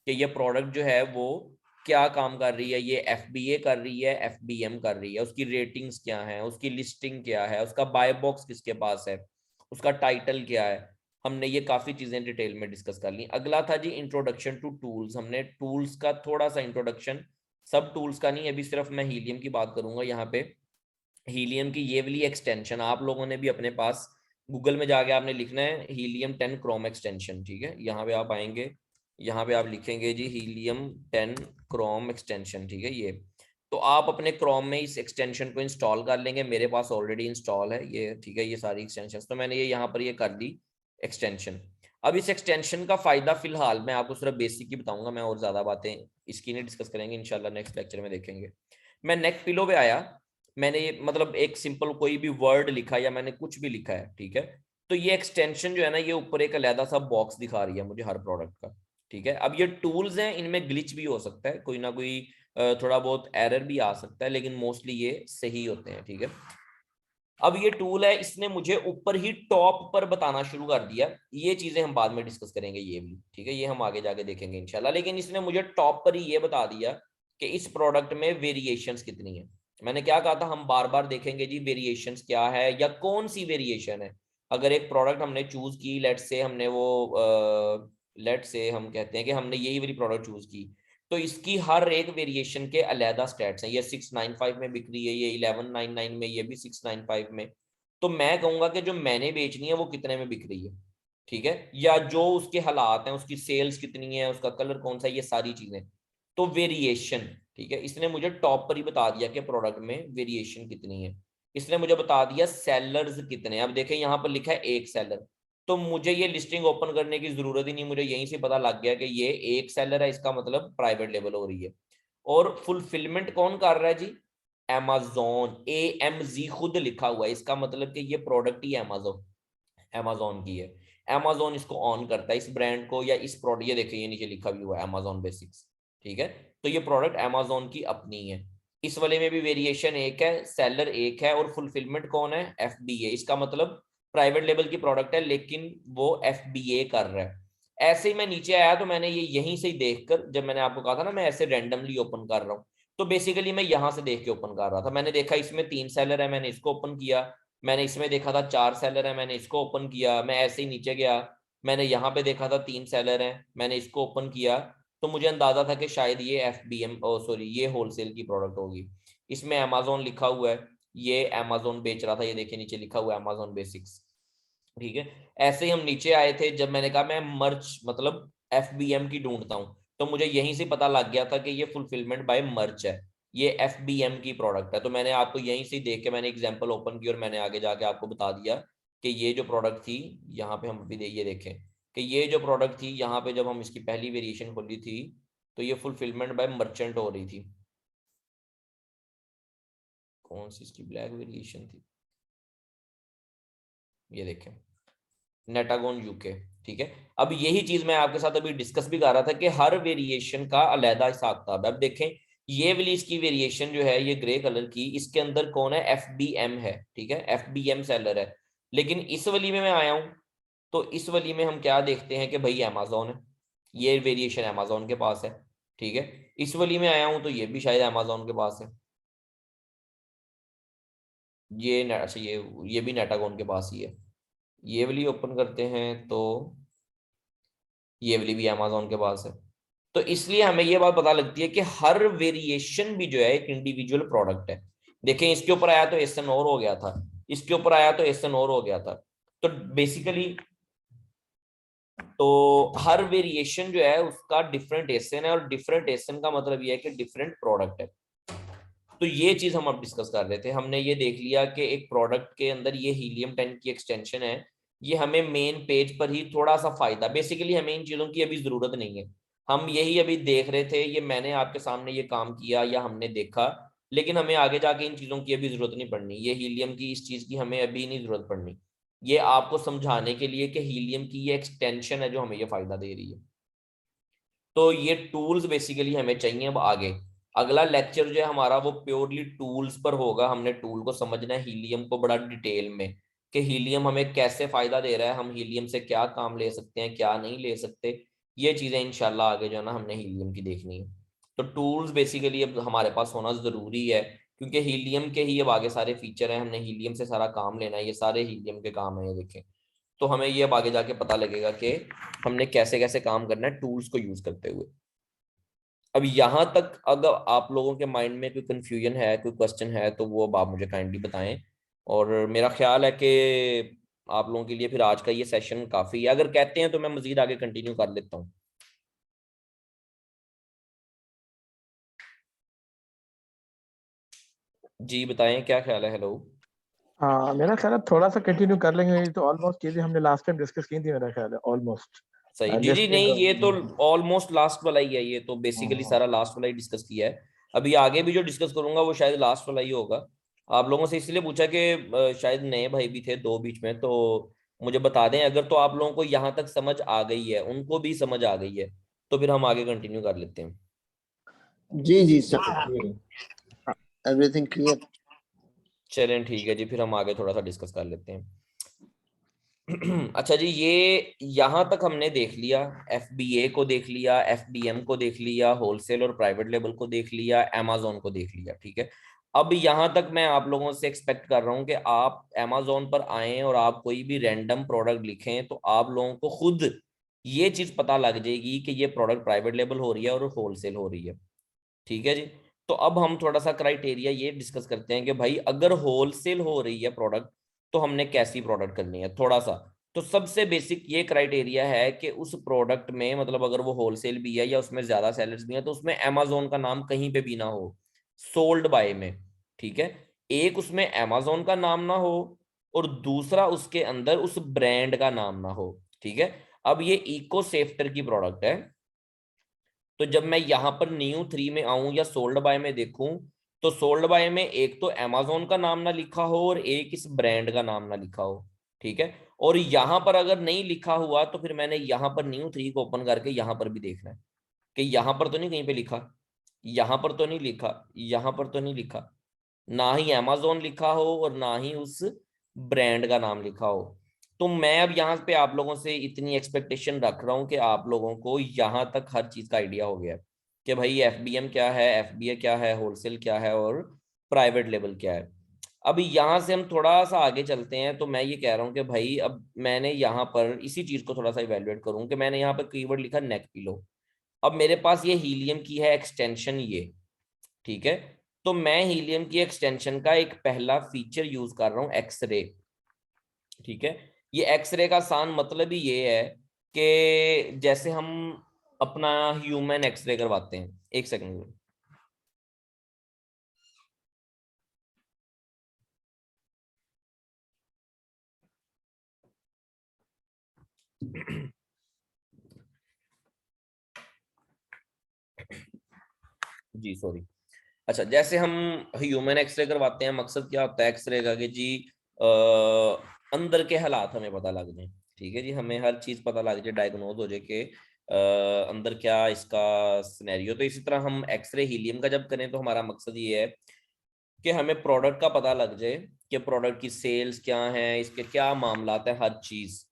कि ये प्रोडक्ट जो है वो क्या काम कर रही है, ये FBA कर रही है, FBM कर रही है, उसकी रेटिंग्स क्या है, उसकी लिस्टिंग क्या है, उसका बाय बॉक्स किसके पास है, उसका टाइटल क्या है। हमने ये काफी चीजें डिटेल में डिस्कस कर ली। अगला था जी इंट्रोडक्शन टू टूल्स, हमने टूल्स का थोड़ा सा इंट्रोडक्शन, सब टूल्स का नहीं, अभी सिर्फ मैं हीलियम की बात करूंगा यहाँ पे। हीलियम की ये वाली एक्सटेंशन आप लोगों ने भी अपने पास गूगल में जाके आपने लिखना है हीलियम 10 क्रोम एक्सटेंशन, ठीक है, यहाँ पे आप आएंगे, यहाँ पे आप लिखेंगे जी हीलियम 10 क्रोम एक्सटेंशन, ठीक है। ये तो आप अपने क्रोम में इस एक्सटेंशन को इंस्टॉल कर लेंगे, मेरे पास ऑलरेडी इंस्टॉल है ये, ठीक है, ये सारी एक्सटेंशन, तो मैंने ये यहाँ पर ये कर दी एक्सटेंशन। अब इस एक्सटेंशन का फायदा फिलहाल मैं आपको सिर्फ बेसिक ही बताऊंगा, मैं और ज्यादा बातें इसकी नहीं डिस्कस करेंगे, इंशाल्लाह नेक्स्ट लेक्चर में देखेंगे। मैं नेक पिलो पे आया, मैंने ये मतलब एक सिंपल कोई भी वर्ड लिखा या मैंने कुछ भी लिखा है, ठीक है, तो ये एक्सटेंशन जो है ना, ये ऊपर एक अलहदा सा बॉक्स दिखा रही है मुझे हर प्रोडक्ट का, ठीक है। अब ये टूल्स हैं, इनमें ग्लिच भी हो सकता है, कोई ना कोई थोड़ा बहुत एरर भी आ सकता है, लेकिन मोस्टली ये सही होते हैं, ठीक है। अब ये टूल है, इसने मुझे ऊपर ही टॉप पर बताना शुरू कर दिया, ये चीजें हम बाद में डिस्कस करेंगे ये भी, ठीक है, ये हम आगे जाके देखेंगे इंशाल्लाह, लेकिन इसने मुझे टॉप पर ही ये बता दिया कि इस प्रोडक्ट में वेरिएशंस कितनी है। मैंने क्या कहा था, हम बार बार देखेंगे जी वेरिएशंस क्या है या कौन सी वेरिएशन है, अगर एक प्रोडक्ट हमने चूज की, लेट्स से हमने वो लेट्स से हम कहते हैं कि हमने यही वाली प्रोडक्ट चूज की, तो इसकी हर एक वेरिएशन के अलहदा स्टैट्स हैं। ये 695 में बिक रही है, ये 1199 में, ये भी 695 में। तो मैं कहूंगा कि जो मैंने बेचनी है वो कितने में बिक रही है, ठीक है, या जो उसके हालात हैं, उसकी सेल्स कितनी है, उसका कलर कौन सा है, ये सारी चीजें। तो वेरिएशन, ठीक है, इसने मुझे टॉप पर ही बता दिया कि प्रोडक्ट में वेरिएशन कितनी है। इसने मुझे बता दिया सेलर्स कितने हैं। अब देखें यहाँ पर लिखा है एक सेलर, तो मुझे ये लिस्टिंग ओपन करने की जरूरत ही नहीं, मुझे यहीं से पता लग गया कि ये एक सेलर है, इसका मतलब प्राइवेट लेबल हो रही है। और फुलफिलमेंट कौन कर रहा है जी? Amazon, AMZ खुद लिखा हुआ है, इसका मतलब कि ये प्रोडक्ट ही Amazon की है। Amazon इसको ऑन करता है, इस ब्रांड को या इस प्रोडक्ट, ये देखिए ये नीचे लिखा भी हुआ है Amazon बेसिक्स, ठीक है। तो ये प्रोडक्ट Amazon की अपनी है। इस वाले में भी वेरिएशन एक है, सेलर एक है, और फुलफिलमेंट कौन है? FBA। इसका मतलब प्राइवेट लेवल की प्रोडक्ट है लेकिन वो FBA कर रहा है। ऐसे ही मैं नीचे आया तो मैंने ये यहीं से ही देखकर, जब मैंने आपको कहा था ना मैं ऐसे रैंडमली ओपन कर रहा हूँ, तो बेसिकली मैं यहां से देख के ओपन कर रहा था। मैंने देखा इसमें 3 सेलर है, मैंने इसको ओपन किया। मैंने इसमें देखा था 4 सेलर है, मैंने इसको ओपन किया। मैं ऐसे ही नीचे गया, मैंने यहाँ पे देखा था 3 सेलर है, मैंने इसको ओपन किया। तो मुझे अंदाजा था कि शायद ये FBM सॉरी ये होलसेल की प्रोडक्ट होगी। इसमें Amazon लिखा हुआ है, ये Amazon बेच रहा था, ये देखिए नीचे लिखा हुआ है Amazon बेसिक्स, ठीक है। ऐसे ही हम नीचे आए थे, जब मैंने कहा मैं मर्च मतलब FBM की ढूंढता हूँ, तो मुझे यहीं से पता लग गया था कि ये फुलफिलमेंट बाय मर्च है, ये FBM की प्रोडक्ट है। तो मैंने आपको यहीं से देख के मैंने एग्जांपल ओपन की और मैंने आगे जाके आपको बता दिया कि ये जो प्रोडक्ट थी, यहाँ पे हम अभी ये देखें कि ये जो प्रोडक्ट थी, यहाँ पे जब हम इसकी पहली वेरिएशन खोली थी तो ये फुलफिलमेंट बाय मर्चेंट हो रही थी। कौन सी इसकी ब्लैक वेरिएशन थी, ये देखें, नेटागोन यूके, ठीक है। अब यही चीज मैं आपके साथ अभी डिस्कस भी कर रहा था कि हर वेरिएशन का अलहदा हिसाब किताब है। अब देखें ये वाली इसकी वेरिएशन जो है, ये ग्रे कलर की, इसके अंदर कौन है? FBM है, ठीक है, FBM सेलर है। लेकिन इस वाली में मैं आया हूं, तो इस वाली में हम क्या देखते हैं कि भाई Amazon है, ये वेरिएशन Amazon के पास है, ठीक है। इस वाली में आया हूं तो ये भी शायद Amazon के पास है, ये अच्छा ये भी नेटागोन के पास ही है। ये वाली ओपन करते हैं तो ये वाली भी Amazon के पास है। तो इसलिए हमें ये बात पता लगती है कि हर वेरिएशन भी जो है एक इंडिविजुअल प्रोडक्ट है। देखें इसके ऊपर आया तो SN और हो गया था, इसके ऊपर आया तो SN और हो गया था। तो बेसिकली तो हर वेरिएशन जो है उसका डिफरेंट SN है, और डिफरेंट SN का मतलब ये है कि डिफरेंट प्रोडक्ट है। तो ये चीज हम अब डिस्कस कर रहे थे। हमने ये देख लिया कि एक प्रोडक्ट के अंदर ये हीलियम-10 की एक्सटेंशन है, ये हमें मेन पेज पर ही थोड़ा सा फायदा, बेसिकली हमें इन चीजों की अभी जरूरत नहीं है, हम यही अभी देख रहे थे, ये मैंने आपके सामने ये काम किया या हमने देखा, लेकिन हमें आगे जाके इन चीजों की अभी जरूरत नहीं पड़नी, ये हीलियम की इस चीज की हमें अभी नहीं जरूरत पड़नी। ये आपको समझाने के लिए कि हीलियम की ये एक्सटेंशन है जो हमें ये फायदा दे रही है। तो ये टूल्स बेसिकली हमें चाहिए। अब आगे अगला लेक्चर जो है हमारा वो प्योरली टूल्स पर होगा। हमने टूल को समझना है, हीलियम को बड़ा डिटेल में, कि हीलियम हमें कैसे फायदा दे रहा है, हम हीलियम से क्या काम ले सकते हैं, क्या नहीं ले सकते। ये चीजें इंशाल्लाह आगे जो है ना हमने हीलियम की देखनी है। तो टूल्स बेसिकली अब हमारे पास होना जरूरी है, क्योंकि हीलियम के ही अब आगे सारे फीचर हैं, हमने हीलियम से सारा काम लेना है, ये सारे हीलियम के काम है ये देखें। तो हमें ये अब आगे जाके पता लगेगा कि हमने कैसे कैसे काम करना है टूल्स को यूज करते हुए। अब यहाँ तक अगर आप लोगों के माइंड में कोई कंफ्यूजन है, कोई क्वेश्चन है, तो वो अब आप मुझे काइंडली बताएं। और मेरा ख्याल है कि आप लोगों के लिए फिर आज का ये सेशन काफी है। अगर कहते हैं तो मैं मजीद आगे कंटिन्यू कर लेता हूँ। जी बताएं क्या ख्याल है। हेलो। हाँ मेरा ख्याल है थोड़ा सा कंटिन्यू कर लेंगे, ये तो ऑलमोस्ट चीजें हमने लास्ट टाइम डिस्कस की थी मेरा ख्याल है ऑलमोस्ट। सही जी जी, नहीं ये तो ऑलमोस्ट लास्ट वाला ही है, ये तो बेसिकली सारा लास्ट वाला ही डिस्कस किया है। अभी आगे भी जो डिस्कस करूंगा वो शायद लास्ट वाला ही होगा। आप लोगों से इसलिए पूछा कि शायद नए भाई भी थे दो बीच में, तो मुझे बता दें अगर तो आप लोगों को यहाँ तक समझ आ गई है, उनको भी समझ आ गई है, तो फिर हम आगे कंटिन्यू कर लेते हैं। जी सर, एवरीथिंग क्लियर। चलें ठीक है जी, फिर हम आगे थोड़ा सा डिस्कस कर लेते हैं। अच्छा जी, ये यहाँ तक हमने देख लिया, FBA को देख लिया, FBM को देख लिया, होलसेल और प्राइवेट लेवल को देख लिया, Amazon को देख लिया, ठीक है। अब यहाँ तक मैं आप लोगों से एक्सपेक्ट कर रहा हूँ कि आप Amazon पर आएं और आप कोई भी रैंडम प्रोडक्ट लिखें तो आप लोगों को खुद ये चीज पता लग जाएगी कि ये प्रोडक्ट प्राइवेट लेबल हो रही है और होलसेल हो रही है। ठीक है जी। तो अब हम थोड़ा सा क्राइटेरिया ये डिस्कस करते हैं कि भाई अगर होलसेल हो रही है प्रोडक्ट तो हमने कैसी प्रोडक्ट करनी है थोड़ा सा। तो सबसे बेसिक ये क्राइटेरिया है कि उस प्रोडक्ट में मतलब अगर वो होलसेल भी है या उसमें ज्यादा सेलर्स भी हैं तो उसमें Amazon का नाम कहीं पे भी ना हो सोल्ड बाय में। ठीक है, एक उसमें Amazon का नाम ना हो और दूसरा उसके अंदर उस ब्रांड का नाम ना हो। ठीक है, अब ये इको सेफ्टर की प्रोडक्ट है तो जब मैं यहाँ पर New3 में आऊं या सोल्ड बाय में देखूं तो सोल्ड बाय में एक तो Amazon का नाम ना लिखा हो और एक इस ब्रांड का नाम ना लिखा हो। ठीक है, और यहाँ पर अगर नहीं लिखा हुआ तो फिर मैंने यहाँ पर New3 को ओपन करके यहाँ पर भी देखना है कि यहाँ पर तो नहीं कहीं पे लिखा, यहाँ पर तो नहीं लिखा, यहाँ पर तो नहीं लिखा, ना ही Amazon लिखा हो और ना ही उस ब्रांड का नाम लिखा हो। तो मैं अब यहाँ पे आप लोगों से इतनी एक्सपेक्टेशन रख रहा हूँ कि आप लोगों को यहाँ तक हर चीज का आइडिया हो गया कि भाई FBM क्या है, FBA क्या है, होलसेल क्या है और प्राइवेट लेवल क्या है। अब यहाँ से हम थोड़ा सा आगे चलते हैं तो मैं ये कह रहा हूँ कि भाई अब मैंने यहाँ पर इसी चीज को थोड़ा सा इवेल्युएट करूँ कि मैंने यहाँ पर कीवर्ड लिखा नेक पिलो। अब मेरे पास ये हीलियम की है एक्सटेंशन ये। ठीक है, तो मैं हीलियम की एक्सटेंशन का एक पहला फीचर यूज कर रहा हूँ एक्सरे। ठीक है, ये एक्सरे का आसान मतलब ही ये है कि जैसे हम अपना ह्यूमन एक्सरे करवाते हैं, एक सेकंड। जी सॉरी। अच्छा, जैसे हम ह्यूमन एक्सरे करवाते हैं, मकसद क्या होता है एक्सरे का कि जी अंदर के हालात हमें पता लग जाए। ठीक है जी, हमें हर चीज पता लग जाए, डायग्नोज हो जाए कि अंदर क्या इसका सिनेरियो। तो इसी तरह हम एक्सरे हीलियम का जब करें तो हमारा मकसद ये है कि हमें प्रोडक्ट का पता लग जाए कि प्रोडक्ट की सेल्स क्या है, इसके क्या मामलात है, हर चीज।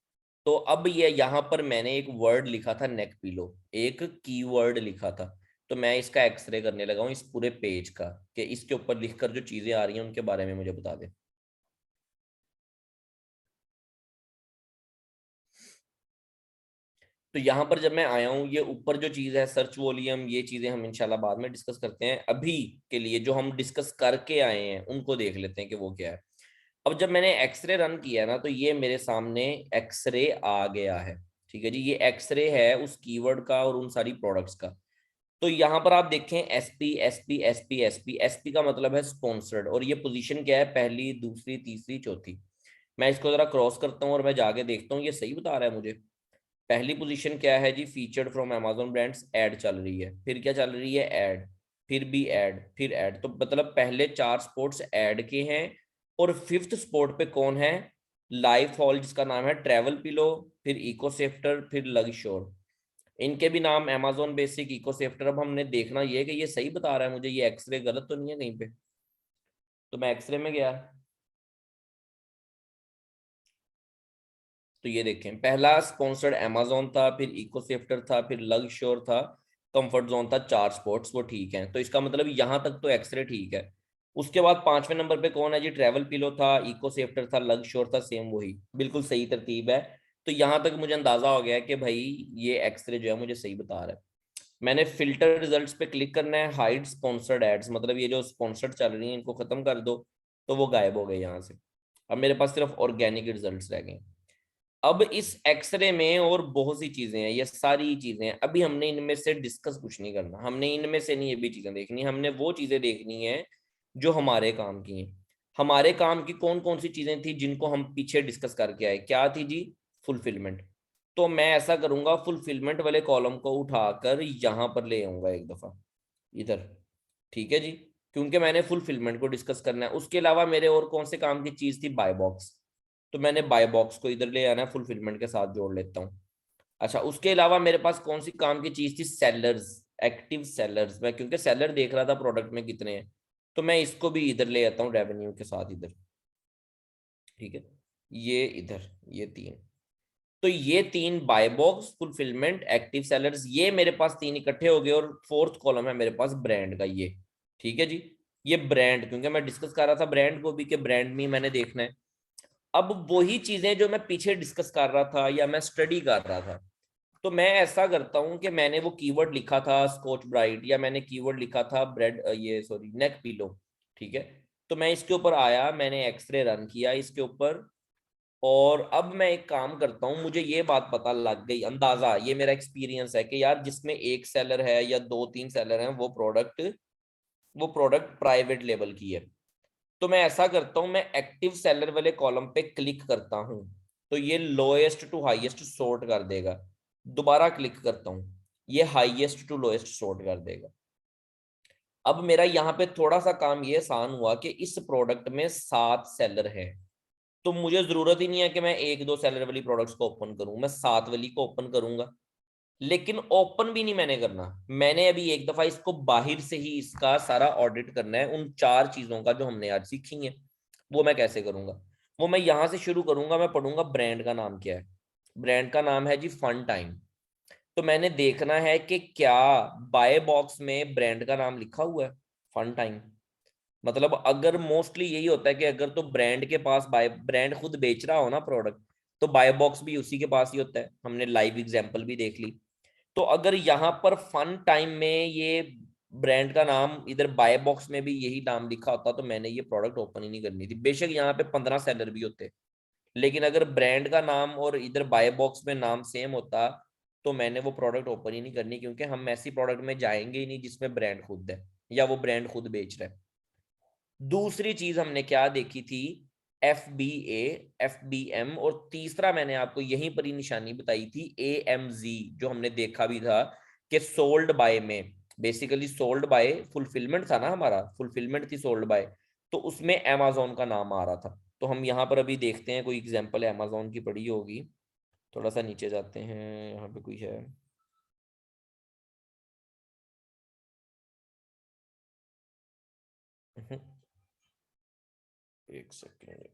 तो अब ये यहाँ पर मैंने एक वर्ड लिखा था नेक पिलो, एक कीवर्ड लिखा था। तो मैं इसका एक्सरे करने लगा हूँ इस पूरे पेज का कि इसके ऊपर लिखकर जो चीजें आ रही हैं उनके बारे में मुझे बता दें। तो यहाँ पर जब मैं आया हूँ, ये ऊपर जो चीज है सर्च वॉल्यूम, ये चीजें हम इंशाल्लाह बाद में डिस्कस करते हैं। अभी के लिए जो हम डिस्कस करके आए हैं उनको देख लेते हैं कि वो क्या है। अब जब मैंने एक्सरे रन किया ना तो ये मेरे सामने एक्सरे आ गया है। ठीक है जी, ये एक्सरे है उस कीवर्ड का और उन सारी प्रोडक्ट्स का। तो यहाँ पर आप देखें SP SP SP SP SP का मतलब है स्पॉन्सर्ड, और ये पोजीशन क्या है, पहली, दूसरी, तीसरी, चौथी। मैं इसको जरा क्रॉस करता हूँ और मैं जाके देखता हूँ ये सही बता रहा है मुझे। पहली पोजीशन क्या है जी, featured from Amazon brands, ad चल रही है, फिर क्या चल रही है, ऐड, फिर भी ऐड, फिर ऐड। तो मतलब पहले 4 स्पोर्ट्स ऐड के हैं और 5th स्पोर्ट पे कौन है, लाइफ हॉल जिसका नाम है, ट्रेवल पिलो, फिर इको सेफ्टर, फिर लग श्योर। इनके भी नाम Amazon बेसिक, इको सेफ्टर। अब हमने देखना ये है कि ये सही बता रहा है मुझे, ये एक्सरे गलत तो नहीं है कहीं पे। तो मैं एक्सरे में गया तो ये देखें पहला स्पॉन्सर्ड Amazon था, फिर इको सेफ्टर था, फिर लग श्योर था, कंफर्ट जोन था, 4 स्पोर्ट्स, वो ठीक है। तो इसका मतलब यहाँ तक तो एक्सरे ठीक है। उसके बाद 5वें नंबर पे कौन है जी, ट्रेवल पिलो था, इको सेफ्टर था, लग श्योर था, सेम वही, बिल्कुल सही तरतीब है। तो यहाँ तक मुझे अंदाजा हो गया है कि भाई ये एक्सरे जो है मुझे सही बता रहा है। मैंने फिल्टर रिजल्ट्स पे क्लिक करना है, हाइड स्पॉन्सर्ड एड्स, मतलब ये जो स्पॉन्सर्ड चल रही हैं इनको खत्म कर दो। तो वो गायब हो गए यहाँ से। अब मेरे पास सिर्फ ऑर्गेनिक रिजल्ट्स रह गए। अब इस एक्सरे में और बहुत सी चीजें हैं, ये सारी चीजें हैं, अभी हमने इनमें से डिस्कस कुछ नहीं करना, हमने इनमें से नहीं ये भी चीजें देखनी, हमने वो चीजें देखनी है जो हमारे काम की हैं। हमारे काम की कौन कौन सी चीजें थी जिनको हम पीछे डिस्कस करके आए, क्या थी जी, फुलफिलमेंट। तो मैं ऐसा करूंगा, फुलफिलमेंट वाले कॉलम को उठाकर यहाँ पर ले आऊंगा एक दफा इधर। ठीक है जी, क्योंकि मैंने फुलफिलमेंट को डिस्कस करना है। उसके अलावा मेरे और कौन से काम की चीज थी, बाय बॉक्स। तो मैंने बाय बॉक्स को इधर ले आना है, फुलफिलमेंट के साथ जोड़ लेता हूँ। अच्छा, उसके अलावा मेरे पास कौन सी काम की चीज थी, सेलर्स, एक्टिव सेलर्स। मैं क्योंकि सेलर देख रहा था प्रोडक्ट में कितने हैं, तो मैं इसको भी इधर ले आता हूँ रेवेन्यू के साथ इधर। ठीक है, ये इधर, ये 3। तो ये 3 buy box, fulfilment, active sellers, ये मेरे पास 3 इकट्ठे हो गए और 4th कॉलम है मेरे पास ब्रांड का ये। ठीक है जी, ये ब्रांड, क्योंकि मैं डिस्कस कर रहा था ब्रांड को भी कि ब्रांड में मैंने देखना है। अब वही चीजें जो मैं पीछे डिस्कस कर रहा था या मैं स्टडी कर रहा था, तो मैं ऐसा करता हूँ कि मैंने वो कीवर्ड लिखा था स्कॉच ब्राइट, या मैंने कीवर्ड लिखा था ब्रेड ये सॉरी नेक पिलो, ठीक है। तो मैं इसके ऊपर आया, मैंने एक्सरे रन किया इसके ऊपर, और अब मैं एक काम करता हूँ, मुझे ये बात पता लग गई, अंदाजा, ये मेरा एक्सपीरियंस है कि यार जिसमें एक सेलर है या 2-3 सेलर हैं, वो प्रोडक्ट प्राइवेट लेवल की है। तो मैं ऐसा करता हूँ, मैं एक्टिव सेलर वाले कॉलम पे क्लिक करता हूँ, तो ये लोएस्ट टू हाईएस्ट सॉर्ट कर देगा। दोबारा क्लिक करता हूँ, ये हाईएस्ट टू लोएस्ट सॉर्ट कर देगा। अब मेरा यहाँ पे थोड़ा सा काम ये आसान हुआ कि इस प्रोडक्ट में 7 सेलर हैं, तो मुझे जरूरत ही नहीं है कि मैं 1-2 सेलर वाली प्रोडक्ट्स को ओपन करूं, मैं 7 वाली को ओपन करूंगा। लेकिन ओपन भी नहीं मैंने करना, मैंने अभी एक दफा इसको बाहर से ही इसका सारा ऑडिट करना है, उन 4 चीजों का जो हमने आज सीखी है। वो मैं कैसे करूंगा, वो मैं यहां से शुरू करूंगा। मैं पढ़ूंगा ब्रांड का नाम क्या है। ब्रांड का नाम है जी फन टाइम। तो मैंने देखना है कि क्या बाय बॉक्स में ब्रांड का नाम लिखा हुआ है फन टाइम। मतलब अगर मोस्टली यही होता है कि अगर तो ब्रांड के पास बाय ब्रांड खुद बेच रहा हो ना प्रोडक्ट, तो बाय बॉक्स भी उसी के पास ही होता है, हमने लाइव एग्जांपल भी देख ली। तो अगर यहाँ पर फन टाइम में ये ब्रांड का नाम इधर बाय बॉक्स में भी यही नाम लिखा होता, तो मैंने ये प्रोडक्ट ओपन ही नहीं करनी थी। बेशक यहाँ पे 15 सेलर भी होते, लेकिन अगर ब्रांड का नाम और इधर बाय बॉक्स में नाम सेम होता, तो मैंने वो प्रोडक्ट ओपन ही नहीं करनी, क्योंकि हम ऐसी प्रोडक्ट में जाएंगे ही नहीं जिसमें ब्रांड खुद है या वो ब्रांड खुद बेच रहा है। दूसरी चीज हमने क्या देखी थी, FBA, FBM, और तीसरा मैंने आपको यहीं पर ही निशानी बताई थी AMZ, जो हमने देखा भी था कि सोल्ड बाय में, बेसिकली सोल्ड बाय फुलफिलमेंट था ना, हमारा फुलफिलमेंट थी सोल्ड बाय, तो उसमें अमेजोन का नाम आ रहा था। तो हम यहाँ पर अभी देखते हैं कोई एग्जांपल अमेजोन की पड़ी होगी। थोड़ा सा नीचे जाते हैं, यहाँ पे कोई है। एक सेकेंड,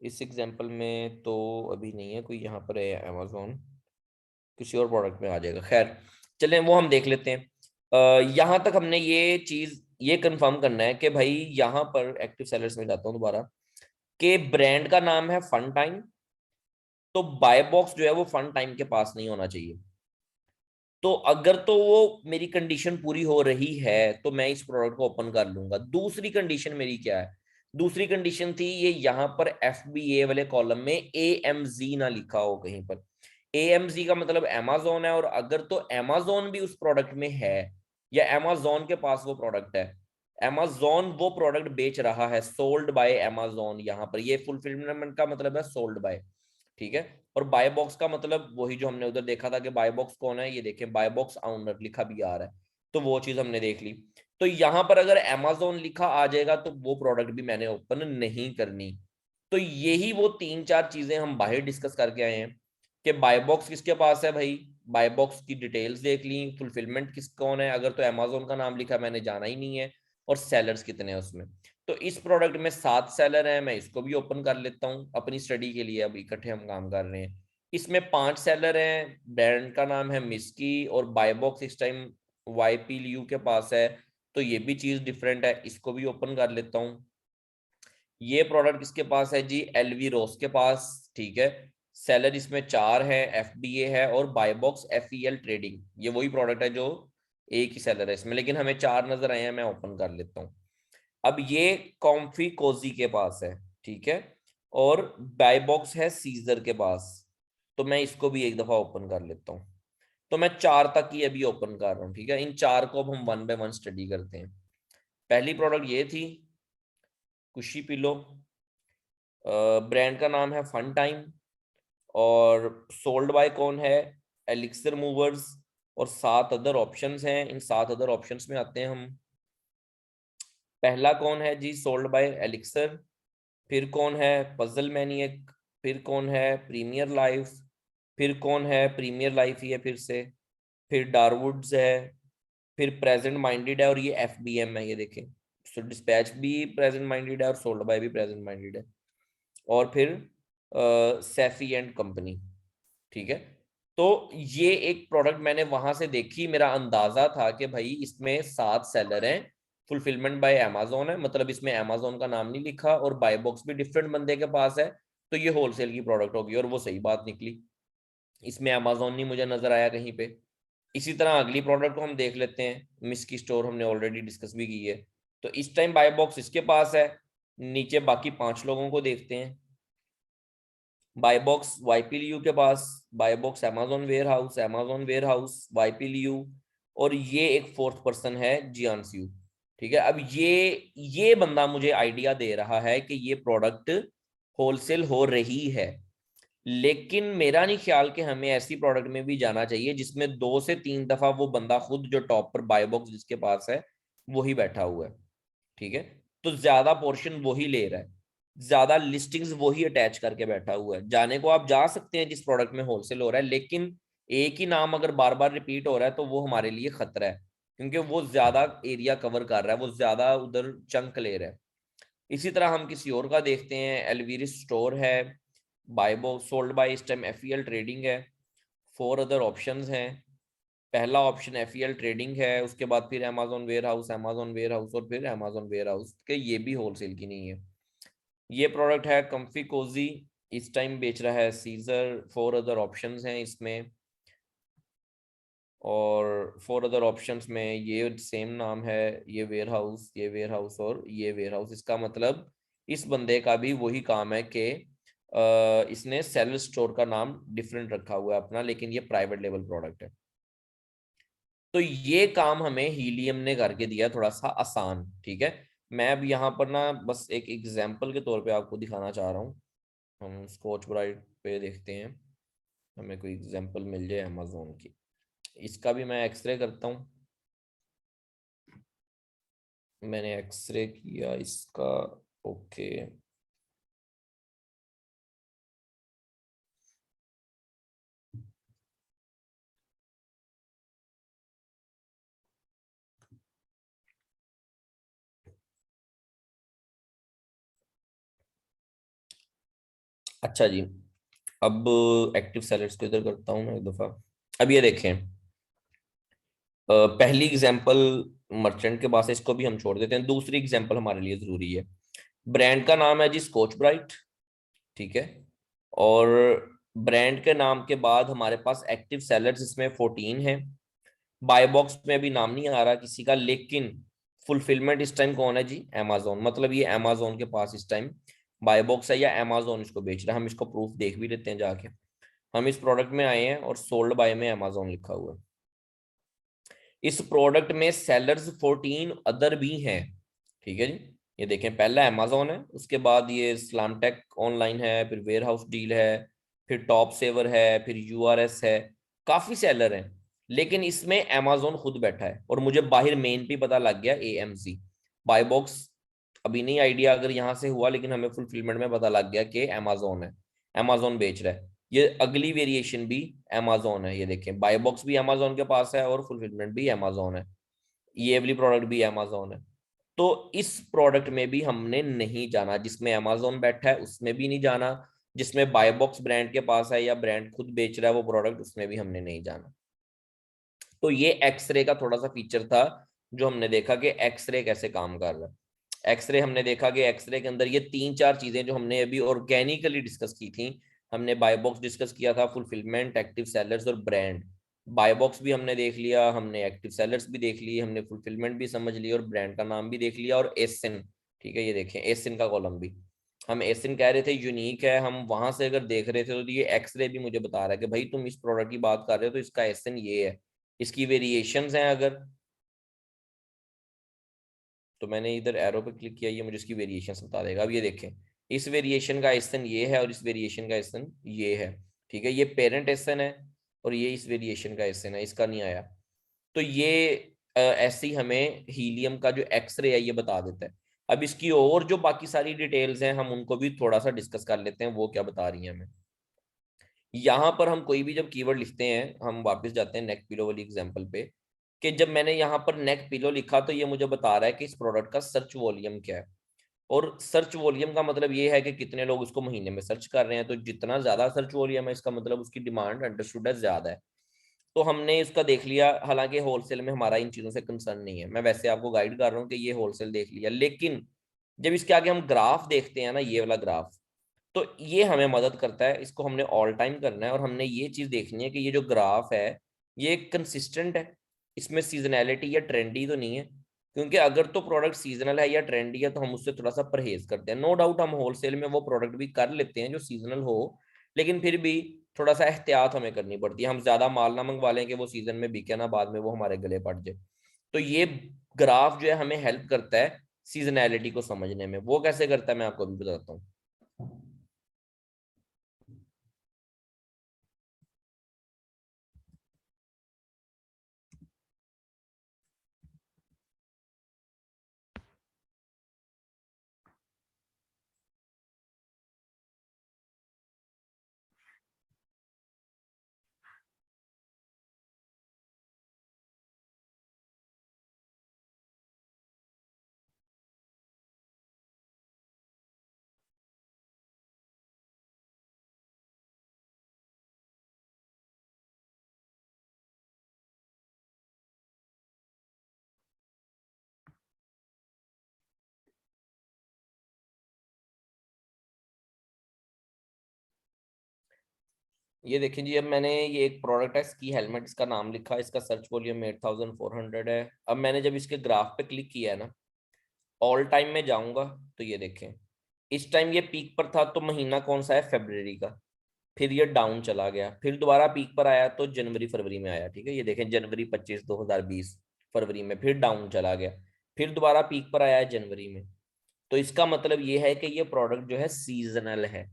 इस एग्जांपल में तो अभी नहीं है कोई, यहाँ पर है अमेजोन, किसी और प्रोडक्ट में आ जाएगा। खैर चलें, वो हम देख लेते हैं। यहाँ तक हमने ये चीज ये कंफर्म करना है कि भाई यहाँ पर एक्टिव सेलर्स में जाता हूँ दोबारा, कि ब्रांड का नाम है फन टाइम, तो बाय बॉक्स जो है वो फन टाइम के पास नहीं होना चाहिए। तो अगर तो वो मेरी कंडीशन पूरी हो रही है तो मैं इस प्रोडक्ट को ओपन कर लूंगा। दूसरी कंडीशन मेरी क्या है, दूसरी कंडीशन थी ये यहाँ पर FBA वाले कॉलम में AMZ ना लिखा हो कहीं पर। AMZ का मतलब अमेजोन है, और अगर तो अमेजोन भी उस प्रोडक्ट में है या अमेजोन के पास वो प्रोडक्ट है, अमेजोन वो प्रोडक्ट बेच रहा है, सोल्ड बाय अमेजोन, यहाँ पर ये फुलफिलमेंट का मतलब है सोल्ड बाय, ठीक है। और बाय बॉक्स का मतलब वही जो हमने उधर देखा था कि बाय बॉक्स कौन है, ये देखें बाय बॉक्स ऑनर लिखा भी आ रहा है, तो वो चीज हमने देख ली। तो यहाँ पर अगर अमेजोन लिखा आ जाएगा तो वो प्रोडक्ट भी मैंने ओपन नहीं करनी। तो यही वो 3-4 चीजें हम बाहर डिस्कस करके आए हैं कि बाय बॉक्स किसके पास है भाई, बाय बॉक्स की डिटेल्स देख ली, फुलफिलमेंट किस कौन है, अगर तो अमेजोन का नाम लिखा मैंने जाना ही नहीं है, और सेलर्स कितने हैं उसमें। तो इस प्रोडक्ट में 7 सेलर हैं, मैं इसको भी ओपन कर लेता हूँ अपनी स्टडी के लिए, अब इकट्ठे हम काम कर रहे हैं। इसमें 5 सेलर हैं, ब्रांड का नाम है मिस्की, और बाय बॉक्स इस टाइम YPLU के पास है, तो ये भी चीज डिफरेंट है, इसको भी ओपन कर लेता हूँ। ये प्रोडक्ट किसके पास है जी, LV रोस के पास, ठीक है। सेलर इसमें 4 है, FBA है, और बाय बॉक्स FEL ट्रेडिंग, ये वही प्रोडक्ट है जो एक ही सेलर है इसमें, लेकिन हमें 4 नजर आए हैं, मैं ओपन कर लेता हूँ। अब ये कॉम्फी कोजी के पास है, ठीक है, और बाय बॉक्स है सीजर के पास, तो मैं इसको भी एक दफा ओपन कर लेता हूँ। तो मैं 4 तक ही अभी ओपन कर रहा हूँ, ठीक है। इन 4 को अब हम 1 बाय 1 स्टडी करते हैं। पहली प्रोडक्ट ये थी कुशी पिलो, ब्रांड का नाम है फन टाइम, और सोल्ड बाय कौन है, एलिक्सर मूवर्स, और 7 अदर ऑप्शंस हैं। इन 7 अदर ऑप्शंस में आते हैं हम। पहला कौन है जी, सोल्ड बाय एलिक्सर, फिर कौन है पजल मैनियक, फिर कौन है प्रीमियर लाइफ, फिर कौन है प्रीमियर लाइफ ही है फिर से, फिर डारवुड्स है, फिर प्रेजेंट माइंडेड है, और ये FBM है, ये देखें। सो डिस्पैच भी प्रेजेंट माइंडेड है और सोल्ड बाय भी प्रेजेंट माइंडेड है, और फिर सैफी एंड कंपनी, ठीक है। तो ये एक प्रोडक्ट मैंने वहां से देखी, मेरा अंदाजा था कि भाई इसमें 7 सेलर हैं, फुलफिलमेंट बाय अमेजोन है, मतलब इसमें अमेजोन का नाम नहीं लिखा और बाय बॉक्स भी डिफरेंट बंदे के पास है, तो ये होलसेल की प्रोडक्ट होगी। और वो सही बात निकली, इसमें अमेजोन नहीं मुझे नजर आया कहीं पे। इसी तरह अगली प्रोडक्ट को हम देख लेते हैं, मिस्की स्टोर, हमने ऑलरेडी डिस्कस भी की है। तो इस टाइम बाय बॉक्स इसके पास है, नीचे बाकी 5 लोगों को देखते हैं। बाय बॉक्स वाईपीलीयू के पास, buy box Amazon warehouse वाईपीलीयू, और ये एक फोर्थ पर्सन है जियांसियू। ठीक है, अब ये बंदा मुझे आइडिया दे रहा है कि ये प्रोडक्ट होलसेल हो रही है, लेकिन मेरा नहीं ख्याल कि हमें ऐसी प्रोडक्ट में भी जाना चाहिए जिसमें 2 से 3 दफा वो बंदा खुद जो टॉप पर बाय बॉक्स जिसके पास है वही बैठा हुआ है। ठीक है, तो ज्यादा पोर्शन वही ले रहा है, ज्यादा लिस्टिंग्स वही अटैच करके बैठा हुआ है। जाने को आप जा सकते हैं जिस प्रोडक्ट में होलसेल हो रहा है, लेकिन एक ही नाम अगर बार बार रिपीट हो रहा है तो वो हमारे लिए खतरा है, क्योंकि वो ज्यादा एरिया कवर कर रहा है, वो ज्यादा उधर चंक ले रहा है। इसी तरह हम किसी और का देखते हैं, एलवीरिस स्टोर है, बायबो सोल्ड बाय इस टाइम एफईएल ट्रेडिंग है, 4 अदर ऑप्शंस हैं। पहला ऑप्शन एफईएल ट्रेडिंग है, उसके बाद फिर अमेजोन वेयर हाउस और फिर अमेजोन वेयर हाउस के, ये भी होलसेल की नहीं है। ये प्रोडक्ट है कंफी कोजी, इस टाइम बेच रहा है सीजर। 4 अदर ऑप्शंस हैं इसमें, और 4 अदर ऑप्शंस में ये सेम नाम है, ये वेयर हाउस, ये वेयर हाउस और ये वेयर हाउस। इसका मतलब इस बंदे का भी वही काम है कि इसने सेल स्टोर का नाम डिफरेंट रखा हुआ है अपना, लेकिन ये प्राइवेट लेवल प्रोडक्ट है। तो ये काम हमें हीलियम ने करके दिया थोड़ा सा आसान। ठीक है, मैं अब यहाँ पर ना बस एक एग्जाम्पल के तौर पे आपको दिखाना चाह रहा हूँ। हम स्कॉच ब्राइट पे देखते हैं, हमें कोई एग्जाम्पल मिल जाए अमेजोन की। इसका भी मैं एक्सरे करता हूँ, मैंने एक्सरे किया इसका। ओके, अच्छा जी, अब एक्टिव सेलर्स को इधर करता हूँ मैं एक दफा। अब ये देखें, पहली एग्जांपल मर्चेंट के पास है, इसको भी हम छोड़ देते हैं। दूसरी एग्जांपल हमारे लिए जरूरी है। ब्रांड का नाम है जी स्कॉच ब्राइट, ठीक है, और ब्रांड के नाम के बाद हमारे पास एक्टिव सेलर्स इसमें 14 है। बाय बॉक्स में अभी नाम नहीं आ रहा किसी का, लेकिन फुलफिलमेंट इस टाइम कौन है जी? अमेजोन, मतलब ये अमेजोन के पास इस टाइम बाय बॉक्स है या अमेजोन इसको बेच रहा है। हम इसको प्रूफ देख भी लेते हैं जाके। हम इस प्रोडक्ट में आए हैं और सोल्ड बाय में अमेजोन लिखा हुआ है। इस प्रोडक्ट में सेलर्स 14 अदर भी हैं। ठीक है जी, ये देखें, पहला अमेजोन है, उसके बाद ये स्लामटेक ऑनलाइन है, फिर वेयर हाउस डील है, फिर टॉप सेवर है, फिर यूआरएस है, काफी सेलर हैं। लेकिन इसमें अमेजोन खुद बैठा है, और मुझे बाहर मेन पे पता लग गया एएमसी। बाय बॉक्स अभी नहीं आइडिया अगर यहाँ से हुआ, लेकिन हमें फुलफिलमेंट में पता लग गया कि अमेजोन है, अमेजोन बेच रहा है। ये अगली वेरिएशन भी अमेजोन है, ये देखें, बाय बॉक्स भी अमेजोन के पास है और फुलफिलमेंट भी अमेजोन है, ये एवरी प्रोडक्ट भी अमेजोन है। तो इस प्रोडक्ट में भी हमने नहीं जाना, जिसमें अमेजोन बैठा है उसमें भी नहीं जाना, जिसमें बाय बॉक्स ब्रांड के पास है या ब्रांड खुद बेच रहा है वो प्रोडक्ट, उसमें भी हमने नहीं जाना। तो ये एक्सरे का थोड़ा सा फीचर था जो हमने देखा कि एक्सरे कैसे काम कर रहा है। एक्सरे हमने देखा कि एक्सरे के अंदर ये 3-4 चीजें जो हमने अभी ऑर्गेनिकली डिस्कस की थी, हमने बाय बॉक्स डिस्कस किया था, फुलफिलमेंट, एक्टिव सेलर्स और ब्रांड। बाय बॉक्स भी हमने देख लिया, हमने एक्टिव सेलर्स भी देख लिए, हमने फुलफिलमेंट भी समझ लिया और ब्रांड का नाम भी देख लिया, और एसिन। ठीक है, ये देखें एसिन का कॉलम भी हम एसिन कह रहे थे यूनिक है, हम वहां से अगर देख रहे थे तो ये एक्सरे भी मुझे बता रहा है कि भाई तुम इस प्रोडक्ट की बात कर रहे हो तो इसका एसिन ये है, इसकी वेरिएशंस हैं अगर, तो मैंने इधर एरो पे क्लिक किया, ये मुझे इसकी वेरिएशंस बता देगा। अब ये देखें, इस वेरिएशन का एसन ये है और इस वेरिएशन का एसन ये है। ठीक है, ये पेरेंट एसन है और ये इस वेरिएशन का एसन है, इसका नहीं आया। तो ये ऐसे ही हमें हीलियम का जो एक्सरे है ये बता देता है। अब इसकी और जो बाकी सारी डिटेल्स हैं हम उनको भी थोड़ा सा डिस्कस कर लेते हैं, वो क्या बता रही हैं हमें। यहाँ पर हम कोई भी जब कीवर्ड लिखते हैं, हम वापस जाते हैं नेक पिलो वाली एग्जांपल पे, कि जब मैंने यहाँ पर नेक पिलो लिखा तो ये मुझे बता रहा है कि इस प्रोडक्ट का सर्च वॉल्यूम क्या है। और सर्च वॉल्यूम का मतलब ये है कि कितने लोग उसको महीने में सर्च कर रहे हैं। तो जितना ज्यादा सर्च वॉल्यूम है, इसका मतलब उसकी डिमांड अंडरस्टूड है ज्यादा है। तो हमने इसका देख लिया, हालांकि होलसेल में हमारा इन चीजों से कंसर्न नहीं है, मैं वैसे आपको गाइड कर रहा हूँ कि ये होलसेल देख लिया। लेकिन जब इसके आगे हम ग्राफ देखते हैं ना, ये वाला ग्राफ, तो ये हमें मदद करता है। इसको हमने ऑल टाइम करना है और हमने ये चीज देखनी है कि ये जो ग्राफ है ये कंसिस्टेंट है, इसमें सीजनैलिटी या ट्रेंडी तो नहीं है। क्योंकि अगर तो प्रोडक्ट सीजनल है या ट्रेंडी है तो हम उससे थोड़ा सा परहेज करते हैं। नो डाउट हम होलसेल में वो प्रोडक्ट भी कर लेते हैं जो सीजनल हो, लेकिन फिर भी थोड़ा सा एहतियात हमें करनी पड़ती है। हम ज्यादा माल ना मंगवा लें कि वो सीजन में बिके ना, बाद में वो हमारे गले पड़ जाए। तो ये ग्राफ जो है हमें हेल्प करता है सीजनैलिटी को समझने में। वो कैसे करता है मैं आपको अभी बताता हूँ। ये देखिए जी, अब मैंने ये एक प्रोडक्ट है स्की हेलमेट, इसका नाम लिखा, इसका सर्च वॉल्यूम 8400 है। अब मैंने जब इसके ग्राफ पे क्लिक किया है ना, ऑल टाइम में जाऊंगा तो ये देखें, इस टाइम ये पीक पर था तो महीना कौन सा है, फरवरी का। फिर ये डाउन चला गया, फिर दोबारा पीक पर आया तो जनवरी फरवरी में आया। ठीक है, ये देखें जनवरी 25 2020 फरवरी में फिर डाउन चला गया, फिर दोबारा पीक पर आया है जनवरी में। तो इसका मतलब ये है कि ये प्रोडक्ट जो है सीजनल है।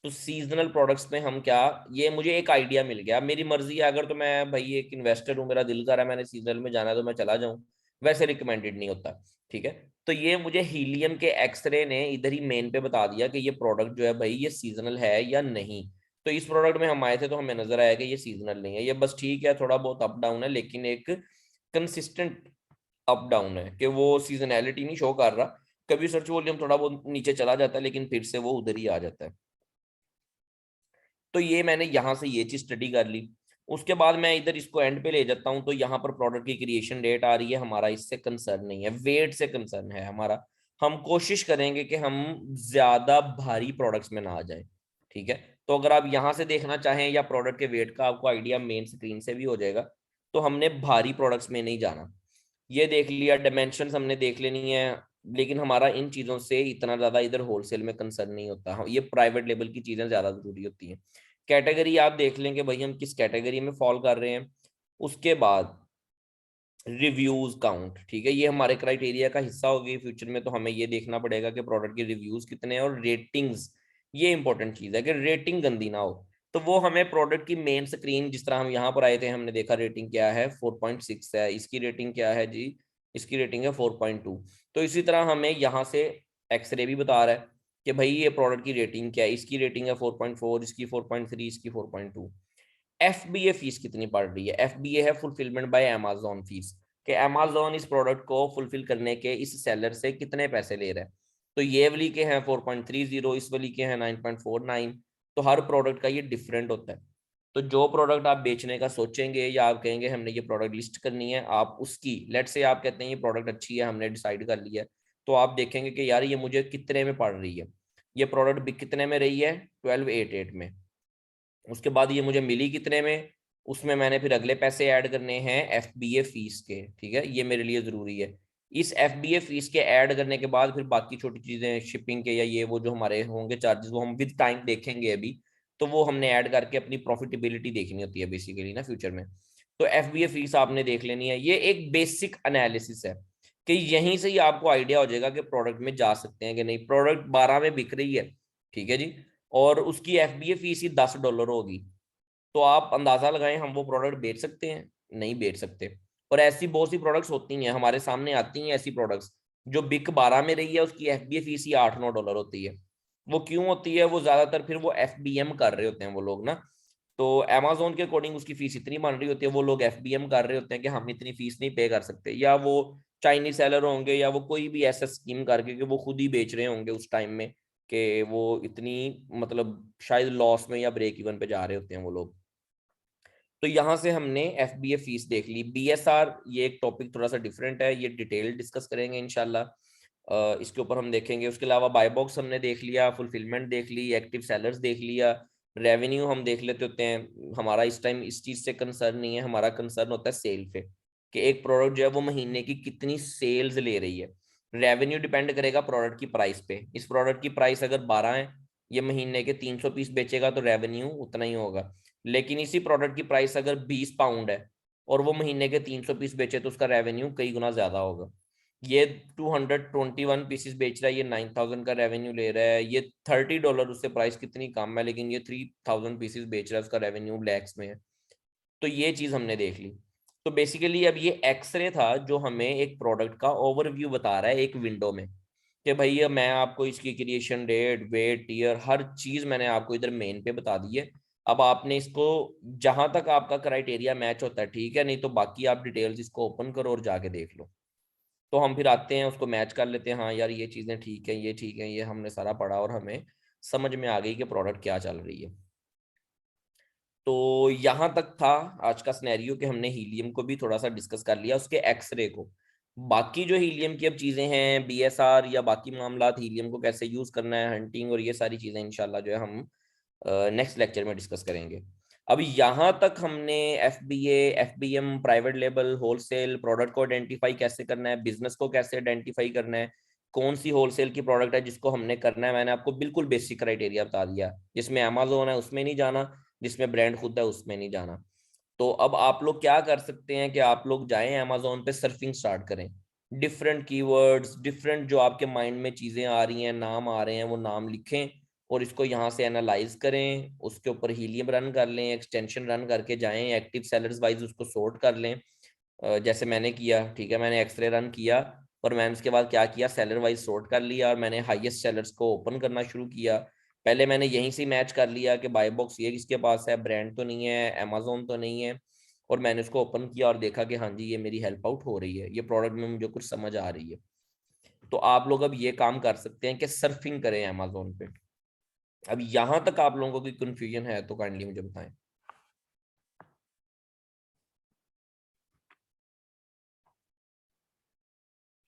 तो सीजनल प्रोडक्ट्स में हम क्या, ये मुझे एक आइडिया मिल गया, मेरी मर्जी है अगर तो मैं भाई एक इन्वेस्टर हूँ, मेरा दिल कर रहा है मैंने सीजनल में जाना है तो मैं चला जाऊं, वैसे रिकमेंडेड नहीं होता। ठीक है, तो ये मुझे हीलियम के एक्सरे ने इधर ही मेन पे बता दिया कि ये प्रोडक्ट जो है भाई ये सीजनल है या नहीं। तो इस प्रोडक्ट में हम आए थे तो हमें नजर आया कि ये सीजनल नहीं है, ये बस ठीक है थोड़ा बहुत अप डाउन है, लेकिन एक कंसिस्टेंट अप डाउन है कि वो सीजनैलिटी नहीं शो कर रहा। कभी सर्च वॉल्यूम थोड़ा बहुत नीचे चला जाता है लेकिन फिर से वो उधर ही आ जाता है। तो ये मैंने यहाँ से ये चीज स्टडी कर ली। उसके बाद मैं इधर इसको एंड पे ले जाता हूँ, तो यहाँ पर प्रोडक्ट की क्रिएशन डेट आ रही है, हमारा इससे कंसर्न नहीं है, वेट से कंसर्न है हमारा। हम कोशिश करेंगे कि हम ज्यादा भारी प्रोडक्ट्स में ना आ जाए। ठीक है, तो अगर आप यहाँ से देखना चाहें या प्रोडक्ट के वेट का आपको आइडिया मेन स्क्रीन से भी हो जाएगा, तो हमने भारी प्रोडक्ट्स में नहीं जाना। ये देख लिया, डायमेंशन हमने देख लेनी है, लेकिन हमारा इन चीजों से इतना ज्यादा इधर होलसेल में कंसर्न नहीं होता। ये प्राइवेट लेवल की चीजें ज्यादा जरूरी होती हैं। कैटेगरी आप देख लेंगे भाई हम किस कैटेगरी में फॉल कर रहे हैं। उसके बाद रिव्यूज काउंट, ठीक है, ये हमारे क्राइटेरिया का हिस्सा होगी फ्यूचर में। तो हमें ये देखना पड़ेगा कि प्रोडक्ट के रिव्यूज कितने हैं, और रेटिंग्स, ये इंपॉर्टेंट चीज है कि रेटिंग गंदी ना हो। तो वो हमें प्रोडक्ट की मेन स्क्रीन, जिस तरह हम यहाँ पर आए थे हमने देखा रेटिंग क्या है 4.6 है, इसकी रेटिंग क्या है जी, इसकी रेटिंग है 4.2। तो इसी तरह हमें यहाँ से एक्सरे भी बता रहा है कि भाई ये प्रोडक्ट की रेटिंग क्या है, इसकी रेटिंग है 4.4, इसकी 4.3, इसकी 4.2। FBA फीस कितनी पड़ रही है, FBA है फुलफिलमेंट बाय अमेजोन फीस, कि अमेजोन इस प्रोडक्ट को फुलफिल करने के इस सेलर से कितने पैसे ले रहा है। तो ये वाली के हैं 4.30, इस वाली के हैं 9.49। तो हर प्रोडक्ट का ये डिफरेंट होता है। तो जो प्रोडक्ट आप बेचने का सोचेंगे या आप कहेंगे हमने ये प्रोडक्ट लिस्ट करनी है, आप उसकी लेट से आप कहते हैं ये प्रोडक्ट अच्छी है, हमने डिसाइड कर लिया है, तो आप देखेंगे कि यार ये मुझे कितने में पड़ रही है, ये प्रोडक्ट बिक कितने में रही है 1288 में, उसके बाद ये मुझे मिली कितने में, उसमें मैंने फिर अगले पैसे ऐड करने हैं FBA फीस के। ठीक है, ये मेरे लिए जरूरी है। इस FBA फीस के ऐड करने के बाद फिर बाकी छोटी चीजें शिपिंग के या ये वो जो हमारे होंगे चार्जेस, वो हम विद टाइम देखेंगे अभी। तो वो हमने ऐड करके अपनी प्रॉफिटेबिलिटी देखनी होती है बेसिकली ना फ्यूचर में। तो FBA फीस आपने देख लेनी है। ये एक बेसिक एनालिसिस है कि यहीं से ही आपको आइडिया हो जाएगा कि प्रोडक्ट में जा सकते हैं कि नहीं। प्रोडक्ट 12 में बिक रही है, ठीक है जी, और उसकी FBA फीस ही $10 होगी, तो आप अंदाजा लगाएं हम वो प्रोडक्ट बेच सकते हैं, नहीं बेच सकते। और ऐसी बहुत सी प्रोडक्ट्स होती हैं हमारे सामने आती हैं, ऐसी प्रोडक्ट्स जो बिक 12 में रही है, उसकी FBA फीस ही $8-9 होती है। वो क्यों होती है, वो ज्यादातर फिर वो FBM कर रहे होते हैं वो लोग ना। तो अमेजोन के अकॉर्डिंग उसकी फीस इतनी बन रही होती है, वो लोग FBM कर रहे होते हैं कि हम इतनी फीस नहीं पे कर सकते, या वो चाइनीज सेलर होंगे या वो कोई भी ऐसा स्कीम करके कि वो खुद ही बेच रहे होंगे उस टाइम में कि वो इतनी मतलब शायद लॉस में या ब्रेक इवन पे जा रहे होते हैं वो लोग। तो यहाँ से हमने FBA फीस देख ली। BSR ये एक टॉपिक थोड़ा सा डिफरेंट है, ये डिटेल डिस्कस करेंगे इंशाल्लाह। इसके ऊपर हम देखेंगे। उसके अलावा बाय बॉक्स हमने देख लिया, फुलफिलमेंट देख ली, एक्टिव सेलर्स देख लिया, रेवेन्यू हम देख लेते होते हैं। हमारा इस टाइम इस चीज से कंसर्न नहीं है, हमारा कंसर्न होता है सेल पे कि एक प्रोडक्ट जो है वो महीने की कितनी सेल्स ले रही है। रेवेन्यू डिपेंड करेगा प्रोडक्ट की प्राइस पे। इस प्रोडक्ट की प्राइस अगर 12 है, ये महीने के 300 पीस बेचेगा तो रेवेन्यू उतना ही होगा। लेकिन इसी प्रोडक्ट की प्राइस अगर 20 पाउंड है और वो महीने के 300 पीस बेचे तो उसका रेवेन्यू कई गुना ज्यादा होगा। ये 221 पीसेस बेच रहा है, ये 9000 का रेवेन्यू ले रहा है। ये $30, उससे प्राइस कितनी कम है, लेकिन ये 3000 पीसेस बेच रहा है, उसका रेवेन्यू लैक्स में है। तो ये चीज हमने देख ली। तो बेसिकली अब ये एक्सरे था जो हमें एक प्रोडक्ट का ओवरव्यू बता रहा है एक विंडो में कि भैया मैं आपको इसकी क्रिएशन डेट, वेट, ईयर, हर चीज मैंने आपको इधर मेन पे बता दी है। अब आपने इसको जहां तक आपका क्राइटेरिया मैच होता है ठीक है, नहीं तो बाकी आप डिटेल्स इसको ओपन करो और जाके देख लो। तो हम फिर आते हैं उसको मैच कर लेते हैं, हाँ यार ये चीजें ठीक है, ये ठीक है, ये हमने सारा पढ़ा और हमें समझ में आ गई कि प्रोडक्ट क्या चल रही है। तो यहाँ तक था आज का सिनेरियो कि हमने हीलियम को भी थोड़ा सा डिस्कस कर लिया, उसके एक्सरे को। बाकी जो हीलियम की अब चीजें हैं, BSR या बाकी मामला, हीलियम को कैसे यूज करना है, हंटिंग और ये सारी चीजें इंशाल्लाह जो है हम नेक्स्ट लेक्चर में डिस्कस करेंगे। अब यहाँ तक हमने FBA, FBM, private label, wholesale, product को आइडेंटिफाई कैसे करना है, बिजनेस को कैसे आइडेंटिफाई करना है, कौन सी होलसेल की प्रोडक्ट है जिसको हमने करना है, मैंने आपको बिल्कुल बेसिक क्राइटेरिया बता दिया। जिसमें अमेजोन है उसमें नहीं जाना, जिसमें ब्रांड खुद है उसमें नहीं जाना। तो अब आप लोग क्या कर सकते हैं कि आप लोग जाएं अमेजोन पे, सर्फिंग स्टार्ट करें, डिफरेंट कीवर्ड्स, डिफरेंट जो आपके माइंड में चीजें आ रही हैं, नाम आ रहे हैं, वो नाम लिखें और इसको यहाँ से एनालाइज करें। उसके ऊपर हीलियम रन कर लें, एक्सटेंशन रन करके जाएं, एक्टिव सेलर्स वाइज उसको सोर्ट कर लें जैसे मैंने किया। ठीक है, मैंने एक्सरे रन किया और मैंने उसके बाद क्या किया, सेलर वाइज सोर्ट कर लिया और मैंने हाईएस्ट सेलर्स को ओपन करना शुरू किया। पहले मैंने यहीं से मैच कर लिया कि बाय बॉक्स ये किसके पास है, ब्रांड तो नहीं है, अमेजोन तो नहीं है, और मैंने उसको ओपन किया और देखा कि हाँ जी ये मेरी हेल्प आउट हो रही है, ये प्रोडक्ट में मुझे कुछ समझ आ रही है। तो आप लोग अब ये काम कर सकते हैं कि सर्फिंग करें अमेजोन पे। अब यहां तक आप लोगों को कोई कंफ्यूजन है तो काइंडली मुझे बताएं।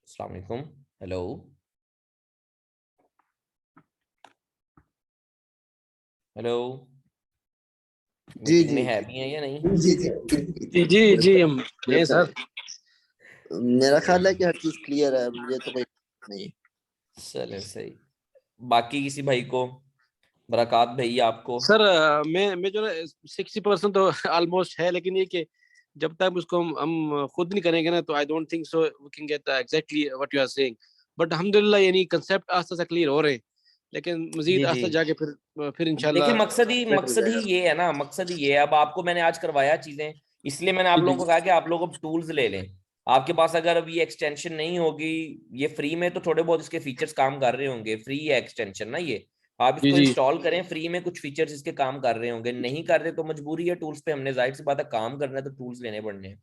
अस्सलाम वालेकुम, हेलो, हेलो, जी मीटिंग जी में है भी हैं या नहीं? जी जी जी जी हम हैं सर। मेरा ख्याल है कि हर चीज क्लियर है, मुझे तो कोई नहीं। चले सही। बाकी किसी भाई को, बरकत भाई आपको? सर मैं जो ना 60% तो ऑलमोस्ट है, लेकिन ये कि जब तक उसको हम खुद नहीं करेंगे ना, तो I don't think so we can get exactly what you are saying. But अल्हम्दुलिल्लाह यानी कंसेप्ट आस्ते आस्ते क्लियर हो रहे हैं, लेकिन मजीद जी जी, आस्ते जाके फिर देखिए इंशाल्लाह बेटर हो मकसद ही जाएगा। ये है ना, मकसद ही ये है। अब आपको मैंने आज करवाया चीजें, इसलिए मैंने आप जी लोगों जी को कहा कि आप लोग अब टूल्स ले लें। आपके पास अगर अब ये एक्सटेंशन नहीं होगी, ये फ्री में तो थोड़े बहुत इसके फीचर्स काम कर रहे होंगे, फ्री है एक्सटेंशन ना ये, आप जी इसको जी इंस्टॉल करें, फ्री में कुछ फीचर्स इसके काम कर रहे होंगे। नहीं कर रहे तो मजबूरी है, टूल्स पे हमने, जाहिर सी बात है काम करना है तो टूल्स लेने पड़ने हैं।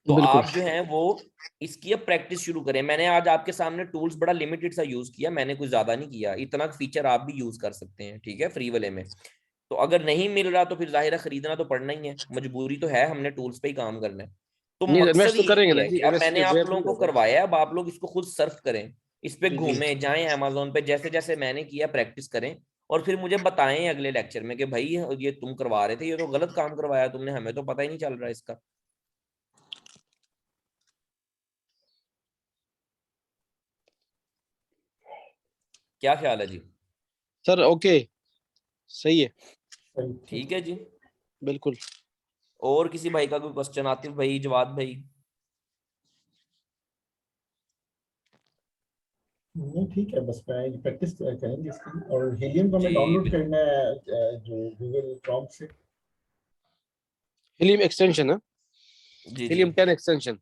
तो बिल्कुल। आप जो है वो इसकी अब प्रैक्टिस शुरू करें। मैंने आज आपके सामने टूल्स बड़ा लिमिटेड सा यूज किया, मैंने कुछ ज्यादा नहीं किया, इतना फीचर आप भी यूज कर सकते हैं, ठीक है, फ्री वाले में। तो अगर नहीं मिल रहा तो फिर जाहिर है खरीदना तो पड़ना ही है, मजबूरी तो है, हमने टूल्स पे ही काम करना है। तो नहीं मकसद इन्वेस्ट तो करेंगे यही ना है जी, कि अब इन्वेस्ट मैंने आप वेयर लोगों नहीं को होगा। करवाया, अब आप लोग इसको खुद सर्फ करें, इस पे जी जी घूमें, जाएं अमेजोन पे, जैसे जैसे मैंने किया प्रैक्टिस करें और फिर मुझे बताएं अगले लेक्चर में कि भाई ये तुम करवा रहे थे, ये तो गलत काम करवाया तुमने, हमें तो पता ही नहीं चल रहा इसका। क्या ख्याल है जी? सर ओके, सही है। सही, ठीक। ठीक है जी। बिल्कुल। और किसी भाई का कोई क्वेश्चन? आतिफ भाई, जवाद भाई? नहीं ठीक है, बस मैं प्रैक्टिस करेंगे इसकी। और हीलियम को हमें जी डाउनलोड बिल्कुल। करना है जो गूगल क्रोम से। हीलियम एक्सटेंशन है, जी जी, Helium 10 extension.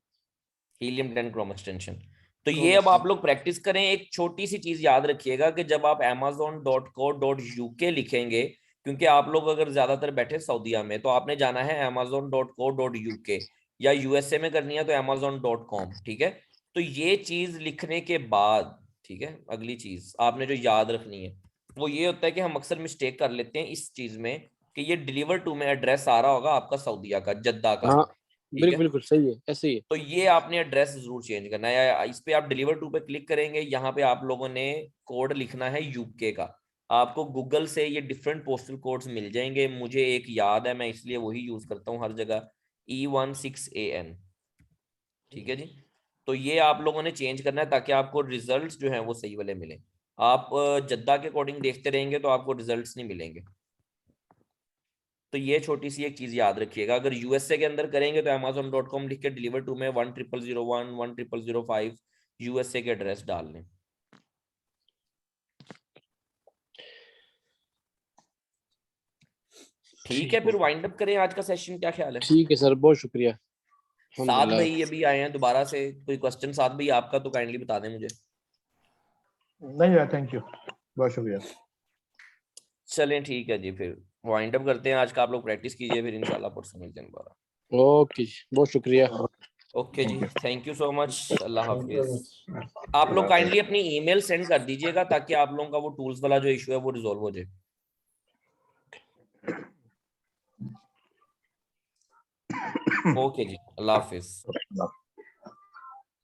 Helium 10 Chrome extension. तो ये क्रोम अब आप एक्सटेंशन। लोग प्रैक्टिस करें। एक छोटी सी चीज याद रखिएगा कि जब आप amazon.co.uk लिखेंगे, क्योंकि आप लोग अगर ज्यादातर बैठे सऊदीया में तो आपने जाना है amazon.co.uk, या USA में करनी है तो amazon.com, ठीक है। तो ये चीज लिखने के बाद, ठीक है, अगली चीज आपने जो याद रखनी है वो ये होता है कि हम अक्सर मिस्टेक कर लेते हैं इस चीज में कि ये डिलीवर टू में एड्रेस आ रहा होगा आपका सऊदीया का, जद्दा का, हाँ ठीक बिल्कुल है। बिल्कुल सही है, ऐसे ही है। तो ये आपने एड्रेस जरूर चेंज करना है, या इस पे आप डिलीवर टू पे क्लिक करेंगे, यहाँ पे आप लोगों ने कोड लिखना है यूके का। आपको गूगल से ये डिफरेंट पोस्टल कोड्स मिल जाएंगे, मुझे एक याद है, मैं इसलिए वही यूज करता हूँ हर जगह, E16AN, ठीक है जी। तो ये आप लोगों ने चेंज करना है ताकि आपको रिजल्ट्स जो हैं वो सही वाले मिले। आप जद्दा के अकॉर्डिंग देखते रहेंगे तो आपको रिजल्ट्स नहीं मिलेंगे। तो ये छोटी सी एक चीज याद रखिएगा, अगर यूएसए के अंदर करेंगे तो amazon.com लिख के डिलीवर टू में 10001 10005 यूएसए के एड्रेस डाल लें। ठीक है, फिर वाइंड अप करें आज का सेशन, क्या ख्याल है? ठीक है सर, बहुत शुक्रिया। साद अल्हम्दुलिल्लाह। भाई अभी आए हैं दोबारा से, कोई क्वेश्चन साद भाई आपका तो काइंडली बता दें मुझे। नहीं यार, थैंक यू, बहुत शुक्रिया। चलें ठीक है जी, फिर वाइंड अप करते हैं आज का। आप लोग प्रैक्टिस कीजिए, फिर इंशाल्लाह परसों मिलते हैं दोबारा। ओके जी, बहुत शुक्रिया। ओके जी, थैंक यू सो मच, अल्लाह Thank you very हाफिज। much. आप लोग काइंडली अपनी ईमेल सेंड कर दीजिएगा ताकि आप लोगों का वो टूल्स वाला जो इशू है वो रिजॉल्व हो जाए। ओके जी, अल्लाह हाफिज।